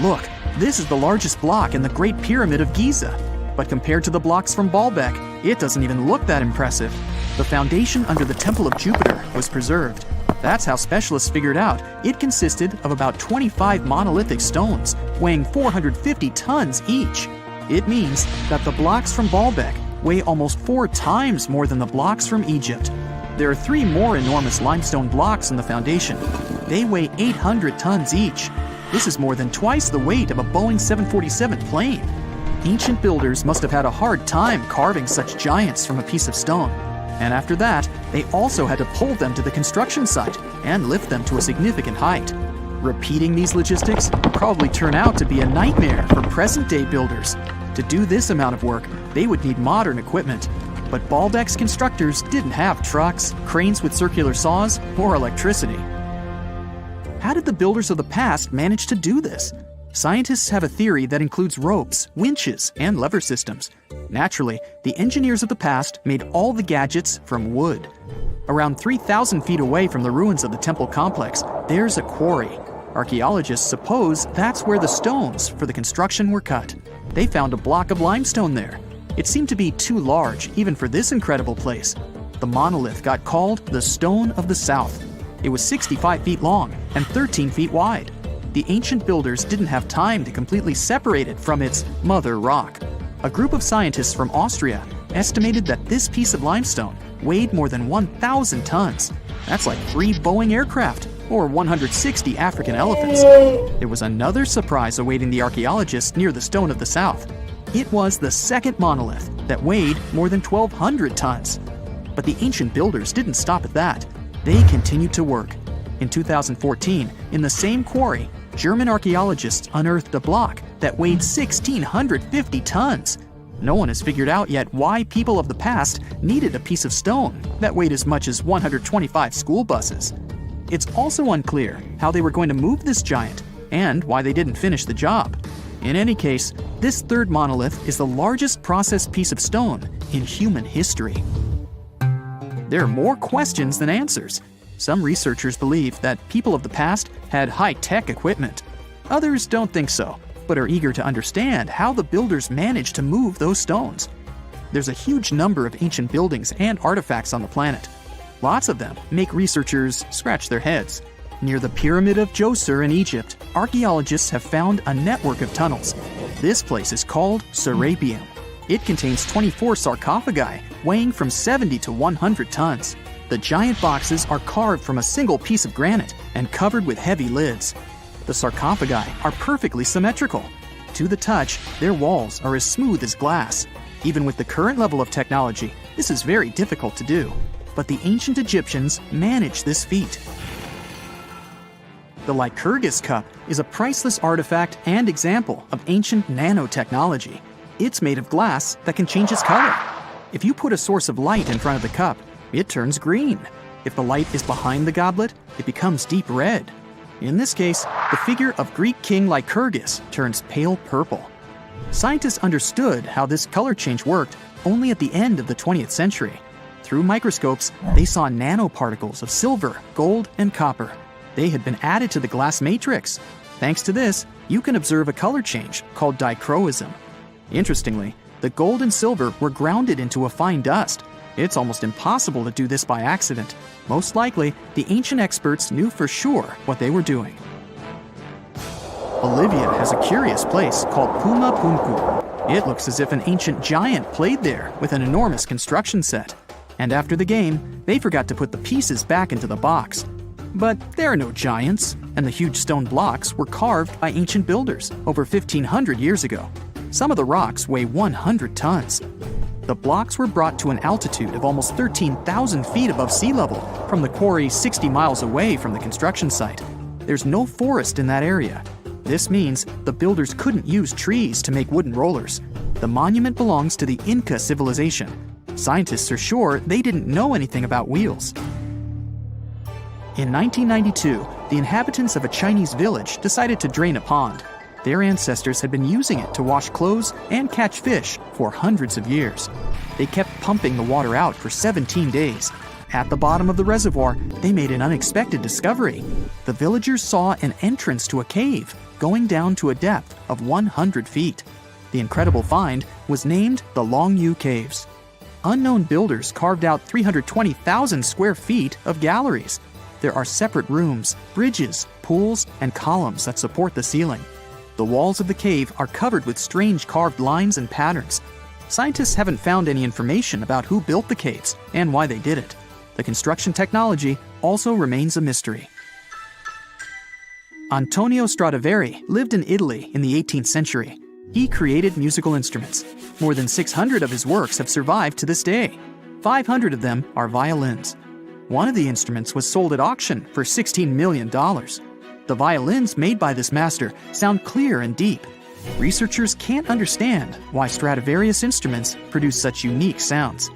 Look, this is the largest block in the Great Pyramid of Giza. But compared to the blocks from Baalbek, it doesn't even look that impressive. The foundation under the Temple of Jupiter was preserved. That's how specialists figured out it consisted of about 25 monolithic stones, weighing 450 tons each. It means that the blocks from Baalbek weigh almost 4 times more than the blocks from Egypt. There are 3 more enormous limestone blocks in the foundation. They weigh 800 tons each. This is more than twice the weight of a Boeing 747 plane. Ancient builders must have had a hard time carving such giants from a piece of stone. And after that, they also had to pull them to the construction site and lift them to a significant height. Repeating these logistics would probably turn out to be a nightmare for present-day builders. To do this amount of work, they would need modern equipment. But Baalbek's constructors didn't have trucks, cranes with circular saws, or electricity. How did the builders of the past manage to do this? Scientists have a theory that includes ropes, winches, and lever systems. Naturally, the engineers of the past made all the gadgets from wood. Around 3,000 feet away from the ruins of the temple complex, there's a quarry. Archaeologists suppose that's where the stones for the construction were cut. They found a block of limestone there. It seemed to be too large, even for this incredible place. The monolith got called the Stone of the South. It was 65 feet long and 13 feet wide. The ancient builders didn't have time to completely separate it from its mother rock. A group of scientists from Austria estimated that this piece of limestone weighed more than 1,000 tons. That's like 3 Boeing aircraft or 160 African elephants. There was another surprise awaiting the archaeologists near the Stone of the South. It was the second monolith that weighed more than 1,200 tons. But the ancient builders didn't stop at that. They continued to work. In 2014, in the same quarry, German archaeologists unearthed a block that weighed 1,650 tons. No one has figured out yet why people of the past needed a piece of stone that weighed as much as 125 school buses. It's also unclear how they were going to move this giant and why they didn't finish the job. In any case, this third monolith is the largest processed piece of stone in human history. There are more questions than answers. Some researchers believe that people of the past had high-tech equipment. Others don't think so, but are eager to understand how the builders managed to move those stones. There's a huge number of ancient buildings and artifacts on the planet. Lots of them make researchers scratch their heads. Near the Pyramid of Djoser in Egypt, archaeologists have found a network of tunnels. This place is called Serapeum. It contains 24 sarcophagi weighing from 70 to 100 tons. The giant boxes are carved from a single piece of granite and covered with heavy lids. The sarcophagi are perfectly symmetrical. To the touch, their walls are as smooth as glass. Even with the current level of technology, this is very difficult to do. But the ancient Egyptians managed this feat. The Lycurgus cup is a priceless artifact and example of ancient nanotechnology. It's made of glass that can change its color. If you put a source of light in front of the cup, it turns green. If the light is behind the goblet, it becomes deep red. In this case, the figure of Greek king Lycurgus turns pale purple. Scientists understood how this color change worked only at the end of the 20th century. Through microscopes, they saw nanoparticles of silver, gold, and copper. They had been added to the glass matrix. Thanks to this, you can observe a color change called dichroism. Interestingly, the gold and silver were grounded into a fine dust. It's almost impossible to do this by accident. Most likely, the ancient experts knew for sure what they were doing. Bolivia has a curious place called Puma Punku. It looks as if an ancient giant played there with an enormous construction set. And after the game, they forgot to put the pieces back into the box. But there are no giants, and the huge stone blocks were carved by ancient builders over 1,500 years ago. Some of the rocks weigh 100 tons. The blocks were brought to an altitude of almost 13,000 feet above sea level from the quarry 60 miles away from the construction site. There's no forest in that area. This means the builders couldn't use trees to make wooden rollers. The monument belongs to the Inca civilization. Scientists are sure they didn't know anything about wheels. In 1992, the inhabitants of a Chinese village decided to drain a pond. Their ancestors had been using it to wash clothes and catch fish for hundreds of years. They kept pumping the water out for 17 days. At the bottom of the reservoir, they made an unexpected discovery. The villagers saw an entrance to a cave going down to a depth of 100 feet. The incredible find was named the Longyu Caves. Unknown builders carved out 320,000 square feet of galleries. There are separate rooms, bridges, pools, and columns that support the ceiling. The walls of the cave are covered with strange carved lines and patterns. Scientists haven't found any information about who built the caves and why they did it. The construction technology also remains a mystery. Antonio Stradivari lived in Italy in the 18th century. He created musical instruments. More than 600 of his works have survived to this day. 500 of them are violins. One of the instruments was sold at auction for $16 million. The violins made by this master sound clear and deep. Researchers can't understand why Stradivarius instruments produce such unique sounds.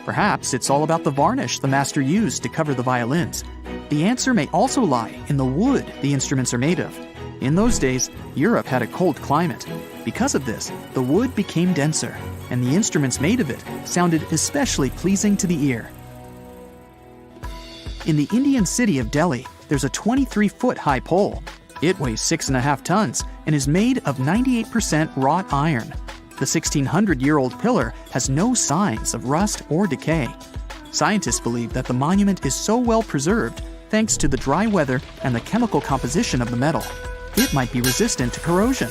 Perhaps it's all about the varnish the master used to cover the violins. The answer may also lie in the wood the instruments are made of. In those days, Europe had a cold climate. Because of this, the wood became denser, and the instruments made of it sounded especially pleasing to the ear. In the Indian city of Delhi, there's a 23-foot-high pole. It weighs 6.5 tons and is made of 98% wrought iron. The 1,600-year-old pillar has no signs of rust or decay. Scientists believe that the monument is so well preserved thanks to the dry weather and the chemical composition of the metal. It might be resistant to corrosion.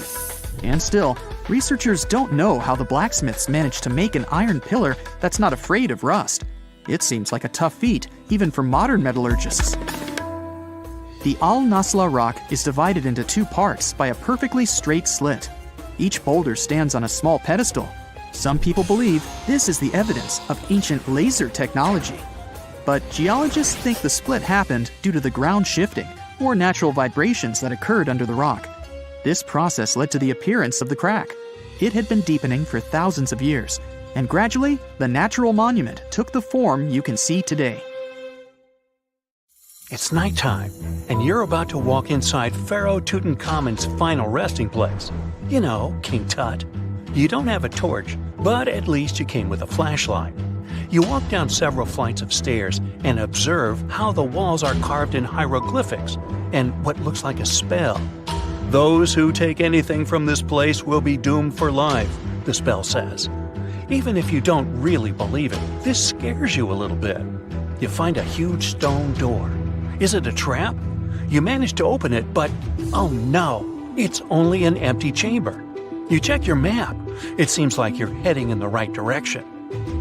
And still, researchers don't know how the blacksmiths managed to make an iron pillar that's not afraid of rust. It seems like a tough feat, even for modern metallurgists. The Al-Nasla rock is divided into two parts by a perfectly straight slit. Each boulder stands on a small pedestal. Some people believe this is the evidence of ancient laser technology. But geologists think the split happened due to the ground shifting or natural vibrations that occurred under the rock. This process led to the appearance of the crack. It had been deepening for thousands of years, and gradually, the natural monument took the form you can see today. It's nighttime, and you're about to walk inside Pharaoh Tutankhamun's final resting place. You know, King Tut. You don't have a torch, but at least you came with a flashlight. You walk down several flights of stairs and observe how the walls are carved in hieroglyphics and what looks like a spell. Those who take anything from this place will be doomed for life, the spell says. Even if you don't really believe it, this scares you a little bit. You find a huge stone door. Is it a trap? You manage to open it, but oh no, it's only an empty chamber. You check your map. It seems like you're heading in the right direction.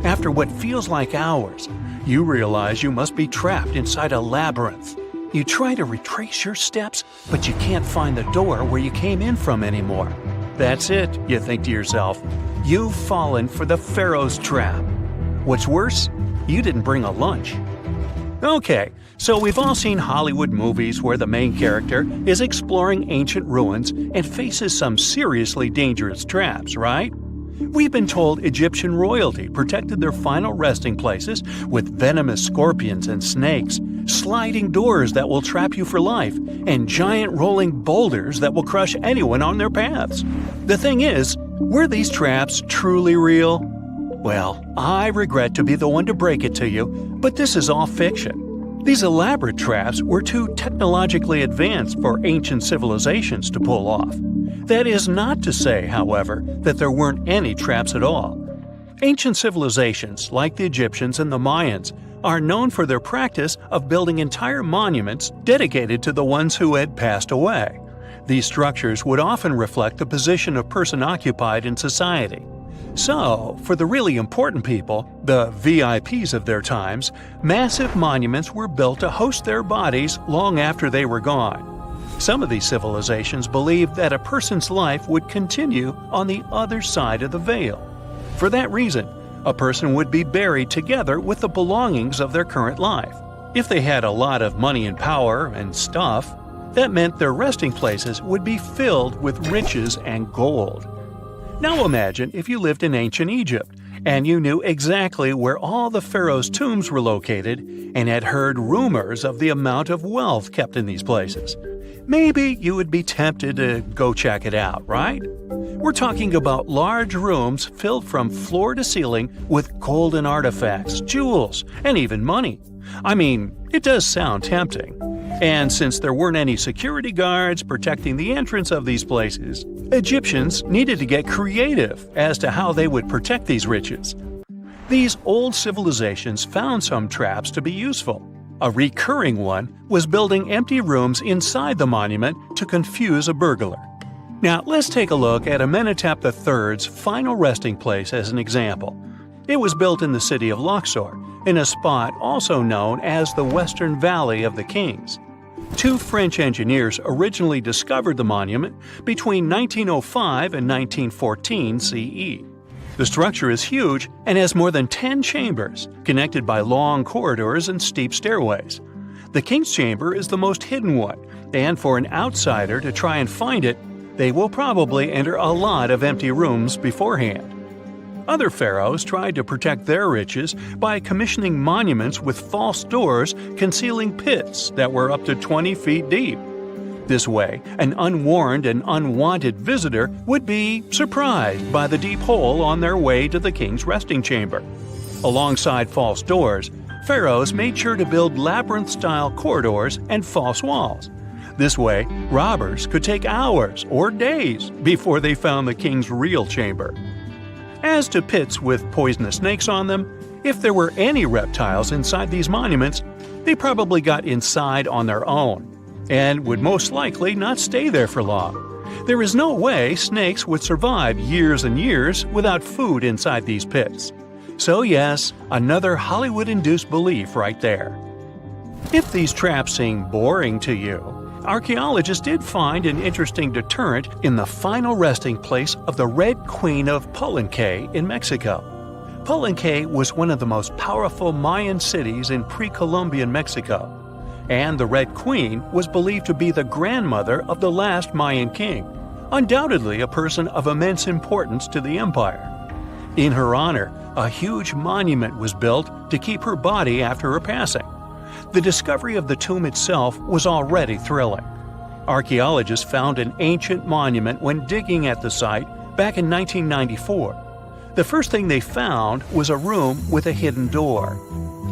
After what feels like hours, you realize you must be trapped inside a labyrinth. You try to retrace your steps, but you can't find the door where you came in from anymore. That's it, you think to yourself. You've fallen for the Pharaoh's trap. What's worse, you didn't bring a lunch. Okay, so we've all seen Hollywood movies where the main character is exploring ancient ruins and faces some seriously dangerous traps, right? We've been told Egyptian royalty protected their final resting places with venomous scorpions and snakes, sliding doors that will trap you for life, and giant rolling boulders that will crush anyone on their paths. The thing is, were these traps truly real? Well, I regret to be the one to break it to you, but this is all fiction. These elaborate traps were too technologically advanced for ancient civilizations to pull off. That is not to say, however, that there weren't any traps at all. Ancient civilizations, like the Egyptians and the Mayans, are known for their practice of building entire monuments dedicated to the ones who had passed away. These structures would often reflect the position of person occupied in society. So, for the really important people, the VIPs of their times, massive monuments were built to host their bodies long after they were gone. Some of these civilizations believed that a person's life would continue on the other side of the veil. For that reason, a person would be buried together with the belongings of their current life. If they had a lot of money and power and stuff, that meant their resting places would be filled with riches and gold. Now imagine if you lived in ancient Egypt and you knew exactly where all the pharaoh's tombs were located and had heard rumors of the amount of wealth kept in these places. Maybe you would be tempted to go check it out, right? We're talking about large rooms filled from floor to ceiling with golden artifacts, jewels, and even money. I mean, it does sound tempting. And since there weren't any security guards protecting the entrance of these places, Egyptians needed to get creative as to how they would protect these riches. These old civilizations found some traps to be useful. A recurring one was building empty rooms inside the monument to confuse a burglar. Now, let's take a look at Amenhotep III's final resting place as an example. It was built in the city of Luxor, in a spot also known as the Western Valley of the Kings. Two French engineers originally discovered the monument between 1905 and 1914 CE. The structure is huge and has more than 10 chambers, connected by long corridors and steep stairways. The King's Chamber is the most hidden one, and for an outsider to try and find it, they will probably enter a lot of empty rooms beforehand. Other pharaohs tried to protect their riches by commissioning monuments with false doors concealing pits that were up to 20 feet deep. This way, an unwarned and unwanted visitor would be surprised by the deep hole on their way to the king's resting chamber. Alongside false doors, pharaohs made sure to build labyrinth-style corridors and false walls. This way, robbers could take hours or days before they found the king's real chamber. As to pits with poisonous snakes on them, if there were any reptiles inside these monuments, they probably got inside on their own, and would most likely not stay there for long. There is no way snakes would survive years and years without food inside these pits. So yes, another Hollywood-induced belief right there. If these traps seem boring to you, archaeologists did find an interesting deterrent in the final resting place of the Red Queen of Palenque in Mexico. Palenque was one of the most powerful Mayan cities in pre-Columbian Mexico, and the Red Queen was believed to be the grandmother of the last Mayan king, undoubtedly a person of immense importance to the empire. In her honor, a huge monument was built to keep her body after her passing. The discovery of the tomb itself was already thrilling. Archaeologists found an ancient monument when digging at the site back in 1994. The first thing they found was a room with a hidden door.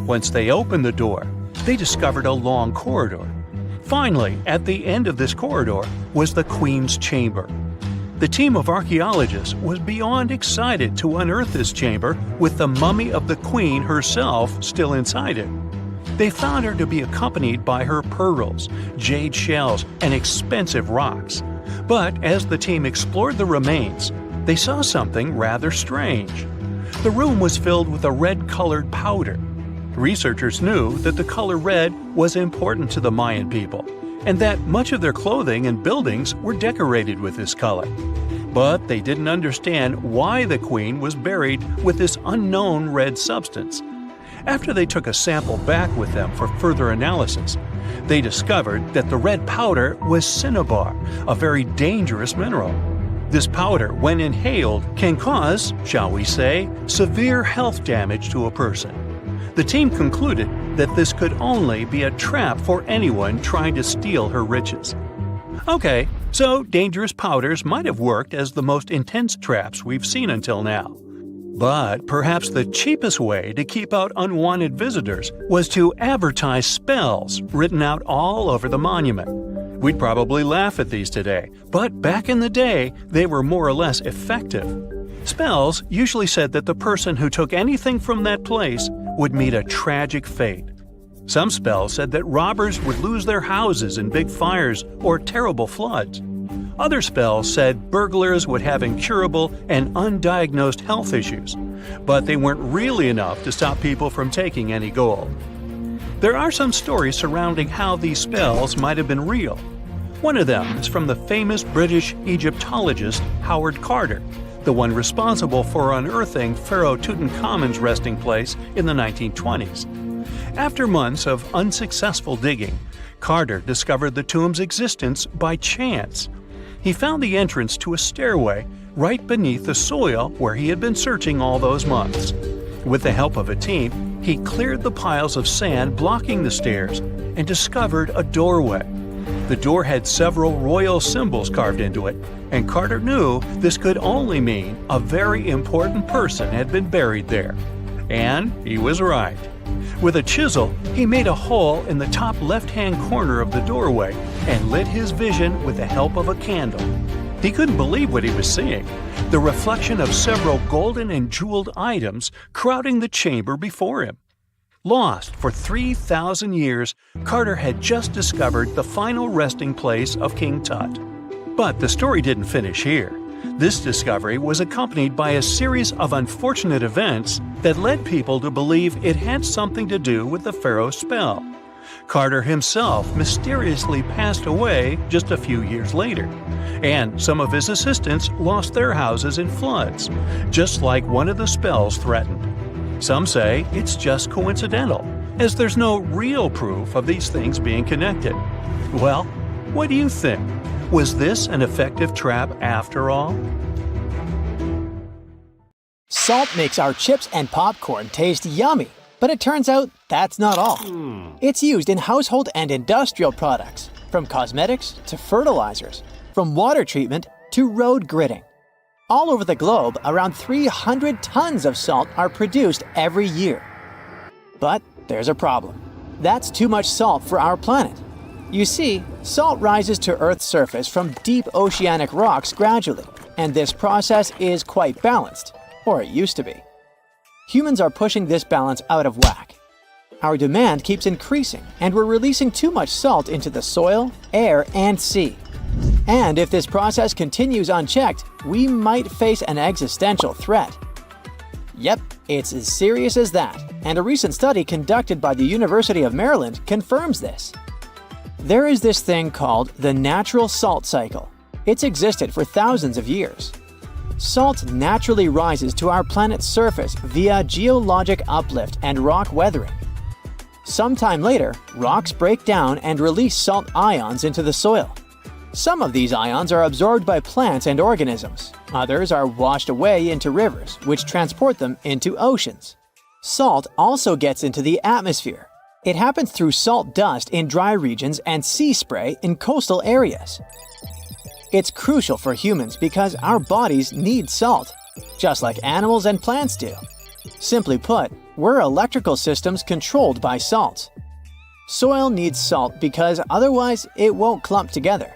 Once they opened the door, they discovered a long corridor. Finally, at the end of this corridor was the Queen's chamber. The team of archaeologists was beyond excited to unearth this chamber with the mummy of the Queen herself still inside it. They found her to be accompanied by her pearls, jade shells, and expensive rocks. But as the team explored the remains, they saw something rather strange. The room was filled with a red-colored powder. Researchers knew that the color red was important to the Mayan people, and that much of their clothing and buildings were decorated with this color. But they didn't understand why the queen was buried with this unknown red substance. After they took a sample back with them for further analysis, they discovered that the red powder was cinnabar, a very dangerous mineral. This powder, when inhaled, can cause, shall we say, severe health damage to a person. The team concluded that this could only be a trap for anyone trying to steal her riches. Okay, so dangerous powders might have worked as the most intense traps we've seen until now. But perhaps the cheapest way to keep out unwanted visitors was to advertise spells written out all over the monument. We'd probably laugh at these today, but back in the day, they were more or less effective. Spells usually said that the person who took anything from that place would meet a tragic fate. Some spells said that robbers would lose their houses in big fires or terrible floods. Other spells said burglars would have incurable and undiagnosed health issues, but they weren't really enough to stop people from taking any gold. There are some stories surrounding how these spells might have been real. One of them is from the famous British Egyptologist Howard Carter, the one responsible for unearthing Pharaoh Tutankhamun's resting place in the 1920s. After months of unsuccessful digging, Carter discovered the tomb's existence by chance. He found the entrance to a stairway right beneath the soil where he had been searching all those months. With the help of a team, he cleared the piles of sand blocking the stairs and discovered a doorway. The door had several royal symbols carved into it, and Carter knew this could only mean a very important person had been buried there. And he was right. With a chisel, he made a hole in the top left-hand corner of the doorway and lit his vision with the help of a candle. He couldn't believe what he was seeing, the reflection of several golden and jeweled items crowding the chamber before him. Lost for 3,000 years, Carter had just discovered the final resting place of King Tut. But the story didn't finish here. This discovery was accompanied by a series of unfortunate events that led people to believe it had something to do with the pharaoh's spell. Carter himself mysteriously passed away just a few years later, and some of his assistants lost their houses in floods, just like one of the spells threatened. Some say it's just coincidental, as there's no real proof of these things being connected. Well, what do you think? Was this an effective trap after all? Salt makes our chips and popcorn taste yummy, but it turns out that's not all. It's used in household and industrial products, from cosmetics to fertilizers, from water treatment to road gridding. All over the globe, around 300 tons of salt are produced every year. But there's a problem. That's too much salt for our planet. You see, salt rises to Earth's surface from deep oceanic rocks gradually, and this process is quite balanced, or it used to be. Humans are pushing this balance out of whack. Our demand keeps increasing, and we're releasing too much salt into the soil, air, and sea. And if this process continues unchecked, we might face an existential threat. Yep, it's as serious as that, and a recent study conducted by the University of Maryland confirms this. There is this thing called the natural salt cycle. It's existed for thousands of years. Salt naturally rises to our planet's surface via geologic uplift and rock weathering. Sometime later, rocks break down and release salt ions into the soil. Some of these ions are absorbed by plants and organisms. Others are washed away into rivers, which transport them into oceans. Salt also gets into the atmosphere. It happens through salt dust in dry regions and sea spray in coastal areas. It's crucial for humans because our bodies need salt, just like animals and plants do. Simply put, we're electrical systems controlled by salt. Soil needs salt because otherwise it won't clump together.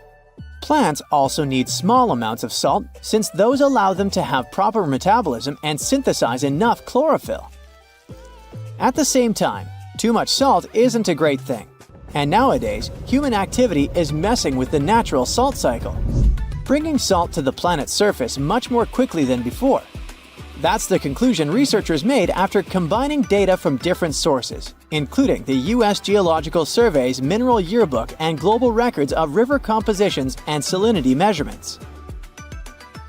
Plants also need small amounts of salt since those allow them to have proper metabolism and synthesize enough chlorophyll. At the same time, too much salt isn't a great thing, and nowadays, human activity is messing with the natural salt cycle, bringing salt to the planet's surface much more quickly than before. That's the conclusion researchers made after combining data from different sources, including the U.S. Geological Survey's Mineral Yearbook and global records of river compositions and salinity measurements.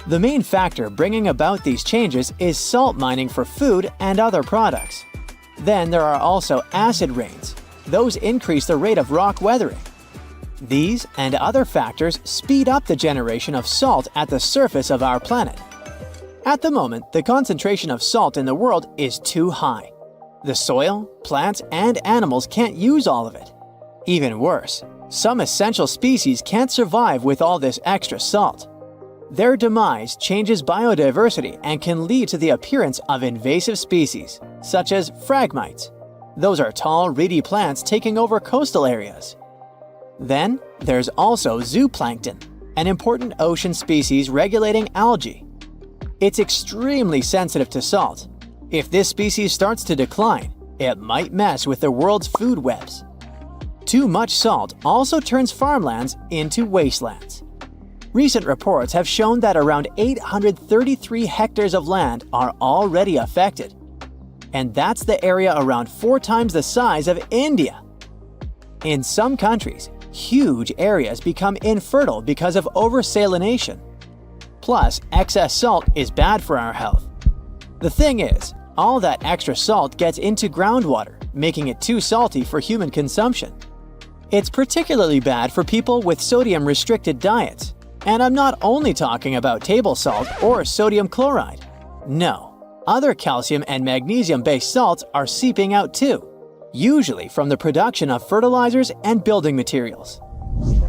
The main factor bringing about these changes is salt mining for food and other products. Then there are also acid rains. Those increase the rate of rock weathering. These and other factors speed up the generation of salt at the surface of our planet. At the moment, the concentration of salt in the world is too high. The soil, plants, and animals can't use all of it. Even worse, some essential species can't survive with all this extra salt. Their demise changes biodiversity and can lead to the appearance of invasive species, such as phragmites. Those are tall, reedy plants taking over coastal areas. Then, there's also zooplankton, an important ocean species regulating algae. It's extremely sensitive to salt. If this species starts to decline, it might mess with the world's food webs. Too much salt also turns farmlands into wastelands. Recent reports have shown that around 833 hectares of land are already affected. And that's the area around 4 times the size of India. In some countries, huge areas become infertile because of oversalination. Plus, excess salt is bad for our health. The thing is, all that extra salt gets into groundwater, making it too salty for human consumption. It's particularly bad for people with sodium-restricted diets. And I'm not only talking about table salt or sodium chloride. No, other calcium and magnesium-based salts are seeping out too, usually from the production of fertilizers and building materials.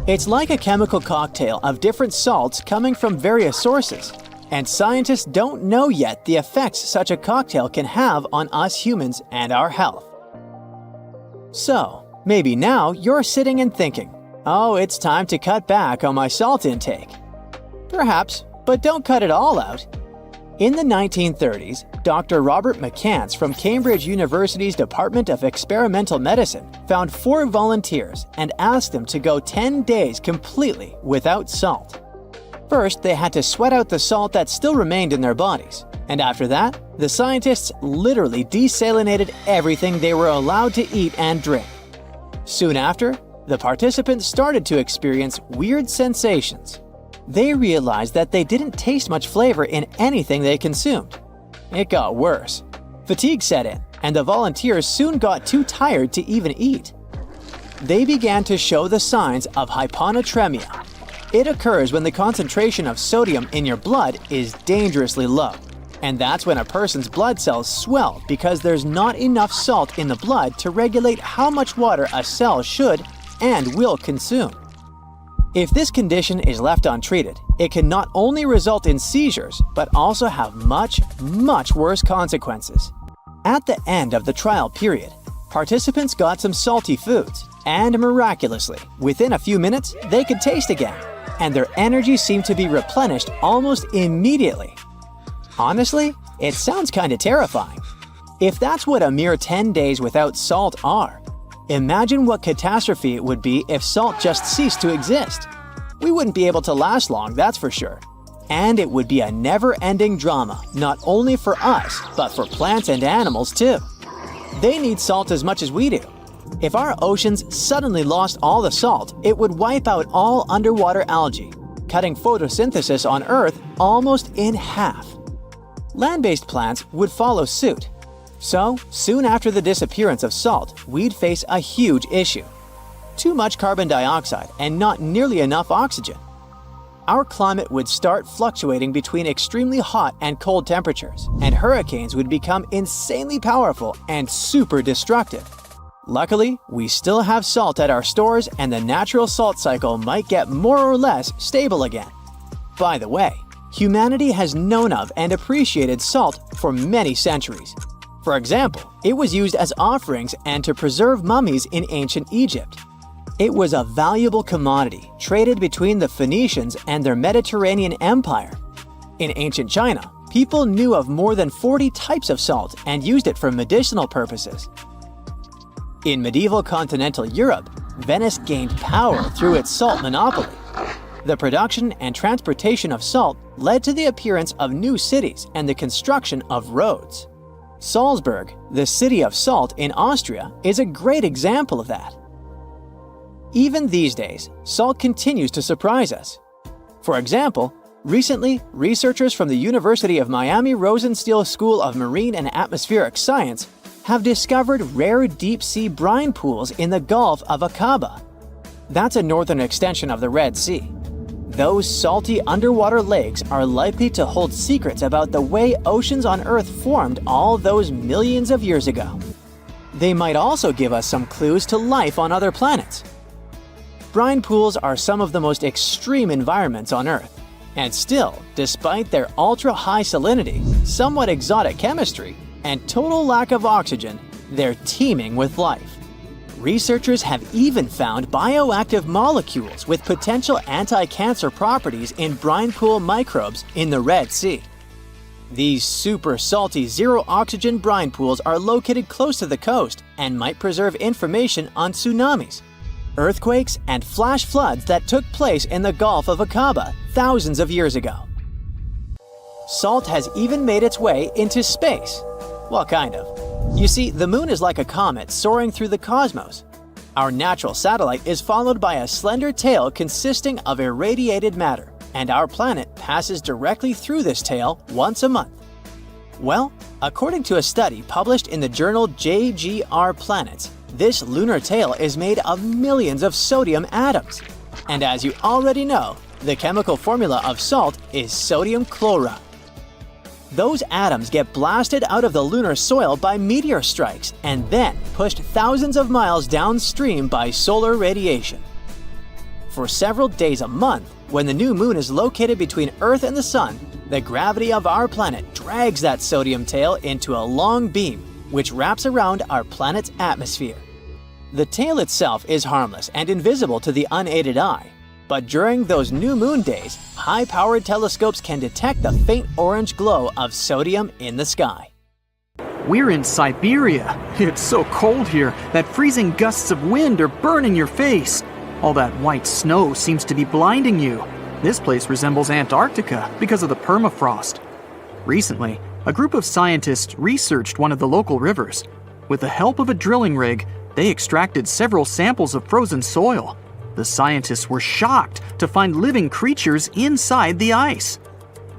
It's like a chemical cocktail of different salts coming from various sources, and scientists don't know yet the effects such a cocktail can have on us humans and our health. So, maybe now you're sitting and thinking, oh, it's time to cut back on my salt intake. Perhaps, but don't cut it all out. In the 1930s, Dr. Robert McCants from Cambridge University's Department of Experimental Medicine found 4 volunteers and asked them to go 10 days completely without salt. First, they had to sweat out the salt that still remained in their bodies, and after that, the scientists literally desalinated everything they were allowed to eat and drink. Soon after, the participants started to experience weird sensations. They realized that they didn't taste much flavor in anything they consumed. It got worse. Fatigue set in, and the volunteers soon got too tired to even eat. They began to show the signs of hyponatremia. It occurs when the concentration of sodium in your blood is dangerously low, and that's when a person's blood cells swell because there's not enough salt in the blood to regulate how much water a cell should and will consume. If this condition is left untreated, it can not only result in seizures, but also have much, much worse consequences. At the end of the trial period, participants got some salty foods, and miraculously, within a few minutes, they could taste again, and their energy seemed to be replenished almost immediately. Honestly, it sounds kinda terrifying. If that's what a mere 10 days without salt are, imagine what catastrophe it would be if salt just ceased to exist. We wouldn't be able to last long, that's for sure. And it would be a never-ending drama, not only for us, but for plants and animals too. They need salt as much as we do. If our oceans suddenly lost all the salt, it would wipe out all underwater algae, cutting photosynthesis on Earth almost in half. Land-based plants would follow suit. So, soon after the disappearance of salt, we'd face a huge issue. Too much carbon dioxide and not nearly enough oxygen. Our climate would start fluctuating between extremely hot and cold temperatures, and hurricanes would become insanely powerful and super destructive. Luckily, we still have salt at our stores, and the natural salt cycle might get more or less stable again. By the way, humanity has known of and appreciated salt for many centuries. For example, it was used as offerings and to preserve mummies in ancient Egypt. It was a valuable commodity traded between the Phoenicians and their Mediterranean empire. In ancient China, people knew of more than 40 types of salt and used it for medicinal purposes. In medieval continental Europe, Venice gained power through its salt monopoly. The production and transportation of salt led to the appearance of new cities and the construction of roads. Salzburg, the city of salt in Austria, is a great example of that. Even these days, salt continues to surprise us. For example, recently, researchers from the University of Miami Rosenstiel School of Marine and Atmospheric Science have discovered rare deep-sea brine pools in the Gulf of Aqaba. That's a northern extension of the Red Sea. Those salty underwater lakes are likely to hold secrets about the way oceans on Earth formed all those millions of years ago. They might also give us some clues to life on other planets. Brine pools are some of the most extreme environments on Earth. And still, despite their ultra-high salinity, somewhat exotic chemistry, and total lack of oxygen, they're teeming with life. Researchers have even found bioactive molecules with potential anti-cancer properties in brine pool microbes in the Red Sea. These super salty zero-oxygen brine pools are located close to the coast and might preserve information on tsunamis, earthquakes, and flash floods that took place in the Gulf of Aqaba thousands of years ago. Salt has even made its way into space. Well, kind of. You see, the moon is like a comet soaring through the cosmos. Our natural satellite is followed by a slender tail consisting of irradiated matter, and our planet passes directly through this tail once a month. Well, according to a study published in the journal JGR Planets, this lunar tail is made of millions of sodium atoms. And as you already know, The chemical formula of salt is sodium chloride. Those atoms get blasted out of the lunar soil by meteor strikes and then pushed thousands of miles downstream by solar radiation. For several days a month, when the new moon is located between Earth and the Sun, the gravity of our planet drags that sodium tail into a long beam, which wraps around our planet's atmosphere. The tail itself is harmless and invisible to the unaided eye, but during those new moon days, high-powered telescopes can detect the faint orange glow of sodium in the sky. We're in Siberia. It's so cold here that freezing gusts of wind are burning your face. All that white snow seems to be blinding you. This place resembles Antarctica because of the permafrost. Recently, a group of scientists researched one of the local rivers. With the help of a drilling rig, they extracted several samples of frozen soil. The scientists were shocked to find living creatures inside the ice.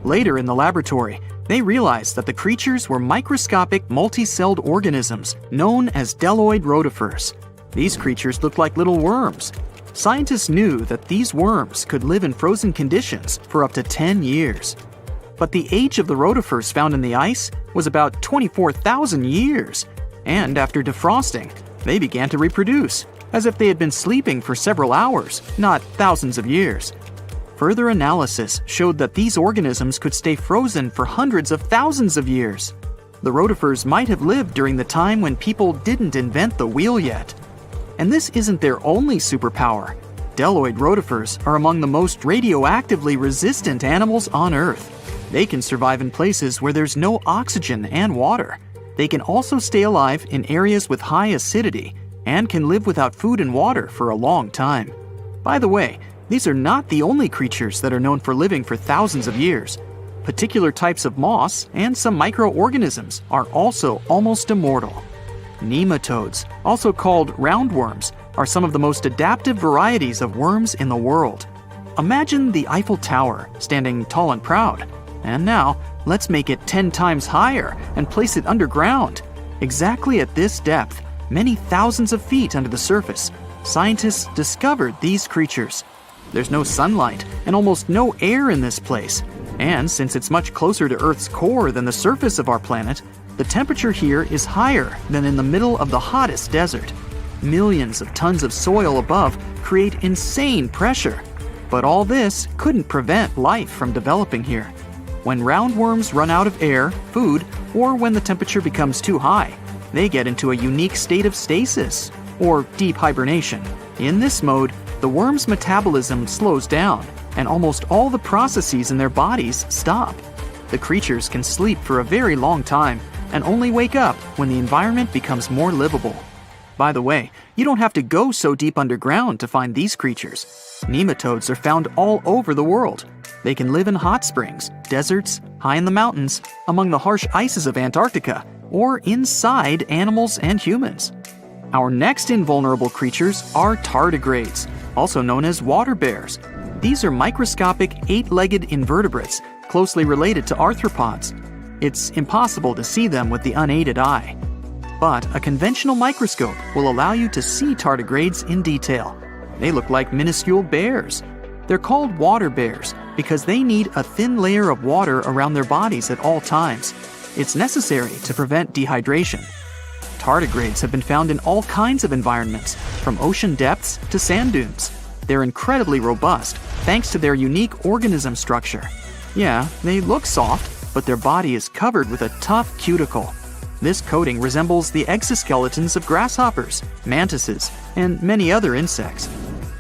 Later in the laboratory, they realized that the creatures were microscopic multi-celled organisms known as Decoded rotifers. These creatures looked like little worms. Scientists knew that these worms could live in frozen conditions for up to 10 years. But the age of the rotifers found in the ice was about 24,000 years, and after defrosting, they began to reproduce, as if they had been sleeping for several hours, not thousands of years. Further analysis showed that these organisms could stay frozen for hundreds of thousands of years. The rotifers might have lived during the time when people didn't invent the wheel yet. And this isn't their only superpower. Decoded rotifers are among the most radioactively resistant animals on Earth. They can survive in places where there's no oxygen and water. They can also stay alive in areas with high acidity and can live without food and water for a long time. By the way, these are not the only creatures that are known for living for thousands of years. Particular types of moss and some microorganisms are also almost immortal. Nematodes, also called roundworms, are some of the most adaptive varieties of worms in the world. Imagine the Eiffel Tower standing tall and proud. And now, let's make it 10 times higher and place it underground. Exactly at this depth, many thousands of feet under the surface, scientists discovered these creatures. There's no sunlight and almost no air in this place. And since it's much closer to Earth's core than the surface of our planet, the temperature here is higher than in the middle of the hottest desert. Millions of tons of soil above create insane pressure. But all this couldn't prevent life from developing here. When roundworms run out of air, food, or when the temperature becomes too high, they get into a unique state of stasis, or deep hibernation. In this mode, the worm's metabolism slows down, and almost all the processes in their bodies stop. The creatures can sleep for a very long time, and only wake up when the environment becomes more livable. By the way, you don't have to go so deep underground to find these creatures. Nematodes are found all over the world. They can live in hot springs, deserts, high in the mountains, among the harsh ices of Antarctica, or inside animals and humans. Our next invulnerable creatures are tardigrades, also known as water bears. These are microscopic, 8-legged invertebrates, closely related to arthropods. It's impossible to see them with the unaided eye. But a conventional microscope will allow you to see tardigrades in detail. They look like minuscule bears. They're called water bears because they need a thin layer of water around their bodies at all times. It's necessary to prevent dehydration. Tardigrades have been found in all kinds of environments, from ocean depths to sand dunes. They're incredibly robust thanks to their unique organism structure. Yeah, they look soft, but their body is covered with a tough cuticle. This coating resembles the exoskeletons of grasshoppers, mantises, and many other insects.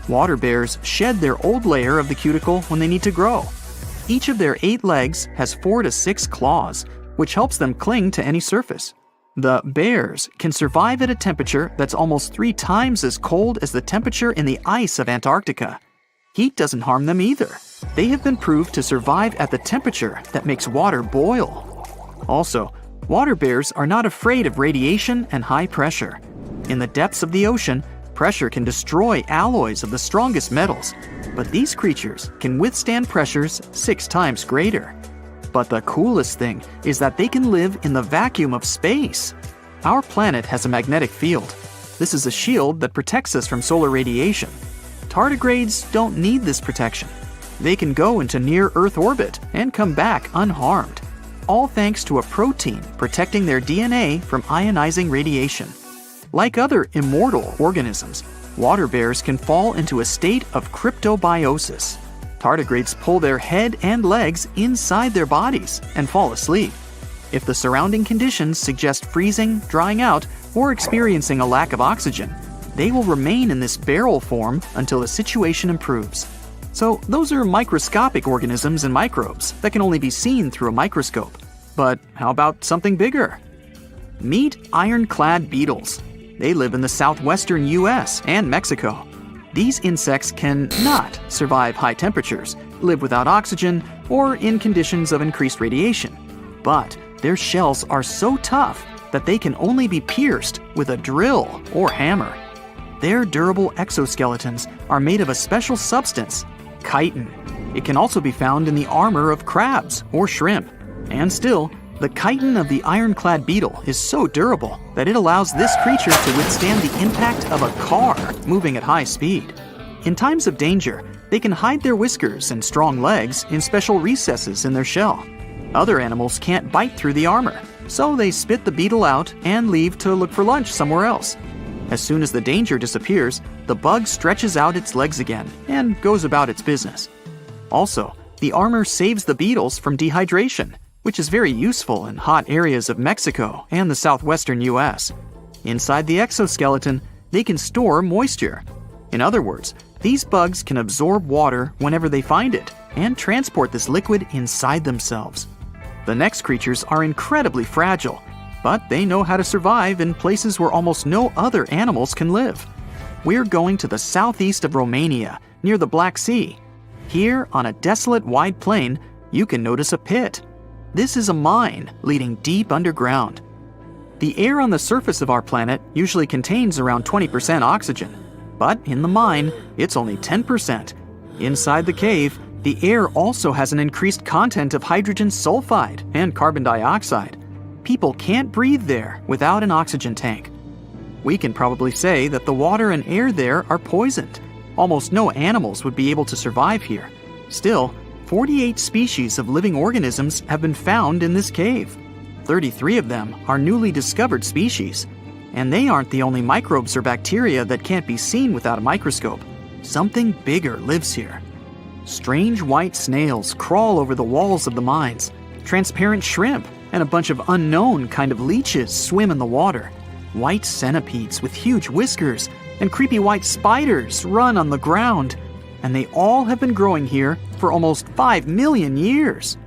Water bears shed their old layer of the cuticle when they need to grow. Each of their 8 legs has 4 to 6 claws, which helps them cling to any surface. The bears can survive at a temperature that's almost 3 times as cold as the temperature in the ice of Antarctica. Heat doesn't harm them either. They have been proved to survive at the temperature that makes water boil. Also, water bears are not afraid of radiation and high pressure. In the depths of the ocean, pressure can destroy alloys of the strongest metals, but these creatures can withstand pressures 6 times greater. But the coolest thing is that they can live in the vacuum of space. Our planet has a magnetic field. This is a shield that protects us from solar radiation. Tardigrades don't need this protection. They can go into near-Earth orbit and come back unharmed, all thanks to a protein protecting their DNA from ionizing radiation. Like other immortal organisms, water bears can fall into a state of cryptobiosis. Tardigrades pull their head and legs inside their bodies and fall asleep. If the surrounding conditions suggest freezing, drying out, or experiencing a lack of oxygen, they will remain in this barrel form until the situation improves. So those are microscopic organisms and microbes that can only be seen through a microscope. But how about something bigger? Meet ironclad beetles. They live in the southwestern US and Mexico. These insects can not survive high temperatures, live without oxygen, or in conditions of increased radiation. But their shells are so tough that they can only be pierced with a drill or hammer. Their durable exoskeletons are made of a special substance, chitin. It can also be found in the armor of crabs or shrimp. And still, the chitin of the ironclad beetle is so durable that it allows this creature to withstand the impact of a car moving at high speed. In times of danger, they can hide their whiskers and strong legs in special recesses in their shell. Other animals can't bite through the armor, so they spit the beetle out and leave to look for lunch somewhere else. As soon as the danger disappears, the bug stretches out its legs again and goes about its business. Also, the armor saves the beetles from dehydration, which is very useful in hot areas of Mexico and the southwestern US. Inside the exoskeleton, they can store moisture. In other words, these bugs can absorb water whenever they find it and transport this liquid inside themselves. The next creatures are incredibly fragile, but they know how to survive in places where almost no other animals can live. We're going to the southeast of Romania, near the Black Sea. Here, on a desolate wide plain, you can notice a pit. This is a mine leading deep underground. The air on the surface of our planet usually contains around 20% oxygen, but in the mine, it's only 10%. Inside the cave, the air also has an increased content of hydrogen sulfide and carbon dioxide. People can't breathe there without an oxygen tank. We can probably say that the water and air there are poisoned. Almost no animals would be able to survive here. Still, 48 species of living organisms have been found in this cave. 33 of them are newly discovered species. And they aren't the only microbes or bacteria that can't be seen without a microscope. Something bigger lives here. Strange white snails crawl over the walls of the mines. Transparent shrimp and a bunch of unknown kind of leeches swim in the water. White centipedes with huge whiskers and creepy white spiders run on the ground. And they all have been growing here for almost 5 million years.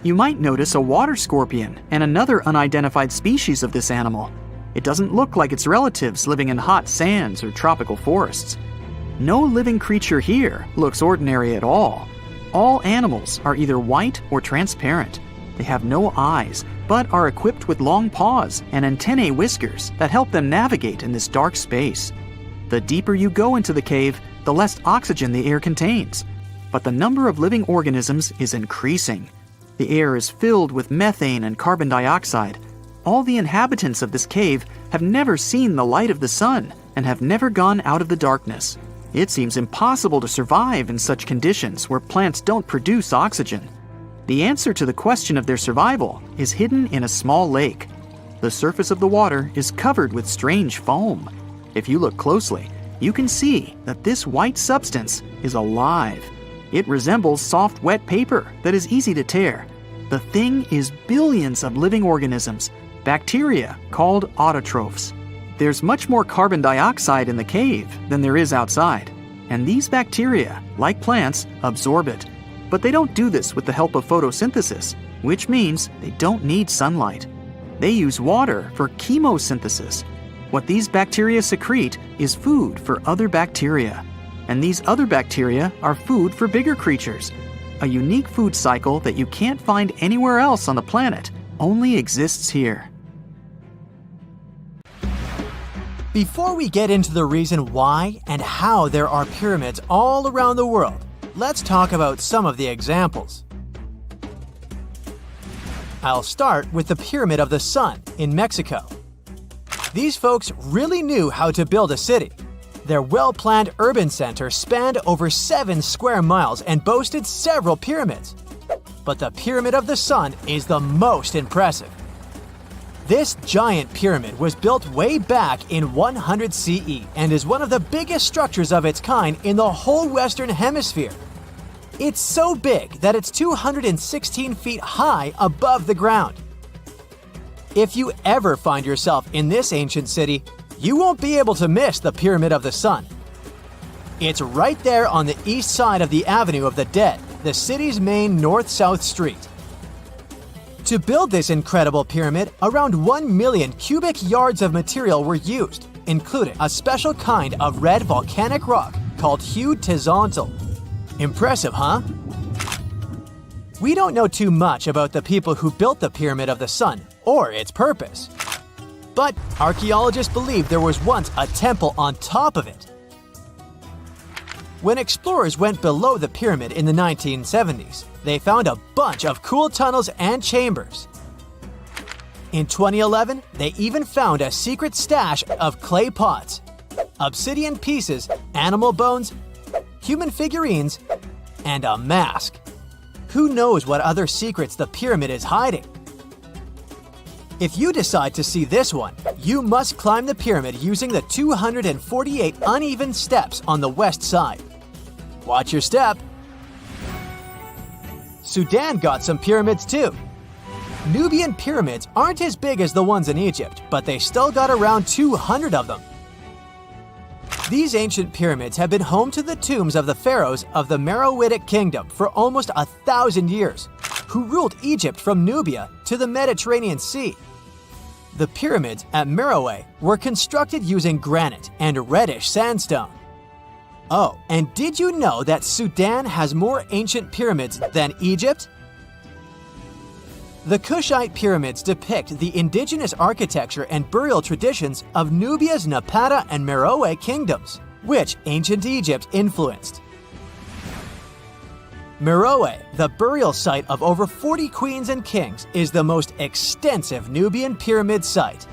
You might notice a water scorpion and another unidentified species of this animal. It doesn't look like its relatives living in hot sands or tropical forests. No living creature here looks ordinary at all. All animals are either white or transparent. They have no eyes, but are equipped with long paws and antennae whiskers that help them navigate in this dark space. The deeper you go into the cave, the less oxygen the air contains. But the number of living organisms is increasing. The air is filled with methane and carbon dioxide. All the inhabitants of this cave have never seen the light of the sun and have never gone out of the darkness. It seems impossible to survive in such conditions where plants don't produce oxygen. The answer to the question of their survival is hidden in a small lake. The surface of the water is covered with strange foam. If you look closely, you can see that this white substance is alive. It resembles soft, wet paper that is easy to tear. The thing is billions of living organisms, bacteria called autotrophs. There's much more carbon dioxide in the cave than there is outside, and these bacteria, like plants, absorb it. But they don't do this with the help of photosynthesis, which means they don't need sunlight. They use water for chemosynthesis. What these bacteria secrete is food for other bacteria, and these other bacteria are food for bigger creatures. A unique food cycle that you can't find anywhere else on the planet only exists here. Before we get into the reason why and how there are pyramids all around the world, let's talk about some of the examples. I'll start with the Pyramid of the Sun in Mexico. These folks really knew how to build a city. Their well-planned urban center spanned over 7 square miles and boasted several pyramids. But the Pyramid of the Sun is the most impressive. This giant pyramid was built way back in 100 CE and is one of the biggest structures of its kind in the whole Western Hemisphere. It's so big that it's 216 feet high above the ground. If you ever find yourself in this ancient city, you won't be able to miss the Pyramid of the Sun. It's right there on the east side of the Avenue of the Dead, the city's main north-south street. To build this incredible pyramid, around 1 million cubic yards of material were used, including a special kind of red volcanic rock called hued tezontle. Impressive, huh? We don't know too much about the people who built the Pyramid of the Sun or its purpose. But archaeologists believe there was once a temple on top of it. When explorers went below the pyramid in the 1970s, they found a bunch of cool tunnels and chambers. In 2011, they even found a secret stash of clay pots, obsidian pieces, animal bones, human figurines, and a mask. Who knows what other secrets the pyramid is hiding? If you decide to see this one, you must climb the pyramid using the 248 uneven steps on the west side. Watch your step. Sudan got some pyramids too. Nubian pyramids aren't as big as the ones in Egypt, but they still got around 200 of them. These ancient pyramids have been home to the tombs of the pharaohs of the Meroitic Kingdom for almost 1,000 years, who ruled Egypt from Nubia to the Mediterranean Sea. The pyramids at Meroe were constructed using granite and reddish sandstone. Oh, and did you know that Sudan has more ancient pyramids than Egypt? The Kushite pyramids depict the indigenous architecture and burial traditions of Nubia's Napata and Meroe kingdoms, which ancient Egypt influenced. Meroe, the burial site of over 40 queens and kings, is the most extensive Nubian pyramid site.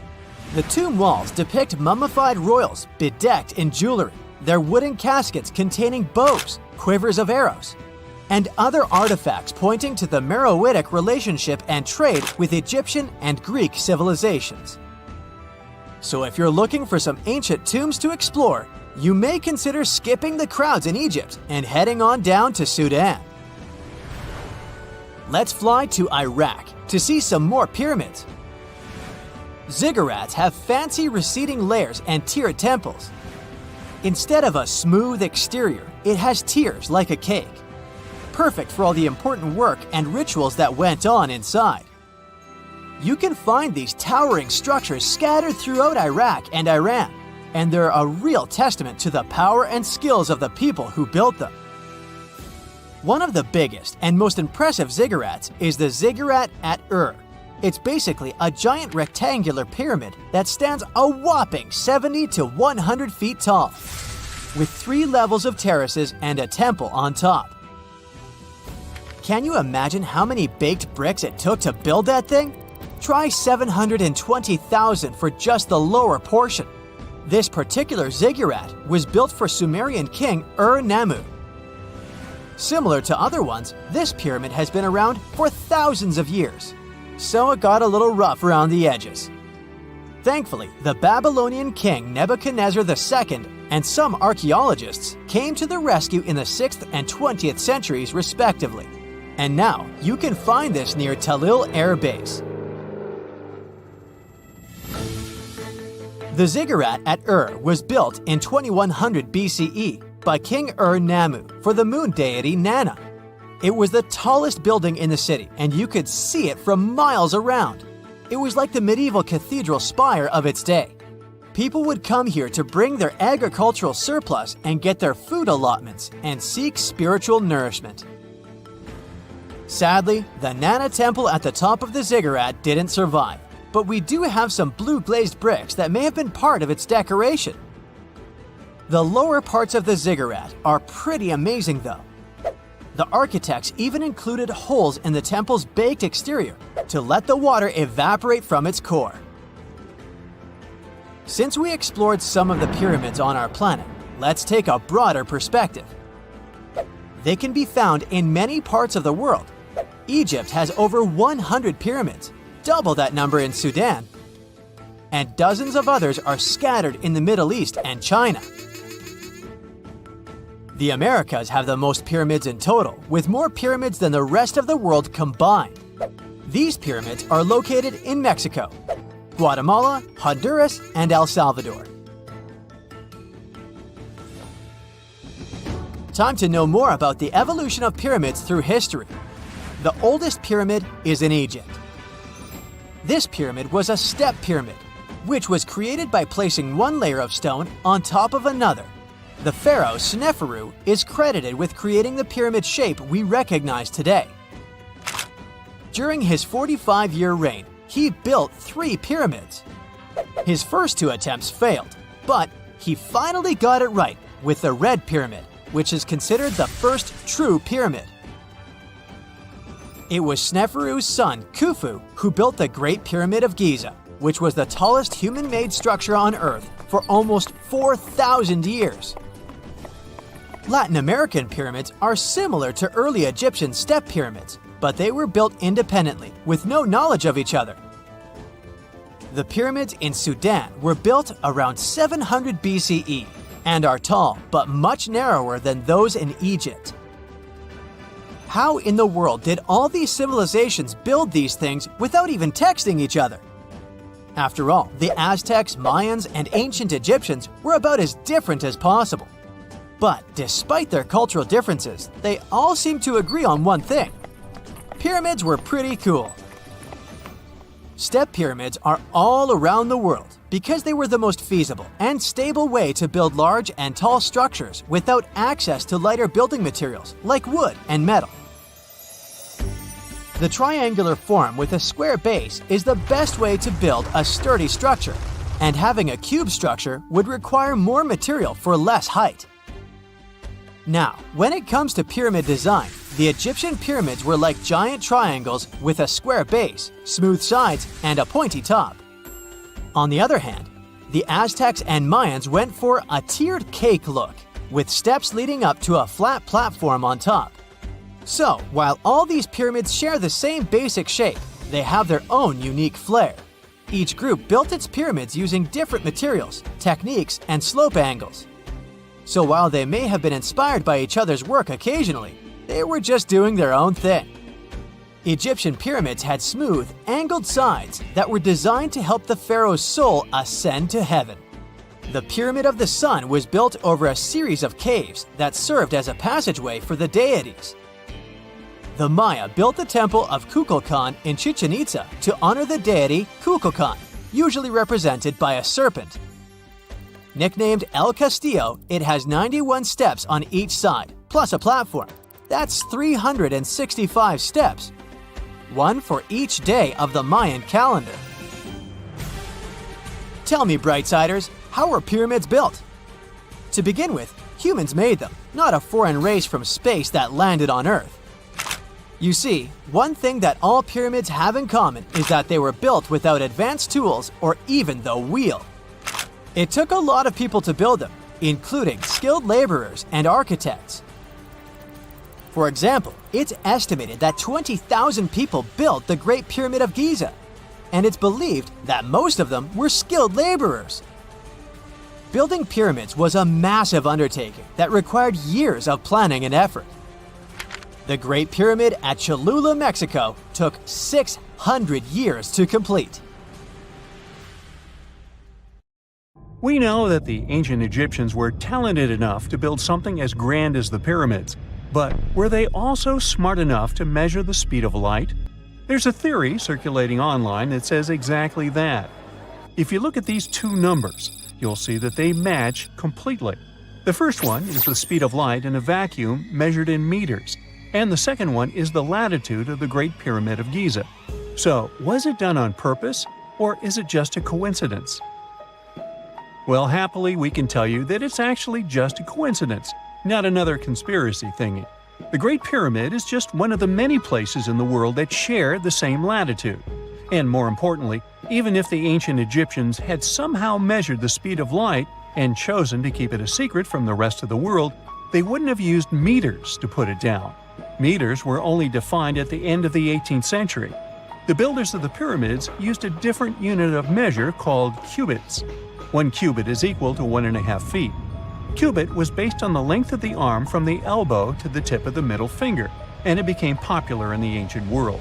The tomb walls depict mummified royals bedecked in jewelry, their wooden caskets containing bows, quivers of arrows, and other artifacts pointing to the Meroitic relationship and trade with Egyptian and Greek civilizations. So if you're looking for some ancient tombs to explore, you may consider skipping the crowds in Egypt and heading on down to Sudan. Let's fly to Iraq to see some more pyramids. Ziggurats have fancy receding layers and tiered temples. Instead of a smooth exterior, it has tiers like a cake. Perfect for all the important work and rituals that went on inside. You can find these towering structures scattered throughout Iraq and Iran, and they're a real testament to the power and skills of the people who built them. One of the biggest and most impressive ziggurats is the ziggurat at Ur. It's basically a giant rectangular pyramid that stands a whopping 70 to 100 feet tall, with 3 levels of terraces and a temple on top. Can you imagine how many baked bricks it took to build that thing? Try 720,000 for just the lower portion. This particular ziggurat was built for Sumerian king Ur-Nammu. Similar to other ones, this pyramid has been around for thousands of years, so it got a little rough around the edges. Thankfully, the Babylonian king Nebuchadnezzar II and some archaeologists came to the rescue in the 6th and 20th centuries respectively, and now you can find this near Talil Air Base. The ziggurat at Ur was built in 2100 BCE by King Ur-Nammu for the moon deity Nana. It was the tallest building in the city, and you could see it from miles around. It was like the medieval cathedral spire of its day. People would come here to bring their agricultural surplus and get their food allotments and seek spiritual nourishment. Sadly, the Nana temple at the top of the ziggurat didn't survive, but we do have some blue glazed bricks that may have been part of its decoration. The lower parts of the ziggurat are pretty amazing though. The architects even included holes in the temple's baked exterior to let the water evaporate from its core. Since we explored some of the pyramids on our planet, let's take a broader perspective. They can be found in many parts of the world. Egypt has over 100 pyramids, double that number in Sudan, and dozens of others are scattered in the Middle East and China. The Americas have the most pyramids in total, with more pyramids than the rest of the world combined. These pyramids are located in Mexico, Guatemala, Honduras, and El Salvador. Time to know more about the evolution of pyramids through history. The oldest pyramid is in Egypt. This pyramid was a step pyramid, which was created by placing one layer of stone on top of another. The pharaoh Sneferu is credited with creating the pyramid shape we recognize today. During his 45-year reign, he built 3 pyramids. His first 2 attempts failed, but he finally got it right with the Red Pyramid, which is considered the first true pyramid. It was Sneferu's son, Khufu, who built the Great Pyramid of Giza, which was the tallest human-made structure on Earth for almost 4,000 years. Latin American pyramids are similar to early Egyptian step pyramids, but they were built independently, with no knowledge of each other. The pyramids in Sudan were built around 700 BCE and are tall but much narrower than those in Egypt. How in the world did all these civilizations build these things without even texting each other? After all, the Aztecs, Mayans, and ancient Egyptians were about as different as possible. But despite their cultural differences, they all seem to agree on one thing. Pyramids were pretty cool. Step pyramids are all around the world because they were the most feasible and stable way to build large and tall structures without access to lighter building materials like wood and metal. The triangular form with a square base is the best way to build a sturdy structure, and having a cube structure would require more material for less height. Now, when it comes to pyramid design, the Egyptian pyramids were like giant triangles with a square base, smooth sides, and a pointy top. On the other hand, the Aztecs and Mayans went for a tiered cake look, with steps leading up to a flat platform on top. So, while all these pyramids share the same basic shape, they have their own unique flair. Each group built its pyramids using different materials, techniques, and slope angles. So while they may have been inspired by each other's work occasionally, they were just doing their own thing. Egyptian pyramids had smooth, angled sides that were designed to help the pharaoh's soul ascend to heaven. The Pyramid of the Sun was built over a series of caves that served as a passageway for the deities. The Maya built the temple of Kukulkan in Chichen Itza to honor the deity Kukulkan, usually represented by a serpent. Nicknamed El Castillo, it has 91 steps on each side, plus a platform. That's 365 steps, one for each day of the Mayan calendar. Tell me, Brightsiders, how were pyramids built? To begin with, humans made them, not a foreign race from space that landed on Earth. You see, one thing that all pyramids have in common is that they were built without advanced tools or even the wheel. It took a lot of people to build them, including skilled laborers and architects. For example, it's estimated that 20,000 people built the Great Pyramid of Giza, and it's believed that most of them were skilled laborers. Building pyramids was a massive undertaking that required years of planning and effort. The Great Pyramid at Cholula, Mexico, took 600 years to complete. We know that the ancient Egyptians were talented enough to build something as grand as the pyramids, but were they also smart enough to measure the speed of light? There's a theory circulating online that says exactly that. If you look at these two numbers, you'll see that they match completely. The first one is the speed of light in a vacuum measured in meters, and the second one is the latitude of the Great Pyramid of Giza. So, was it done on purpose, or is it just a coincidence? Well, happily, we can tell you that it's actually just a coincidence, not another conspiracy thingy. The Great Pyramid is just one of the many places in the world that share the same latitude. And more importantly, even if the ancient Egyptians had somehow measured the speed of light, and chosen to keep it a secret from the rest of the world, they wouldn't have used meters to put it down. Meters were only defined at the end of the 18th century. The builders of the pyramids used a different unit of measure called cubits. 1 cubit is equal to 1.5 feet. Cubit was based on the length of the arm from the elbow to the tip of the middle finger, and it became popular in the ancient world.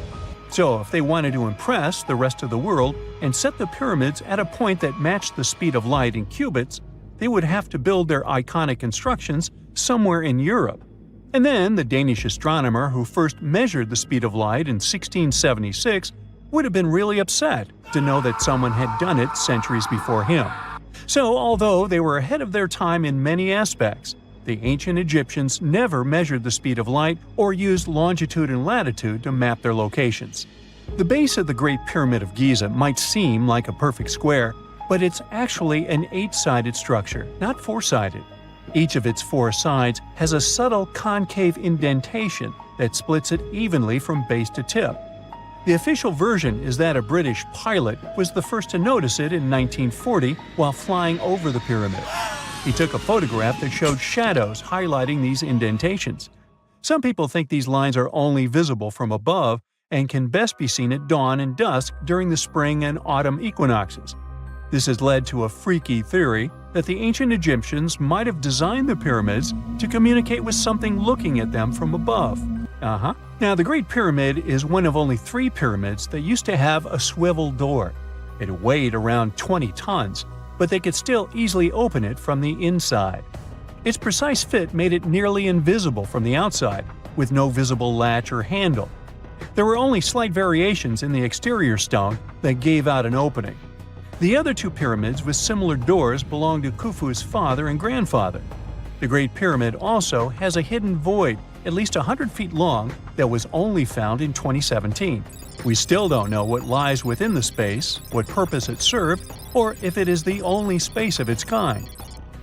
So if they wanted to impress the rest of the world and set the pyramids at a point that matched the speed of light in cubits, they would have to build their iconic constructions somewhere in Europe. And then the Danish astronomer who first measured the speed of light in 1676 would have been really upset to know that someone had done it centuries before him. So although they were ahead of their time in many aspects, the ancient Egyptians never measured the speed of light or used longitude and latitude to map their locations. The base of the Great Pyramid of Giza might seem like a perfect square, but it's actually an 8-sided structure, not 4-sided. Each of its 4 sides has a subtle concave indentation that splits it evenly from base to tip. The official version is that a British pilot was the first to notice it in 1940 while flying over the pyramid. He took a photograph that showed shadows highlighting these indentations. Some people think these lines are only visible from above and can best be seen at dawn and dusk during the spring and autumn equinoxes. This has led to a freaky theory that the ancient Egyptians might have designed the pyramids to communicate with something looking at them from above. Now, the Great Pyramid is one of only 3 pyramids that used to have a swivel door. It weighed around 20 tons, but they could still easily open it from the inside. Its precise fit made it nearly invisible from the outside, with no visible latch or handle. There were only slight variations in the exterior stone that gave out an opening. The other 2 pyramids with similar doors belonged to Khufu's father and grandfather. The Great Pyramid also has a hidden void at least 100 feet long that was only found in 2017. We still don't know what lies within the space, what purpose it served, or if it is the only space of its kind.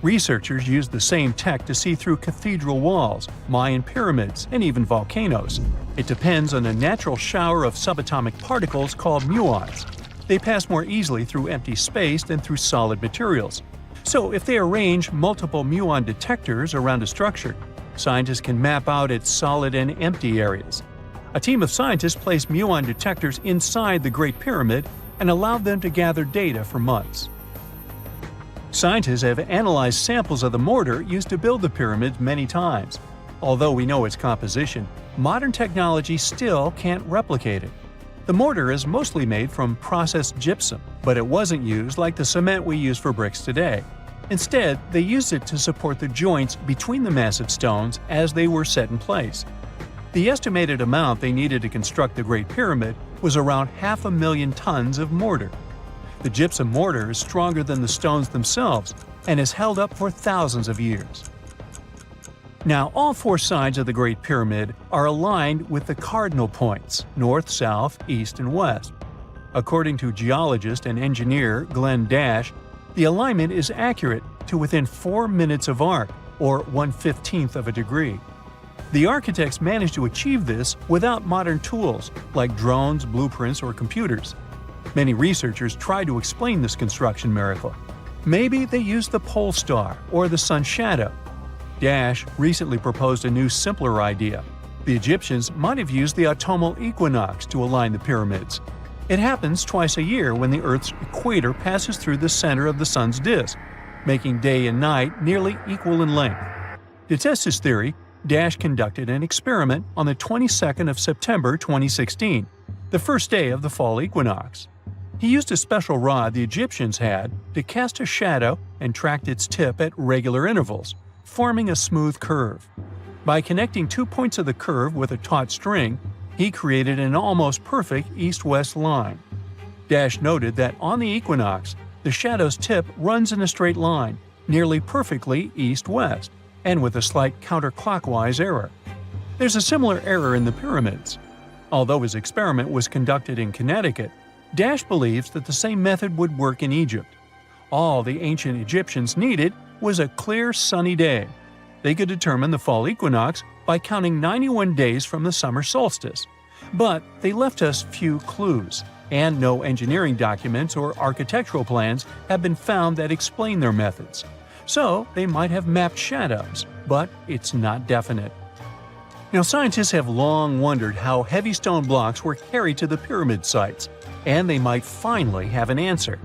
Researchers used the same tech to see through cathedral walls, Mayan pyramids, and even volcanoes. It depends on a natural shower of subatomic particles called muons. They pass more easily through empty space than through solid materials. So if they arrange multiple muon detectors around a structure, scientists can map out its solid and empty areas. A team of scientists placed muon detectors inside the Great Pyramid and allowed them to gather data for months. Scientists have analyzed samples of the mortar used to build the pyramids many times. Although we know its composition, modern technology still can't replicate it. The mortar is mostly made from processed gypsum, but it wasn't used like the cement we use for bricks today. Instead, they used it to support the joints between the massive stones as they were set in place. The estimated amount they needed to construct the Great Pyramid was around 500,000 tons of mortar. The gypsum mortar is stronger than the stones themselves and has held up for thousands of years. Now, all 4 sides of the Great Pyramid are aligned with the cardinal points – north, south, east, and west. According to geologist and engineer Glenn Dash, the alignment is accurate to within 4 minutes of arc, or 1/15th of a degree. The architects managed to achieve this without modern tools like drones, blueprints, or computers. Many researchers try to explain this construction miracle. Maybe they used the pole star or the sun's shadow. Dash recently proposed a new, simpler idea. The Egyptians might have used the autumnal equinox to align the pyramids. It happens twice a year when the Earth's equator passes through the center of the sun's disk, making day and night nearly equal in length. To test his theory, Dash conducted an experiment on the 22nd of September 2016, the first day of the fall equinox. He used a special rod the Egyptians had to cast a shadow and tracked its tip at regular intervals, forming a smooth curve. By connecting 2 points of the curve with a taut string, he created an almost perfect east-west line. Dash noted that on the equinox, the shadow's tip runs in a straight line, nearly perfectly east-west, and with a slight counterclockwise error. There's a similar error in the pyramids. Although his experiment was conducted in Connecticut, Dash believes that the same method would work in Egypt. All the ancient Egyptians needed was a clear, sunny day. They could determine the fall equinox by counting 91 days from the summer solstice. But they left us few clues, and no engineering documents or architectural plans have been found that explain their methods. So they might have mapped shadows, but it's not definite. Now, scientists have long wondered how heavy stone blocks were carried to the pyramid sites, and they might finally have an answer.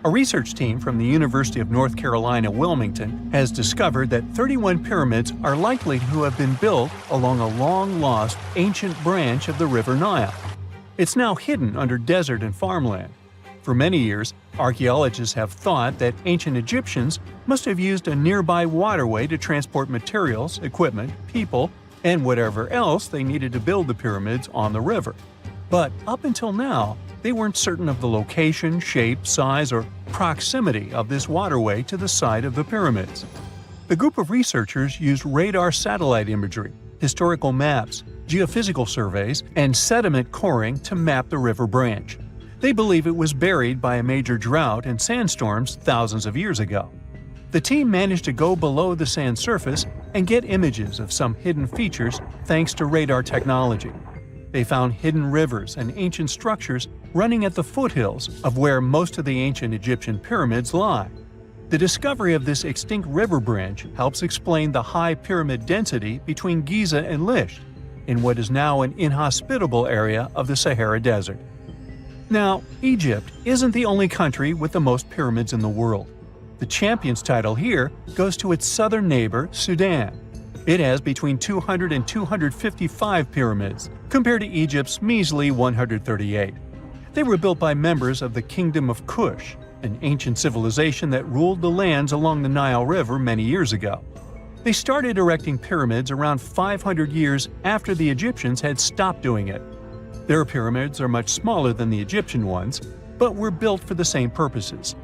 A research team from the University of North Carolina, Wilmington, has discovered that 31 pyramids are likely to have been built along a long-lost ancient branch of the River Nile. It's now hidden under desert and farmland. For many years, archaeologists have thought that ancient Egyptians must have used a nearby waterway to transport materials, equipment, people, and whatever else they needed to build the pyramids on the river. But up until now, they weren't certain of the location, shape, size, or proximity of this waterway to the site of the pyramids. The group of researchers used radar satellite imagery, historical maps, geophysical surveys, and sediment coring to map the river branch. They believe it was buried by a major drought and sandstorms thousands of years ago. The team managed to go below the sand surface and get images of some hidden features thanks to radar technology. They found hidden rivers and ancient structures running at the foothills of where most of the ancient Egyptian pyramids lie. The discovery of this extinct river branch helps explain the high pyramid density between Giza and Lisht, in what is now an inhospitable area of the Sahara Desert. Now, Egypt isn't the only country with the most pyramids in the world. The champion's title here goes to its southern neighbor, Sudan. It has between 200 and 255 pyramids, compared to Egypt's measly 138. They were built by members of the Kingdom of Kush, an ancient civilization that ruled the lands along the Nile River many years ago. They started erecting pyramids around 500 years after the Egyptians had stopped doing it. Their pyramids are much smaller than the Egyptian ones, but were built for the same purposes.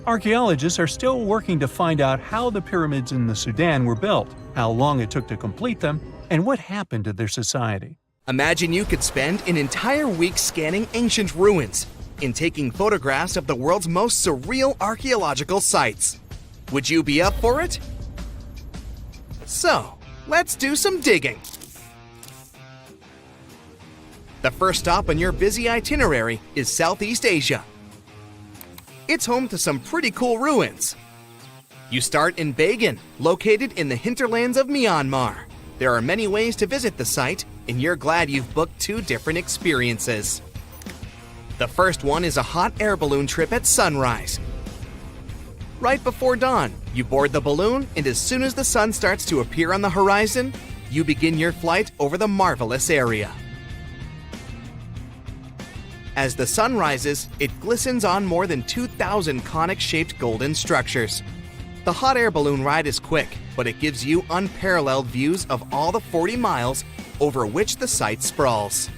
Archaeologists are still working to find out how the pyramids in the Sudan were built, how long it took to complete them, and what happened to their society. Imagine you could spend an entire week scanning ancient ruins and taking photographs of the world's most surreal archaeological sites. Would you be up for it? So, let's do some digging. The first stop on your busy itinerary is Southeast Asia. It's home to some pretty cool ruins. You start in Bagan, located in the hinterlands of Myanmar. There are many ways to visit the site, and you're glad you've booked 2 different experiences. The first one is a hot air balloon trip at sunrise. Right before dawn, you board the balloon, and as soon as the sun starts to appear on the horizon, you begin your flight over the marvelous area. As the sun rises, it glistens on more than 2,000 conic-shaped golden structures. The hot air balloon ride is quick, but it gives you unparalleled views of all the 40 miles over which the site sprawls.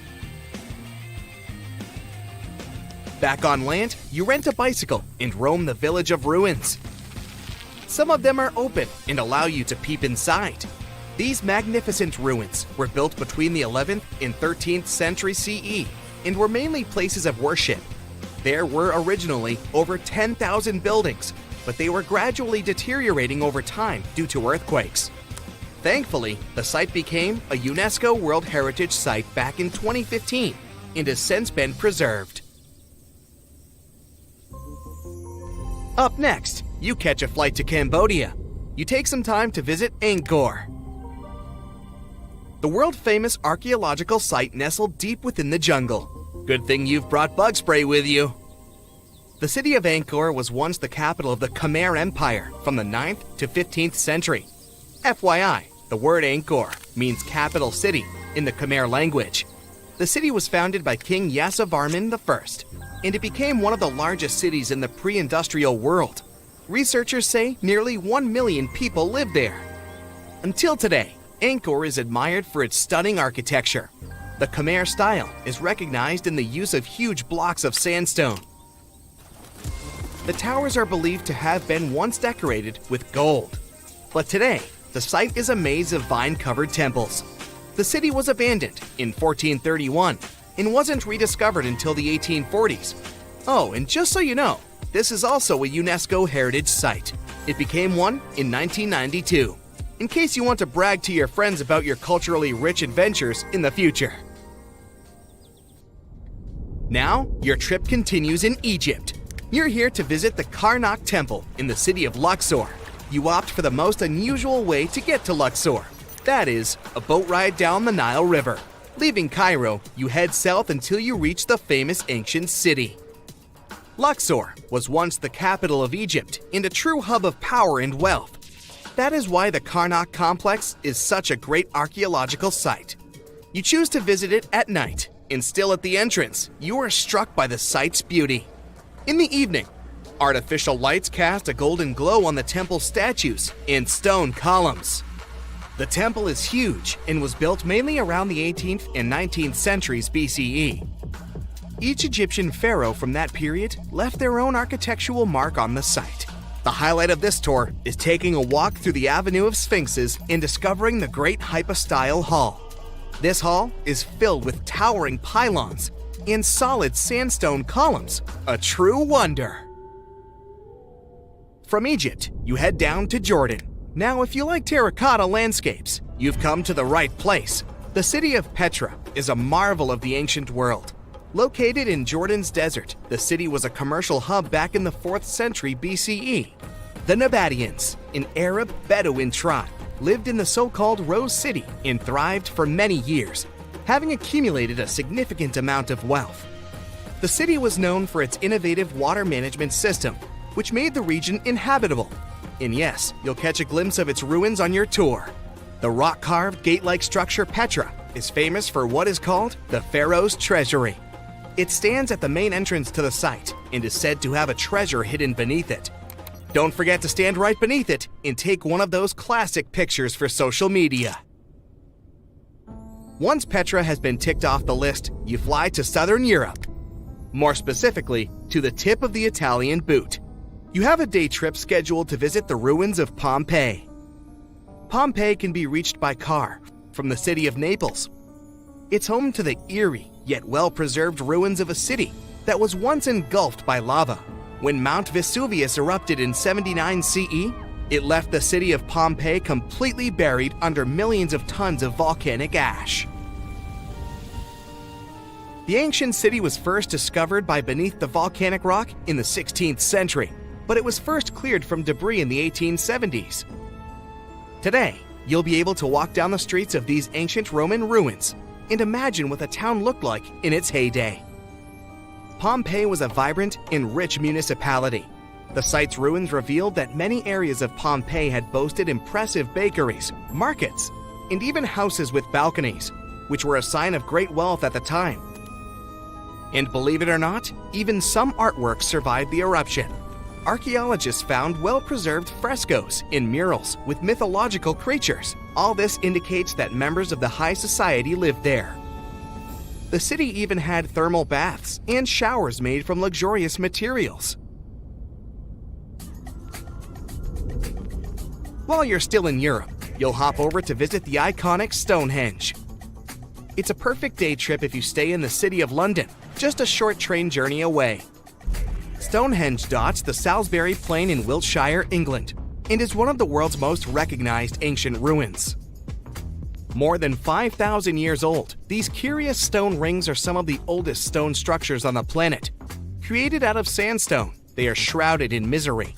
Back on land, you rent a bicycle and roam the village of ruins. Some of them are open and allow you to peep inside. These magnificent ruins were built between the 11th and 13th century CE and were mainly places of worship. There were originally over 10,000 buildings, but they were gradually deteriorating over time due to earthquakes. Thankfully, the site became a UNESCO World Heritage Site back in 2015 and has since been preserved. Up next, you catch a flight to Cambodia. You take some time to visit Angkor, the world-famous archaeological site nestled deep within the jungle. Good thing you've brought bug spray with you. The city of Angkor was once the capital of the Khmer Empire from the 9th to 15th century. FYI, the word Angkor means capital city in the Khmer language. The city was founded by King Yasovarman I, and it became one of the largest cities in the pre-industrial world. Researchers say nearly 1 million people live there. Until today, Angkor is admired for its stunning architecture. The Khmer style is recognized in the use of huge blocks of sandstone. The towers are believed to have been once decorated with gold. But today, the site is a maze of vine-covered temples. The city was abandoned in 1431 and wasn't rediscovered until the 1840s. Oh, and just so you know, this is also a UNESCO Heritage Site. It became one in 1992, in case you want to brag to your friends about your culturally rich adventures in the future. Now, your trip continues in Egypt. You're here to visit the Karnak Temple in the city of Luxor. you opt for the most unusual way to get to Luxor. That is, a boat ride down the Nile River. Leaving Cairo, you head south until you reach the famous ancient city. Luxor was once the capital of Egypt and a true hub of power and wealth. That is why the Karnak complex is such a great archaeological site. You choose to visit it at night, and still at the entrance, you are struck by the site's beauty. In the evening, artificial lights cast a golden glow on the temple statues and stone columns. The temple is huge and was built mainly around the 18th and 19th centuries BCE. Each Egyptian pharaoh from that period left their own architectural mark on the site. The highlight of this tour is taking a walk through the Avenue of Sphinxes and discovering the Great Hypostyle Hall. This hall is filled with towering pylons and solid sandstone columns, a true wonder. From Egypt, you head down to Jordan. Now, if you like terracotta landscapes, you've come to the right place. The city of Petra is a marvel of the ancient world. Located in Jordan's desert, the city was a commercial hub back in the 4th century BCE. The Nabataeans, an Arab Bedouin tribe, lived in the so-called Rose City and thrived for many years, having accumulated a significant amount of wealth. The city was known for its innovative water management system, which made the region inhabitable. And yes, you'll catch a glimpse of its ruins on your tour. The rock-carved gate-like structure Petra is famous for what is called the Pharaoh's Treasury. It stands at the main entrance to the site and is said to have a treasure hidden beneath it. Don't forget to stand right beneath it and take one of those classic pictures for social media. Once Petra has been ticked off the list, you fly to southern Europe. More specifically, to the tip of the Italian boot. You have a day trip scheduled to visit the ruins of Pompeii. Pompeii can be reached by car from the city of Naples. It's home to the eerie yet well-preserved ruins of a city that was once engulfed by lava. When Mount Vesuvius erupted in 79 CE, it left the city of Pompeii completely buried under millions of tons of volcanic ash. The ancient city was first discovered by beneath the volcanic rock in the 16th century, but it was first cleared from debris in the 1870s. Today, you'll be able to walk down the streets of these ancient Roman ruins and imagine what the town looked like in its heyday. Pompeii was a vibrant and rich municipality. The site's ruins revealed that many areas of Pompeii had boasted impressive bakeries, markets, and even houses with balconies, which were a sign of great wealth at the time. And believe it or not, even some artworks survived the eruption. Archaeologists found well-preserved frescoes and murals with mythological creatures. All this indicates that members of the high society lived there. The city even had thermal baths and showers made from luxurious materials. While you're still in Europe, you'll hop over to visit the iconic Stonehenge. It's a perfect day trip if you stay in the city of London, just a short train journey away. Stonehenge dots the Salisbury Plain in Wiltshire, England, and is one of the world's most recognized ancient ruins. More than 5,000 years old, these curious stone rings are some of the oldest stone structures on the planet. Created out of sandstone, they are shrouded in misery.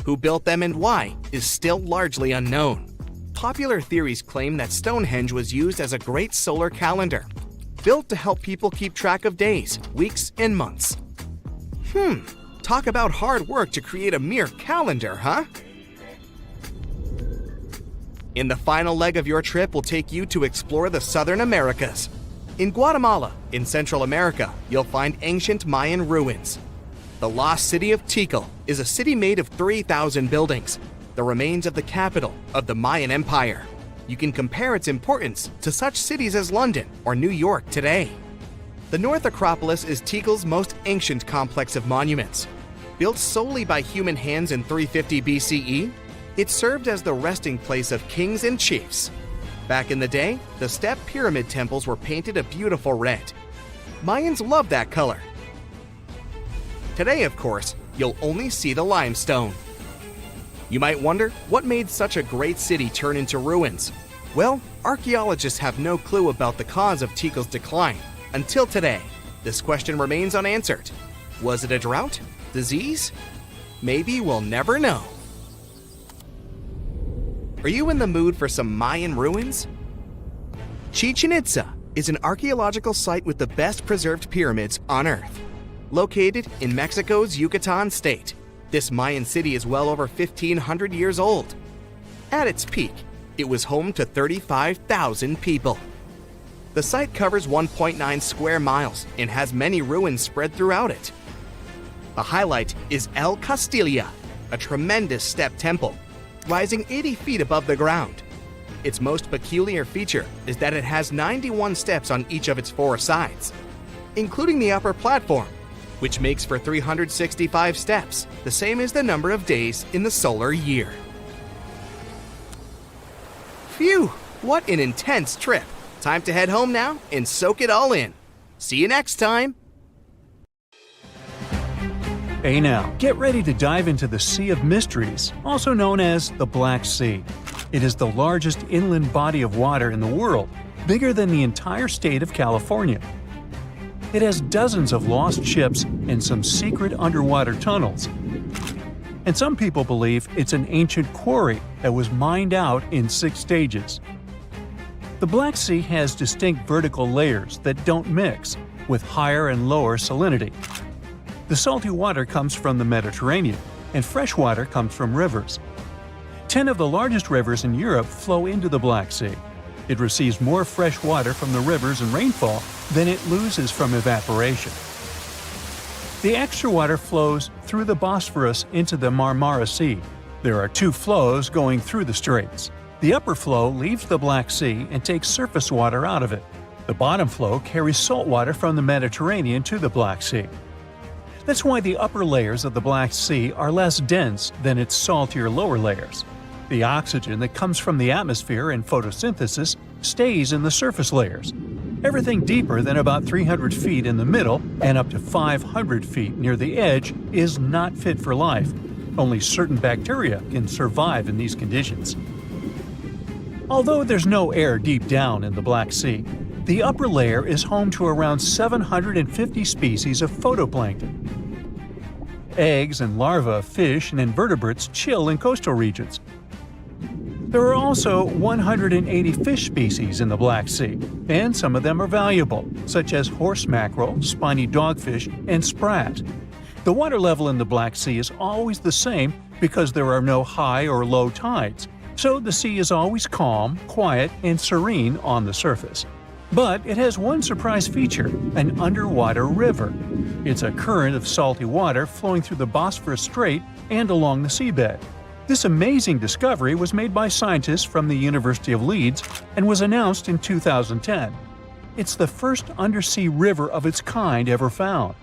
Who built them and why is still largely unknown. Popular theories claim that Stonehenge was used as a great solar calendar, built to help people keep track of days, weeks, and months. Talk about hard work to create a mere calendar, huh? In the final leg of your trip will take you to explore the Southern Americas. In Guatemala, in Central America, you'll find ancient Mayan ruins. The lost city of Tikal is a city made of 3,000 buildings, the remains of the capital of the Mayan Empire. You can compare its importance to such cities as London or New York today. The North Acropolis is Tikal's most ancient complex of monuments. Built solely by human hands in 350 BCE, it served as the resting place of kings and chiefs. Back in the day, the step pyramid temples were painted a beautiful red. Mayans loved that color. Today, of course, you'll only see the limestone. You might wonder what made such a great city turn into ruins. Well, archaeologists have no clue about the cause of Tikal's decline. Until today, this question remains unanswered. Was it a drought? Disease? Maybe we'll never know. Are you in the mood for some Mayan ruins? Chichen Itza is an archaeological site with the best preserved pyramids on Earth. Located in Mexico's Yucatan state, this Mayan city is well over 1,500 years old. At its peak, it was home to 35,000 people. The site covers 1.9 square miles and has many ruins spread throughout it. The highlight is El Castilla, a tremendous step temple, rising 80 feet above the ground. Its most peculiar feature is that it has 91 steps on each of its 4 sides, including the upper platform, which makes for 365 steps, the same as the number of days in the solar year. Phew, what an intense trip. Time to head home now and soak it all in. See you next time. Hey now, get ready to dive into the Sea of Mysteries, also known as the Black Sea. It is the largest inland body of water in the world, bigger than the entire state of California. It has dozens of lost ships and some secret underwater tunnels. And some people believe it's an ancient quarry that was mined out in 6 stages. The Black Sea has distinct vertical layers that don't mix, with higher and lower salinity. The salty water comes from the Mediterranean, and fresh water comes from rivers. 10 of the largest rivers in Europe flow into the Black Sea. It receives more fresh water from the rivers and rainfall than it loses from evaporation. The extra water flows through the Bosphorus into the Marmara Sea. There are 2 flows going through the straits. The upper flow leaves the Black Sea and takes surface water out of it. The bottom flow carries salt water from the Mediterranean to the Black Sea. That's why the upper layers of the Black Sea are less dense than its saltier lower layers. The oxygen that comes from the atmosphere and photosynthesis stays in the surface layers. Everything deeper than about 300 feet in the middle and up to 500 feet near the edge is not fit for life. Only certain bacteria can survive in these conditions. Although there's no air deep down in the Black Sea, the upper layer is home to around 750 species of phytoplankton. Eggs and larvae of fish and invertebrates chill in coastal regions. There are also 180 fish species in the Black Sea, and some of them are valuable, such as horse mackerel, spiny dogfish, and sprat. The water level in the Black Sea is always the same because there are no high or low tides, so the sea is always calm, quiet, and serene on the surface. But it has one surprise feature, an underwater river. It's a current of salty water flowing through the Bosphorus Strait and along the seabed. This amazing discovery was made by scientists from the University of Leeds and was announced in 2010. It's the first undersea river of its kind ever found.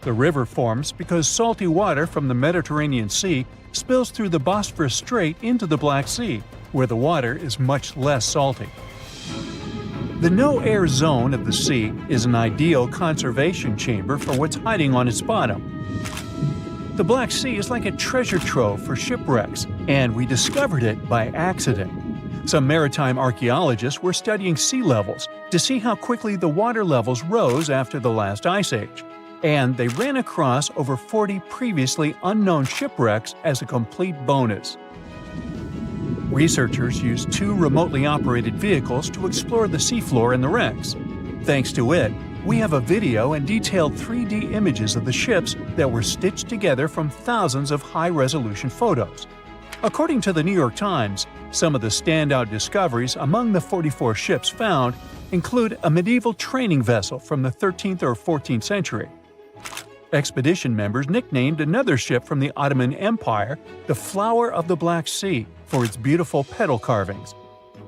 The river forms because salty water from the Mediterranean Sea spills through the Bosphorus Strait into the Black Sea, where the water is much less salty. The no-air zone of the sea is an ideal conservation chamber for what's hiding on its bottom. The Black Sea is like a treasure trove for shipwrecks, and we discovered it by accident. Some maritime archaeologists were studying sea levels to see how quickly the water levels rose after the last ice age, and they ran across over 40 previously unknown shipwrecks as a complete bonus. Researchers used 2 remotely operated vehicles to explore the seafloor and the wrecks. Thanks to it, we have a video and detailed 3D images of the ships that were stitched together from thousands of high-resolution photos. According to the New York Times, some of the standout discoveries among the 44 ships found include a medieval training vessel from the 13th or 14th century. Expedition members nicknamed another ship from the Ottoman Empire the Flower of the Black Sea for its beautiful petal carvings.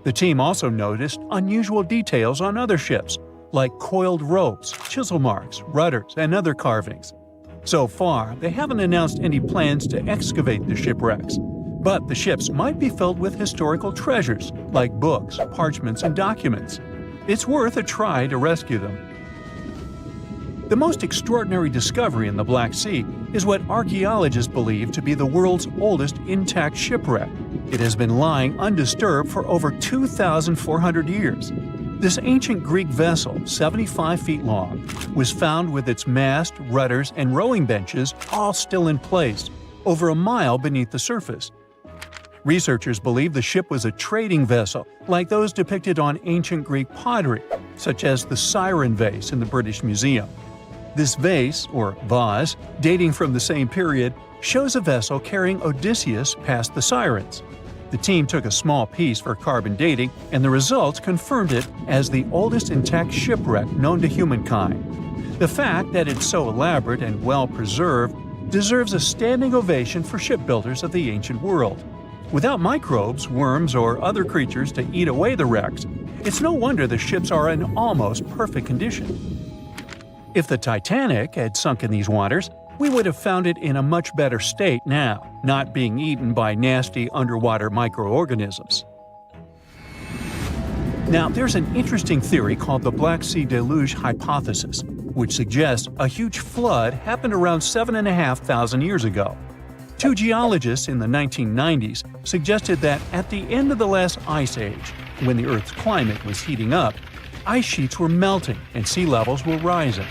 The team also noticed unusual details on other ships, like coiled ropes, chisel marks, rudders, and other carvings. So far, they haven't announced any plans to excavate the shipwrecks, but the ships might be filled with historical treasures like books, parchments, and documents. It's worth a try to rescue them. The most extraordinary discovery in the Black Sea is what archaeologists believe to be the world's oldest intact shipwreck. It has been lying undisturbed for over 2,400 years. This ancient Greek vessel, 75 feet long, was found with its mast, rudders, and rowing benches all still in place, over a mile beneath the surface. Researchers believe the ship was a trading vessel, like those depicted on ancient Greek pottery, such as the Siren vase in the British Museum. This vase, or vase, dating from the same period, shows a vessel carrying Odysseus past the Sirens. The team took a small piece for carbon dating, and the results confirmed it as the oldest intact shipwreck known to humankind. The fact that it's so elaborate and well-preserved deserves a standing ovation for shipbuilders of the ancient world. Without microbes, worms, or other creatures to eat away the wrecks, it's no wonder the ships are in almost perfect condition. If the Titanic had sunk in these waters, we would have found it in a much better state now, not being eaten by nasty underwater microorganisms. Now, there's an interesting theory called the Black Sea Deluge hypothesis, which suggests a huge flood happened around 7,500 years ago. Two geologists in the 1990s suggested that at the end of the last ice age, when the Earth's climate was heating up, ice sheets were melting and sea levels were rising.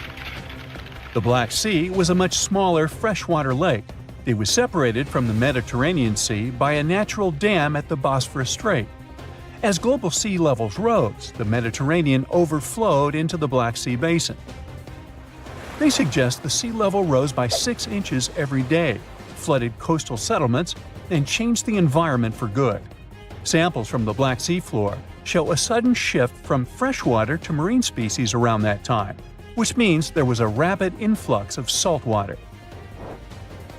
The Black Sea was a much smaller freshwater lake. It was separated from the Mediterranean Sea by a natural dam at the Bosphorus Strait. As global sea levels rose, the Mediterranean overflowed into the Black Sea basin. They suggest the sea level rose by 6 inches every day, flooded coastal settlements, and changed the environment for good. Samples from the Black Sea floor show a sudden shift from freshwater to marine species around that time, which means there was a rapid influx of salt water.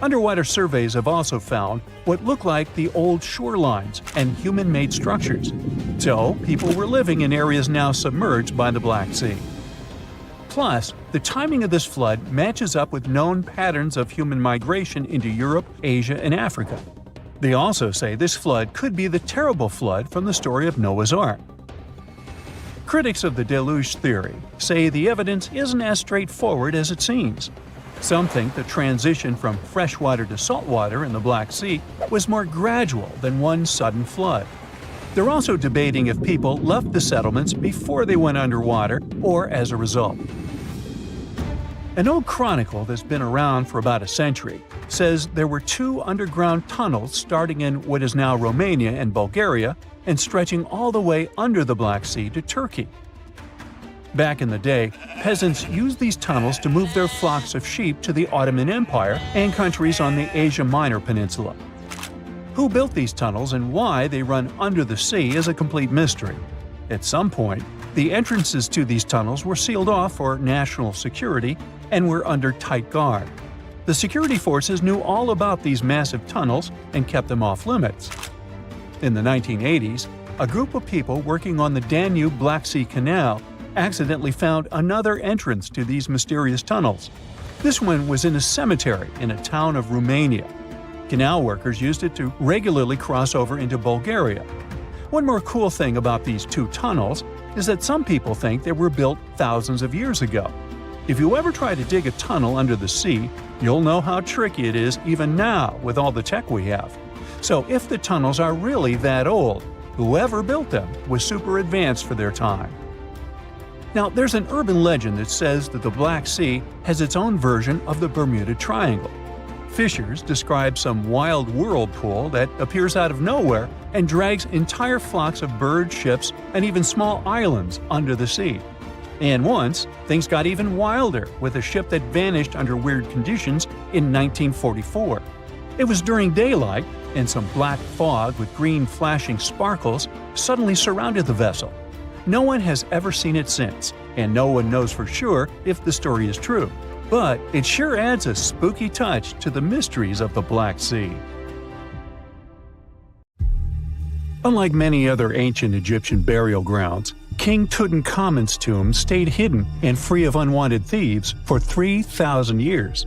Underwater surveys have also found what look like the old shorelines and human-made structures. So, people were living in areas now submerged by the Black Sea. Plus, the timing of this flood matches up with known patterns of human migration into Europe, Asia, and Africa. They also say this flood could be the terrible flood from the story of Noah's Ark. Critics of the deluge theory say the evidence isn't as straightforward as it seems. Some think the transition from freshwater to saltwater in the Black Sea was more gradual than one sudden flood. They're also debating if people left the settlements before they went underwater or as a result. An old chronicle that's been around for about a century says there were 2 underground tunnels starting in what is now Romania and Bulgaria and stretching all the way under the Black Sea to Turkey. Back in the day, peasants used these tunnels to move their flocks of sheep to the Ottoman Empire and countries on the Asia Minor Peninsula. Who built these tunnels and why they run under the sea is a complete mystery. At some point, the entrances to these tunnels were sealed off for national security and were under tight guard. The security forces knew all about these massive tunnels and kept them off limits. In the 1980s, a group of people working on the Danube-Black Sea Canal accidentally found another entrance to these mysterious tunnels. This one was in a cemetery in a town of Romania. Canal workers used it to regularly cross over into Bulgaria. One more cool thing about these 2 tunnels is that some people think they were built thousands of years ago. If you ever try to dig a tunnel under the sea, you'll know how tricky it is even now with all the tech we have. So if the tunnels are really that old, whoever built them was super advanced for their time. Now, there's an urban legend that says that the Black Sea has its own version of the Bermuda Triangle. Fishers describe some wild whirlpool that appears out of nowhere and drags entire flocks of birds, ships, and even small islands under the sea. And once, things got even wilder with a ship that vanished under weird conditions in 1944. It was during daylight, and some black fog with green flashing sparkles suddenly surrounded the vessel. No one has ever seen it since, and no one knows for sure if the story is true. But it sure adds a spooky touch to the mysteries of the Black Sea. Unlike many other ancient Egyptian burial grounds, King Tutankhamun's tomb stayed hidden and free of unwanted thieves for 3,000 years.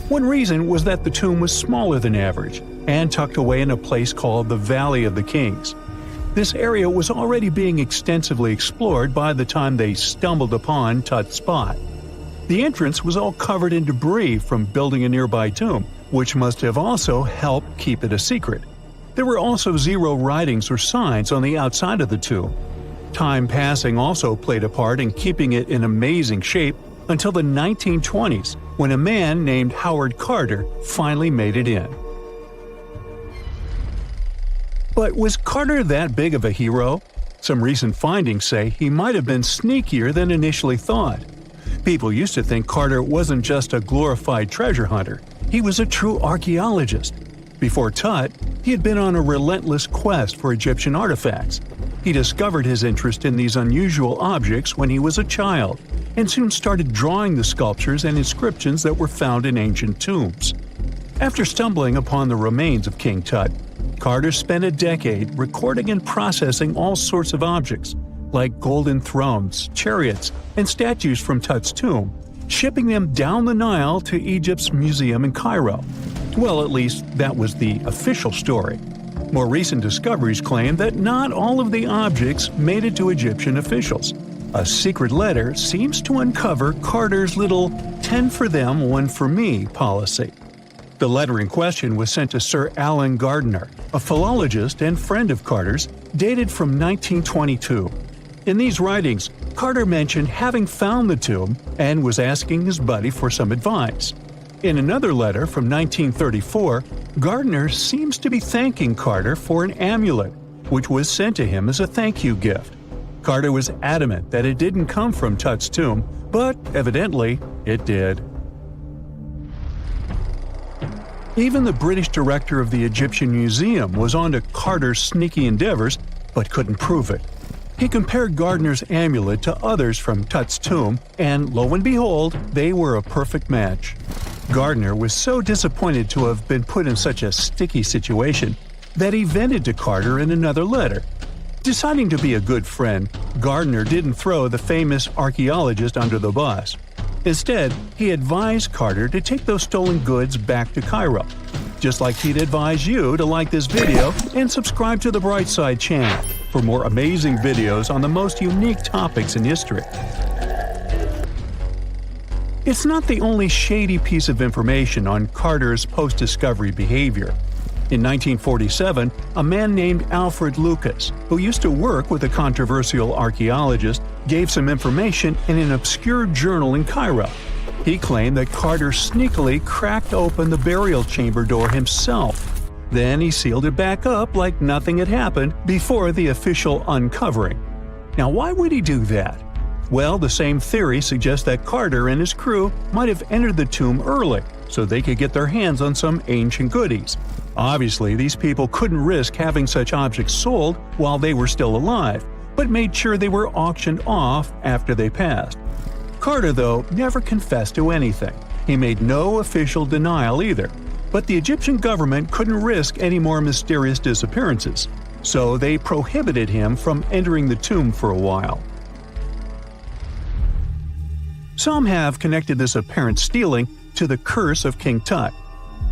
One reason was that the tomb was smaller than average and tucked away in a place called the Valley of the Kings. This area was already being extensively explored by the time they stumbled upon Tut's spot. The entrance was all covered in debris from building a nearby tomb, which must have also helped keep it a secret. There were also 0 writings or signs on the outside of the tomb. Time passing also played a part in keeping it in amazing shape until the 1920s, when a man named Howard Carter finally made it in. But was Carter that big of a hero? Some recent findings say he might have been sneakier than initially thought. People used to think Carter wasn't just a glorified treasure hunter, he was a true archaeologist. Before Tut, he had been on a relentless quest for Egyptian artifacts. He discovered his interest in these unusual objects when he was a child, and soon started drawing the sculptures and inscriptions that were found in ancient tombs. After stumbling upon the remains of King Tut, Carter spent a decade recording and processing all sorts of objects, like golden thrones, chariots, and statues from Tut's tomb, shipping them down the Nile to Egypt's museum in Cairo. Well, at least that was the official story. More recent discoveries claim that not all of the objects made it to Egyptian officials. A secret letter seems to uncover Carter's little 10 for them, 1 for me policy. The letter in question was sent to Sir Alan Gardiner, a philologist and friend of Carter's, dated from 1922. In these writings, Carter mentioned having found the tomb and was asking his buddy for some advice. In another letter from 1934, Gardiner seems to be thanking Carter for an amulet, which was sent to him as a thank you gift. Carter was adamant that it didn't come from Tut's tomb, but evidently it did. Even the British director of the Egyptian Museum was onto Carter's sneaky endeavors, but couldn't prove it. He compared Gardiner's amulet to others from Tut's tomb, and lo and behold, they were a perfect match. Gardiner was so disappointed to have been put in such a sticky situation that he vented to Carter in another letter. Deciding to be a good friend, Gardiner didn't throw the famous archaeologist under the bus. Instead, he advised Carter to take those stolen goods back to Cairo, just like he'd advise you to like this video and subscribe to the Brightside channel for more amazing videos on the most unique topics in history. It's not the only shady piece of information on Carter's post-discovery behavior. In 1947, a man named Alfred Lucas, who used to work with a controversial archaeologist, gave some information in an obscure journal in Cairo. He claimed that Carter sneakily cracked open the burial chamber door himself. Then he sealed it back up like nothing had happened before the official uncovering. Now, why would he do that? Well, the same theory suggests that Carter and his crew might have entered the tomb early so they could get their hands on some ancient goodies. Obviously, these people couldn't risk having such objects sold while they were still alive, but made sure they were auctioned off after they passed. Carter, though, never confessed to anything. He made no official denial either, but the Egyptian government couldn't risk any more mysterious disappearances, so they prohibited him from entering the tomb for a while. Some have connected this apparent stealing to the curse of King Tut.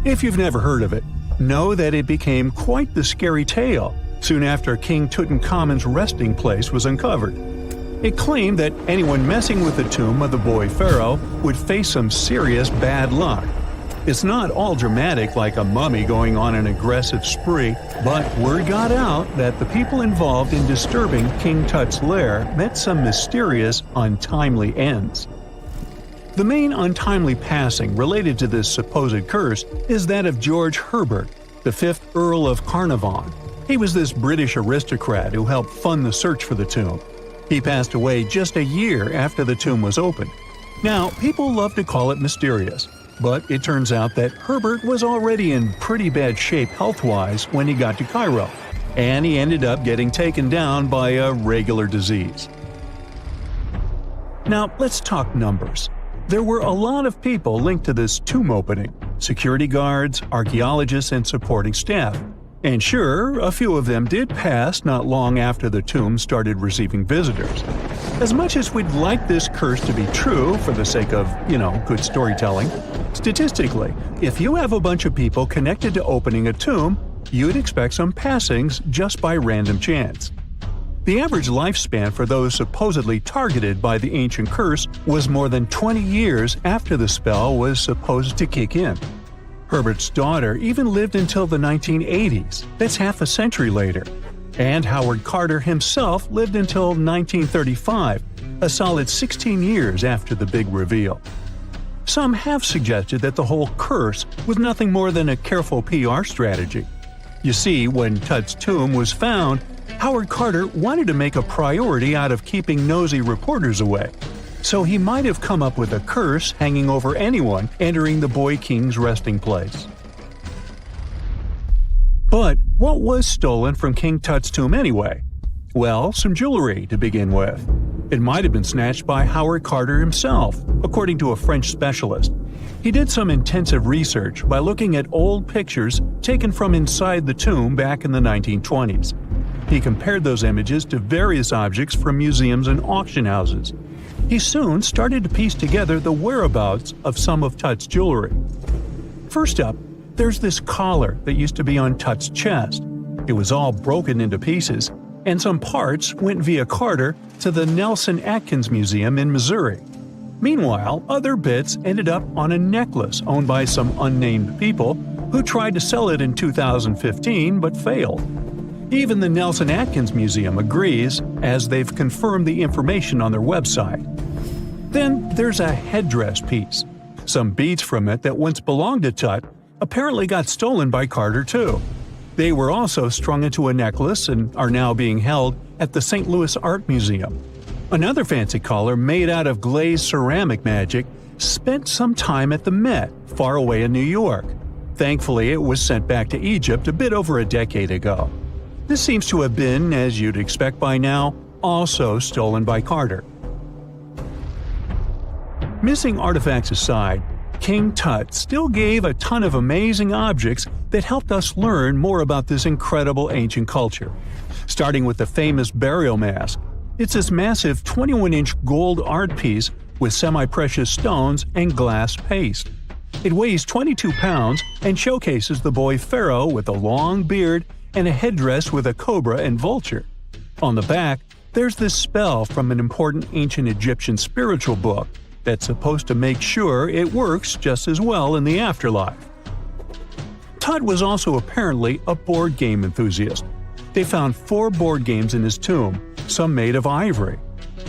If you've never heard of it, know that it became quite the scary tale soon after King Tutankhamun's resting place was uncovered. It claimed that anyone messing with the tomb of the boy pharaoh would face some serious bad luck. It's not all dramatic like a mummy going on an aggressive spree, but word got out that the people involved in disturbing King Tut's lair met some mysterious, untimely ends. The main untimely passing related to this supposed curse is that of George Herbert, the 5th Earl of Carnarvon. He was this British aristocrat who helped fund the search for the tomb. He passed away just a year after the tomb was opened. Now, people love to call it mysterious, but it turns out that Herbert was already in pretty bad shape health-wise when he got to Cairo, and he ended up getting taken down by a regular disease. Now, let's talk numbers. There were a lot of people linked to this tomb opening: security guards, archaeologists, and supporting staff. And sure, a few of them did pass not long after the tomb started receiving visitors. As much as we'd like this curse to be true for the sake of, good storytelling, statistically, if you have a bunch of people connected to opening a tomb, you'd expect some passings just by random chance. The average lifespan for those supposedly targeted by the ancient curse was more than 20 years after the spell was supposed to kick in. Herbert's daughter even lived until the 1980s, that's half a century later. And Howard Carter himself lived until 1935, a solid 16 years after the big reveal. Some have suggested that the whole curse was nothing more than a careful PR strategy. You see, when Tut's tomb was found, Howard Carter wanted to make a priority out of keeping nosy reporters away. So he might have come up with a curse hanging over anyone entering the boy king's resting place. But what was stolen from King Tut's tomb anyway? Well, some jewelry to begin with. It might have been snatched by Howard Carter himself, according to a French specialist. He did some intensive research by looking at old pictures taken from inside the tomb back in the 1920s. He compared those images to various objects from museums and auction houses. He soon started to piece together the whereabouts of some of Tut's jewelry. First up, there's this collar that used to be on Tut's chest. It was all broken into pieces, and some parts went via Carter to the Nelson Atkins Museum in Missouri. Meanwhile, other bits ended up on a necklace owned by some unnamed people who tried to sell it in 2015 but failed. Even the Nelson Atkins Museum agrees, as they've confirmed the information on their website. Then there's a headdress piece. Some beads from it that once belonged to Tut apparently got stolen by Carter too. They were also strung into a necklace and are now being held at the St. Louis Art Museum. Another fancy collar made out of glazed ceramic magic spent some time at the Met, far away in New York. Thankfully, it was sent back to Egypt a bit over a decade ago. This seems to have been, as you'd expect by now, also stolen by Carter. Missing artifacts aside, King Tut still gave a ton of amazing objects that helped us learn more about this incredible ancient culture. Starting with the famous burial mask. It's this massive 21-inch gold art piece with semi-precious stones and glass paste. It weighs 22 pounds and showcases the boy pharaoh with a long beard and a headdress with a cobra and vulture. On the back, there's this spell from an important ancient Egyptian spiritual book that's supposed to make sure it works just as well in the afterlife. Tut was also apparently a board game enthusiast. They found 4 board games in his tomb, some made of ivory.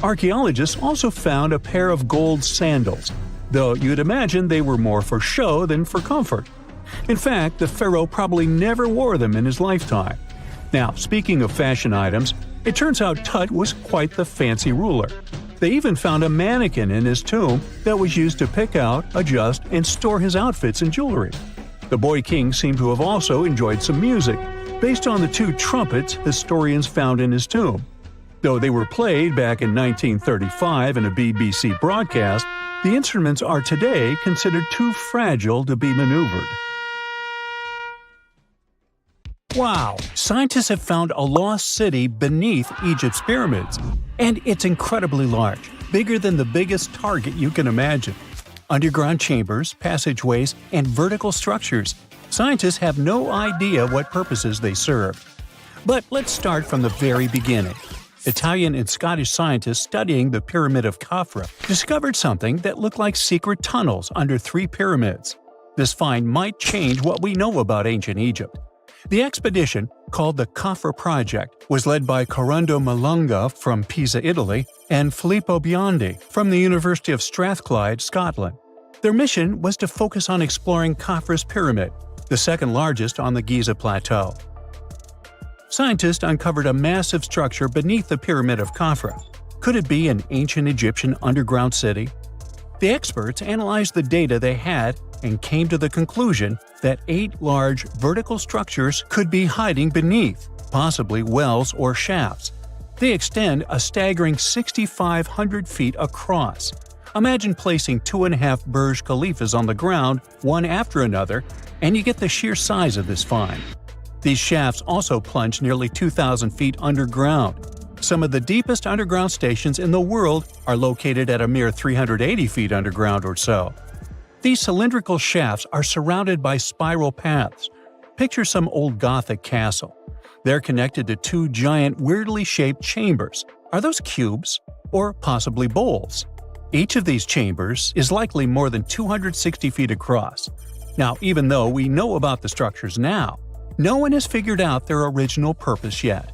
Archaeologists also found a pair of gold sandals, though you'd imagine they were more for show than for comfort. In fact, the pharaoh probably never wore them in his lifetime. Now, speaking of fashion items, it turns out Tut was quite the fancy ruler. They even found a mannequin in his tomb that was used to pick out, adjust, and store his outfits and jewelry. The boy king seemed to have also enjoyed some music, based on the 2 trumpets historians found in his tomb. Though they were played back in 1935 in a BBC broadcast, the instruments are today considered too fragile to be maneuvered. Wow! Scientists have found a lost city beneath Egypt's pyramids. And it's incredibly large, bigger than the biggest target you can imagine. Underground chambers, passageways, and vertical structures. Scientists have no idea what purposes they serve. But let's start from the very beginning. Italian and Scottish scientists studying the Pyramid of Khafra discovered something that looked like secret tunnels under 3 pyramids. This find might change what we know about ancient Egypt. The expedition, called the Khafra Project, was led by Corrado Malunga from Pisa, Italy, and Filippo Biondi from the University of Strathclyde, Scotland. Their mission was to focus on exploring Khafra's pyramid, the second largest on the Giza Plateau. Scientists uncovered a massive structure beneath the Pyramid of Khafra. Could it be an ancient Egyptian underground city? The experts analyzed the data they had and came to the conclusion that 8 large vertical structures could be hiding beneath, possibly wells or shafts. They extend a staggering 6,500 feet across. Imagine placing 2.5 Burj Khalifas on the ground, one after another, and you get the sheer size of this find. These shafts also plunge nearly 2,000 feet underground. Some of the deepest underground stations in the world are located at a mere 380 feet underground or so. These cylindrical shafts are surrounded by spiral paths. Picture some old Gothic castle. They're connected to 2 giant, weirdly shaped chambers. Are those cubes? Or possibly bowls? Each of these chambers is likely more than 260 feet across. Now, even though we know about the structures now, no one has figured out their original purpose yet.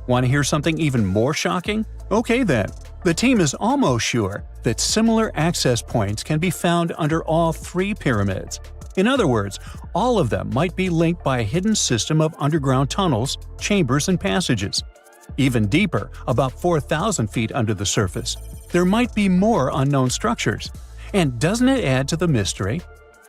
Want to hear something even more shocking? Okay then. The team is almost sure that similar access points can be found under all 3 pyramids. In other words, all of them might be linked by a hidden system of underground tunnels, chambers, and passages. Even deeper, about 4,000 feet under the surface, there might be more unknown structures. And doesn't it add to the mystery?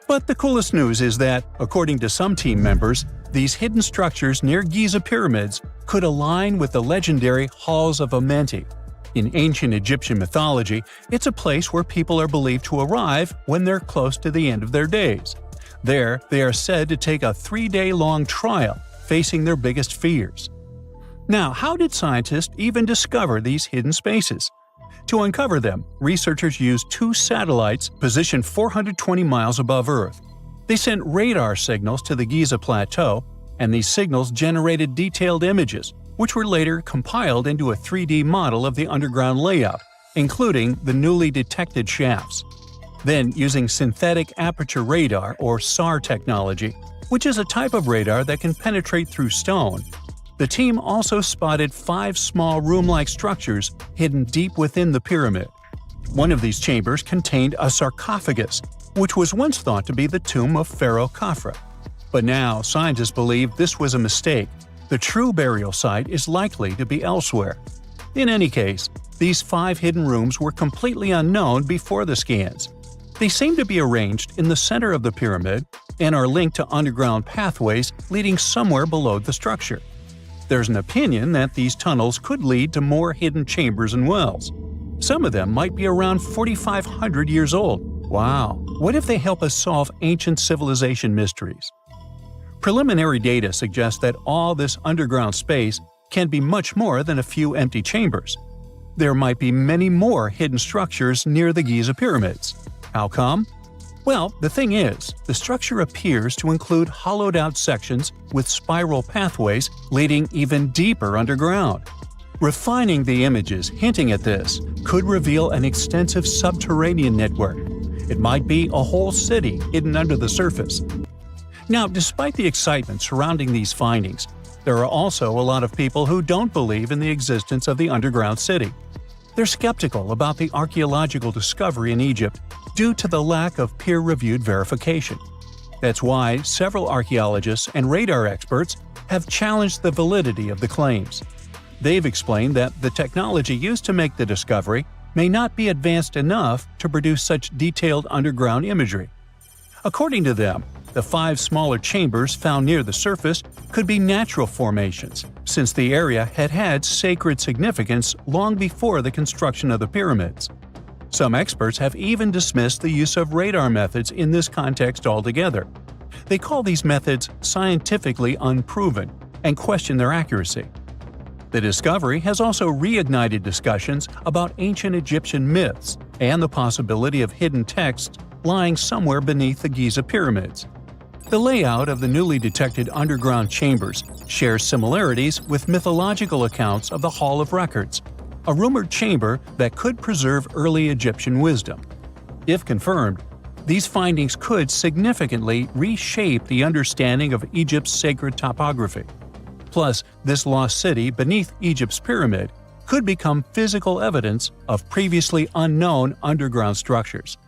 But the coolest news is that, according to some team members, these hidden structures near Giza pyramids could align with the legendary Halls of Amenti. In ancient Egyptian mythology, it's a place where people are believed to arrive when they're close to the end of their days. There, they are said to take a 3-day-long trial, facing their biggest fears. Now, how did scientists even discover these hidden spaces? To uncover them, researchers used 2 satellites positioned 420 miles above Earth. They sent radar signals to the Giza Plateau, and these signals generated detailed images, which were later compiled into a 3D model of the underground layout, including the newly detected shafts. Then, using synthetic aperture radar or SAR technology, which is a type of radar that can penetrate through stone, the team also spotted 5 small room-like structures hidden deep within the pyramid. One of these chambers contained a sarcophagus, which was once thought to be the tomb of Pharaoh Khafre. But now, scientists believe this was a mistake. The true burial site is likely to be elsewhere. In any case, these 5 hidden rooms were completely unknown before the scans. They seem to be arranged in the center of the pyramid and are linked to underground pathways leading somewhere below the structure. There's an opinion that these tunnels could lead to more hidden chambers and wells. Some of them might be around 4,500 years old. Wow! What if they help us solve ancient civilization mysteries? Preliminary data suggests that all this underground space can be much more than a few empty chambers. There might be many more hidden structures near the Giza pyramids. How come? Well, the thing is, the structure appears to include hollowed-out sections with spiral pathways leading even deeper underground. Refining the images hinting at this could reveal an extensive subterranean network. It might be a whole city hidden under the surface. Now, despite the excitement surrounding these findings, there are also a lot of people who don't believe in the existence of the underground city. They're skeptical about the archaeological discovery in Egypt due to the lack of peer-reviewed verification. That's why several archaeologists and radar experts have challenged the validity of the claims. They've explained that the technology used to make the discovery may not be advanced enough to produce such detailed underground imagery. According to them, the 5 smaller chambers found near the surface could be natural formations, since the area had had sacred significance long before the construction of the pyramids. Some experts have even dismissed the use of radar methods in this context altogether. They call these methods scientifically unproven and question their accuracy. The discovery has also reignited discussions about ancient Egyptian myths and the possibility of hidden texts lying somewhere beneath the Giza pyramids. The layout of the newly detected underground chambers shares similarities with mythological accounts of the Hall of Records, a rumored chamber that could preserve early Egyptian wisdom. If confirmed, these findings could significantly reshape the understanding of Egypt's sacred topography. Plus, this lost city beneath Egypt's pyramid could become physical evidence of previously unknown underground structures.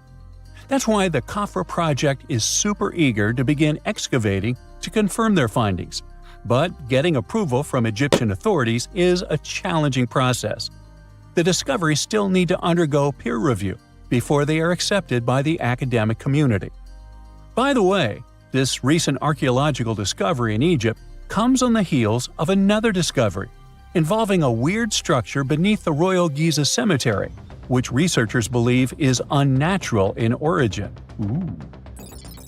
That's why the Khafre project is super eager to begin excavating to confirm their findings. But getting approval from Egyptian authorities is a challenging process. The discoveries still need to undergo peer review before they are accepted by the academic community. By the way, this recent archaeological discovery in Egypt comes on the heels of another discovery involving a weird structure beneath the Royal Giza Cemetery, which researchers believe is unnatural in origin.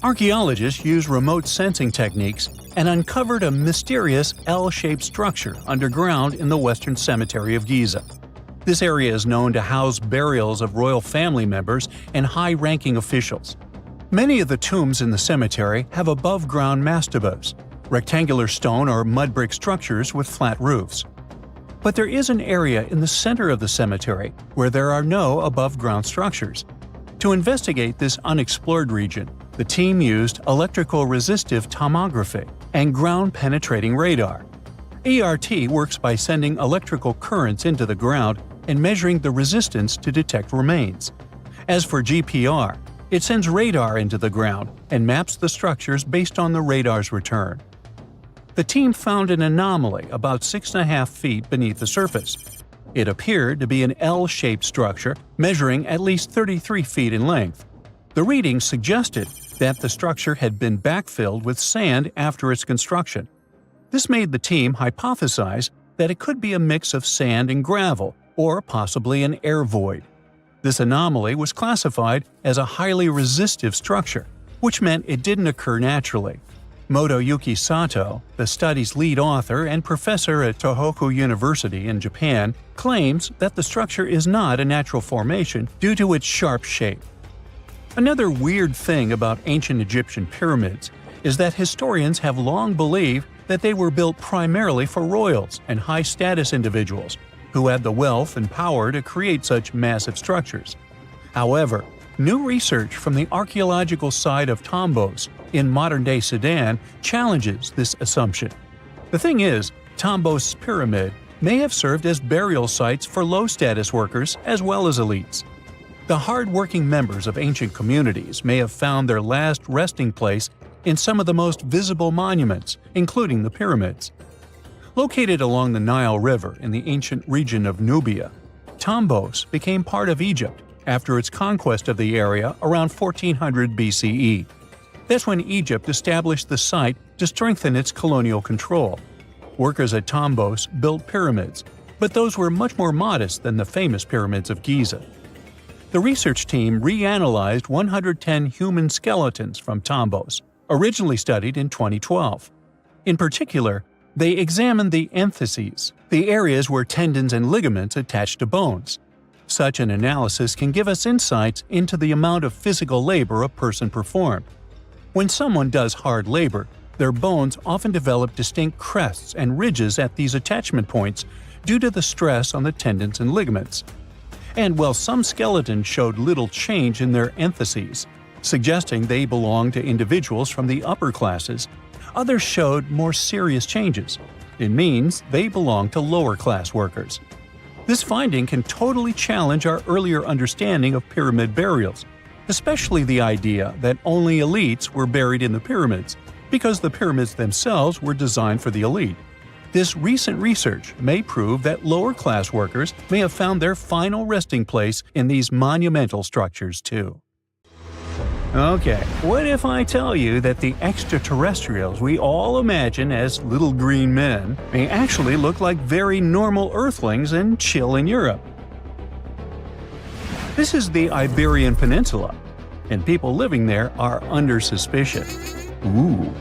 Archaeologists use remote sensing techniques and uncovered a mysterious L-shaped structure underground in the Western Cemetery of Giza. This area is known to house burials of royal family members and high-ranking officials. Many of the tombs in the cemetery have above-ground mastabas, rectangular stone or mud brick structures with flat roofs. But there is an area in the center of the cemetery where there are no above-ground structures. To investigate this unexplored region, the team used electrical resistive tomography and ground-penetrating radar. ERT works by sending electrical currents into the ground and measuring the resistance to detect remains. As for GPR, It sends radar into the ground and maps the structures based on the radar's return. The team found an anomaly about 6.5 feet beneath the surface. It appeared to be an L-shaped structure measuring at least 33 feet in length. The readings suggested that the structure had been backfilled with sand after its construction. This made the team hypothesize that it could be a mix of sand and gravel, or possibly an air void. This anomaly was classified as a highly resistive structure, which meant it didn't occur naturally. Motoyuki Sato, the study's lead author and professor at Tohoku University in Japan, claims that the structure is not a natural formation due to its sharp shape. Another weird thing about ancient Egyptian pyramids is that historians have long believed that they were built primarily for royals and high-status individuals who had the wealth and power to create such massive structures. However, new research from the archaeological site of Tombos in modern-day Sudan challenges this assumption. The thing is, Tombos pyramid may have served as burial sites for low-status workers as well as elites. The hard-working members of ancient communities may have found their last resting place in some of the most visible monuments, including the pyramids. Located along the Nile River in the ancient region of Nubia, Tombos became part of Egypt after its conquest of the area around 1400 BCE. That's when Egypt established the site to strengthen its colonial control. Workers at Tombos built pyramids, but those were much more modest than the famous pyramids of Giza. The research team reanalyzed 110 human skeletons from Tombos, originally studied in 2012. In particular, they examined the entheses, the areas where tendons and ligaments attach to bones. Such an analysis can give us insights into the amount of physical labor a person performed. When someone does hard labor, their bones often develop distinct crests and ridges at these attachment points due to the stress on the tendons and ligaments. And while some skeletons showed little change in their entheses, suggesting they belonged to individuals from the upper classes, others showed more serious changes. It means they belong to lower-class workers. This finding can totally challenge our earlier understanding of pyramid burials, especially the idea that only elites were buried in the pyramids, because the pyramids themselves were designed for the elite. This recent research may prove that lower-class workers may have found their final resting place in these monumental structures too. Okay, what if I tell you that the extraterrestrials we all imagine as little green men may actually look like very normal Earthlings and chill in Europe? This is the Iberian Peninsula, and people living there are under suspicion. Ooh.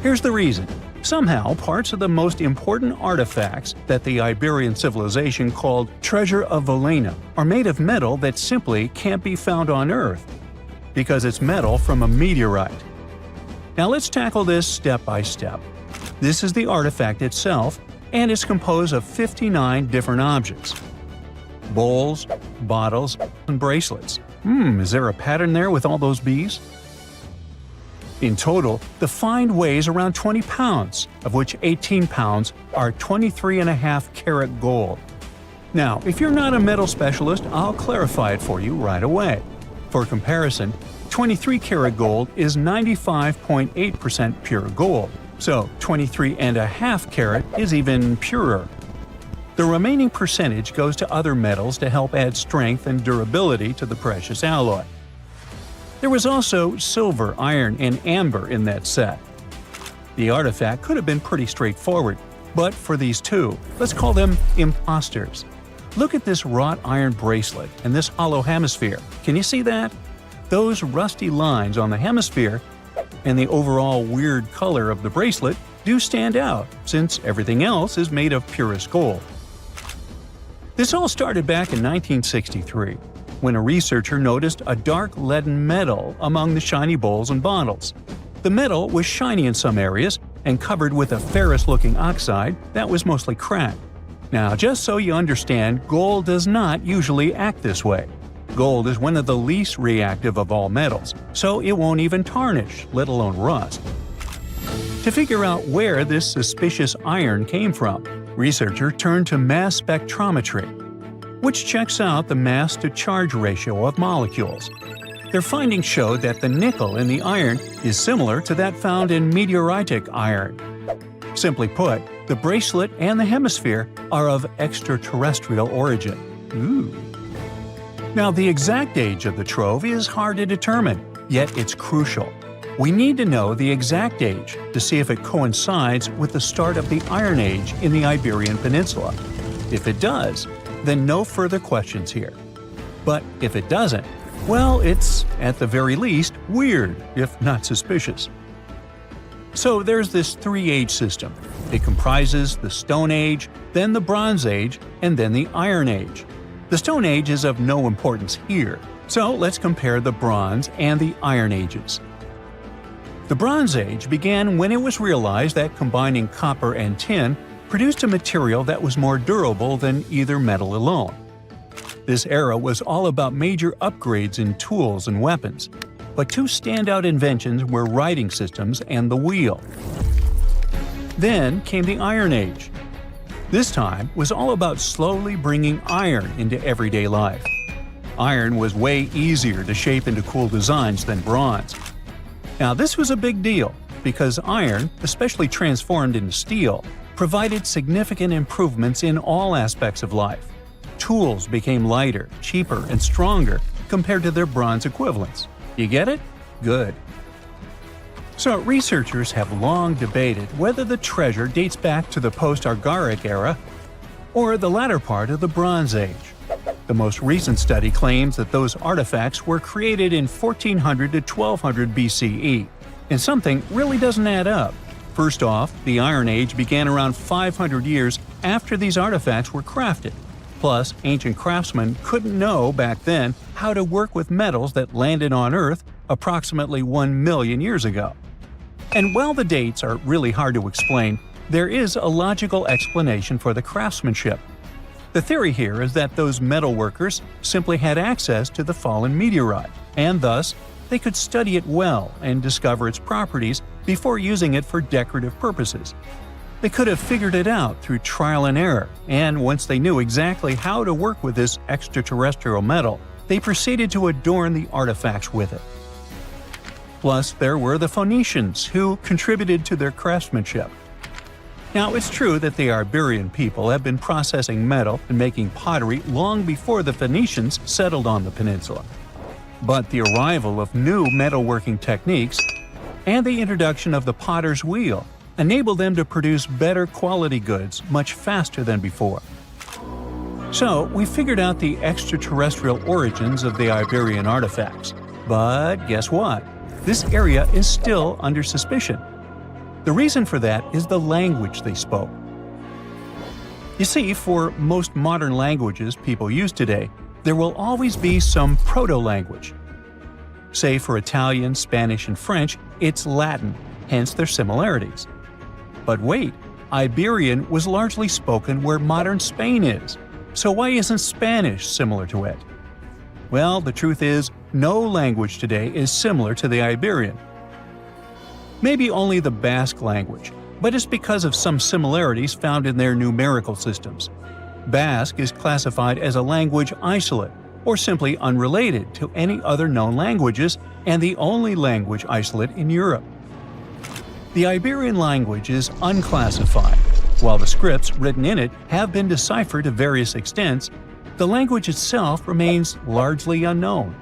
Here's the reason. Somehow, parts of the most important artifacts that the Iberian civilization called Treasure of Valena are made of metal that simply can't be found on Earth, because it's metal from a meteorite. Now let's tackle this step by step. This is the artifact itself, and it's composed of 59 different objects. Bowls, bottles, and bracelets. Is there a pattern there with all those bees? In total, the find weighs around 20 pounds, of which 18 pounds are 23.5 karat gold. Now, if you're not a metal specialist, I'll clarify it for you right away. For comparison, 23 karat gold is 95.8% pure gold, so 23.5 karat is even purer. The remaining percentage goes to other metals to help add strength and durability to the precious alloy. There was also silver, iron, and amber in that set. The artifact could have been pretty straightforward, but for these two, let's call them imposters. Look at this wrought iron bracelet and this hollow hemisphere. Can you see that? Those rusty lines on the hemisphere and the overall weird color of the bracelet do stand out, since everything else is made of purest gold. This all started back in 1963, when a researcher noticed a dark leaden metal among the shiny bowls and bottles. The metal was shiny in some areas and covered with a ferrous-looking oxide that was mostly cracked. Now, just so you understand, gold does not usually act this way. Gold is one of the least reactive of all metals, so it won't even tarnish, let alone rust. To figure out where this suspicious iron came from, researchers turned to mass spectrometry, which checks out the mass-to-charge ratio of molecules. Their findings showed that the nickel in the iron is similar to that found in meteoritic iron. Simply put, the bracelet and the hemisphere are of extraterrestrial origin. Ooh. Now, the exact age of the trove is hard to determine, yet it's crucial. We need to know the exact age to see if it coincides with the start of the Iron Age in the Iberian Peninsula. If it does, then no further questions here. But if it doesn't, well, it's, at the very least, weird, if not suspicious. So there's this three-age system. It comprises the Stone Age, then the Bronze Age, and then the Iron Age. The Stone Age is of no importance here, so let's compare the Bronze and the Iron Ages. The Bronze Age began when it was realized that combining copper and tin produced a material that was more durable than either metal alone. This era was all about major upgrades in tools and weapons, but two standout inventions were writing systems and the wheel. Then came the Iron Age. This time was all about slowly bringing iron into everyday life. Iron was way easier to shape into cool designs than bronze. Now, this was a big deal because iron, especially transformed into steel, provided significant improvements in all aspects of life. Tools became lighter, cheaper, and stronger compared to their bronze equivalents. You get it? Good. So, researchers have long debated whether the treasure dates back to the post-Argaric era or the latter part of the Bronze Age. The most recent study claims that those artifacts were created in 1400 to 1200 BCE, and something really doesn't add up. First off, the Iron Age began around 500 years after these artifacts were crafted. Plus, ancient craftsmen couldn't know back then how to work with metals that landed on Earth approximately 1 million years ago. And while the dates are really hard to explain, there is a logical explanation for the craftsmanship. The theory here is that those metal workers simply had access to the fallen meteorite, and thus, they could study it well and discover its properties before using it for decorative purposes. They could have figured it out through trial and error, and once they knew exactly how to work with this extraterrestrial metal, they proceeded to adorn the artifacts with it. Plus, there were the Phoenicians, who contributed to their craftsmanship. Now, it's true that the Iberian people have been processing metal and making pottery long before the Phoenicians settled on the peninsula. But the arrival of new metalworking techniques and the introduction of the potter's wheel enabled them to produce better quality goods much faster than before. So, we figured out the extraterrestrial origins of the Iberian artifacts. But guess what? This area is still under suspicion. The reason for that is the language they spoke. You see, for most modern languages people use today, there will always be some proto-language. Say for Italian, Spanish, and French, it's Latin, hence their similarities. But wait, Iberian was largely spoken where modern Spain is, so why isn't Spanish similar to it? Well, the truth is, no language today is similar to the Iberian. Maybe only the Basque language, but it's because of some similarities found in their numerical systems. Basque is classified as a language isolate, or simply unrelated to any other known languages, and the only language isolate in Europe. The Iberian language is unclassified. While the scripts written in it have been deciphered to various extents, the language itself remains largely unknown.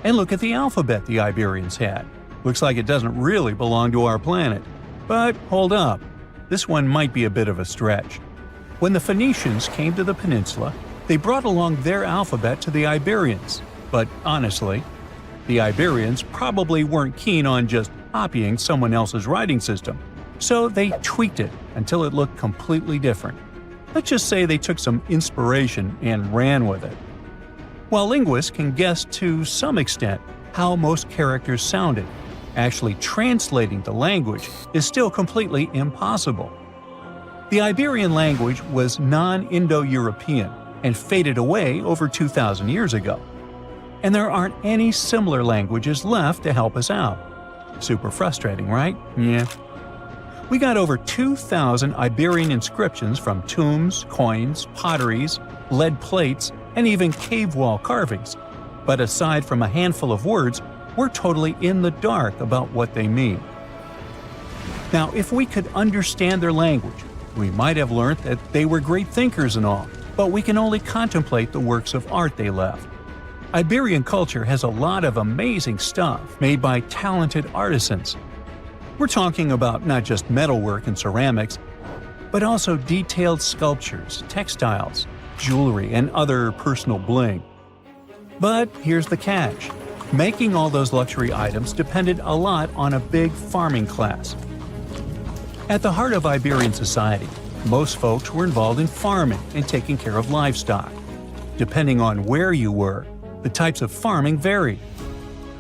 And look at the alphabet the Iberians had. Looks like it doesn't really belong to our planet. But hold up, this one might be a bit of a stretch. When the Phoenicians came to the peninsula, they brought along their alphabet to the Iberians. But honestly, the Iberians probably weren't keen on just copying someone else's writing system, so they tweaked it until it looked completely different. Let's just say they took some inspiration and ran with it. While linguists can guess to some extent how most characters sounded, actually translating the language is still completely impossible. The Iberian language was non-Indo-European and faded away over 2,000 years ago. And there aren't any similar languages left to help us out. Super frustrating, right? Yeah. We got over 2,000 Iberian inscriptions from tombs, coins, potteries, lead plates, and even cave wall carvings. but aside from a handful of words, we're totally in the dark about what they mean. Now, if we could understand their language, we might have learned that they were great thinkers and all, but we can only contemplate the works of art they left. Iberian culture has a lot of amazing stuff made by talented artisans. We're talking about not just metalwork and ceramics, but also detailed sculptures, textiles, jewelry, and other personal bling. But here's the catch. Making all those luxury items depended a lot on a big farming class. At the heart of Iberian society, most folks were involved in farming and taking care of livestock. Depending on where you were, the types of farming varied.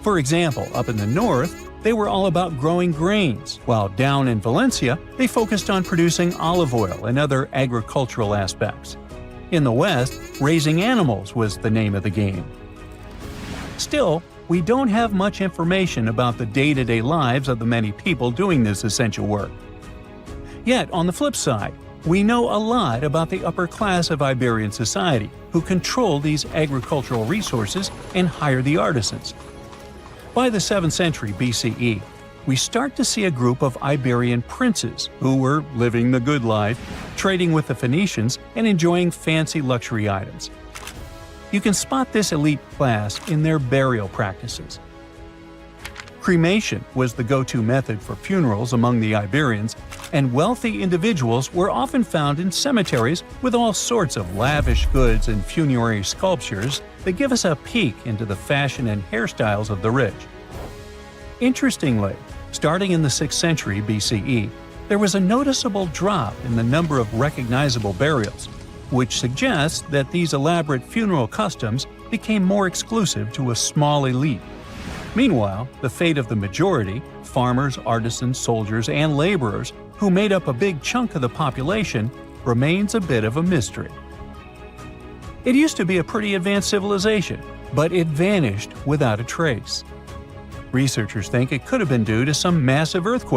For example, up in the north, they were all about growing grains, while down in Valencia, they focused on producing olive oil and other agricultural aspects. In the west, raising animals was the name of the game. Still, we don't have much information about the day-to-day lives of the many people doing this essential work. Yet, on the flip side, we know a lot about the upper class of Iberian society, who control these agricultural resources and hire the artisans. By the 7th century BCE, we start to see a group of Iberian princes who were living the good life, trading with the Phoenicians and enjoying fancy luxury items. You can spot this elite class in their burial practices. Cremation was the go-to method for funerals among the Iberians, and wealthy individuals were often found in cemeteries with all sorts of lavish goods and funerary sculptures that give us a peek into the fashion and hairstyles of the rich. Interestingly, starting in the 6th century BCE, there was a noticeable drop in the number of recognizable burials, which suggests that these elaborate funeral customs became more exclusive to a small elite. Meanwhile, the fate of the majority, farmers, artisans, soldiers, and laborers, who made up a big chunk of the population, remains a bit of a mystery. It used to be a pretty advanced civilization, but it vanished without a trace. Researchers think it could have been due to some massive earthquake.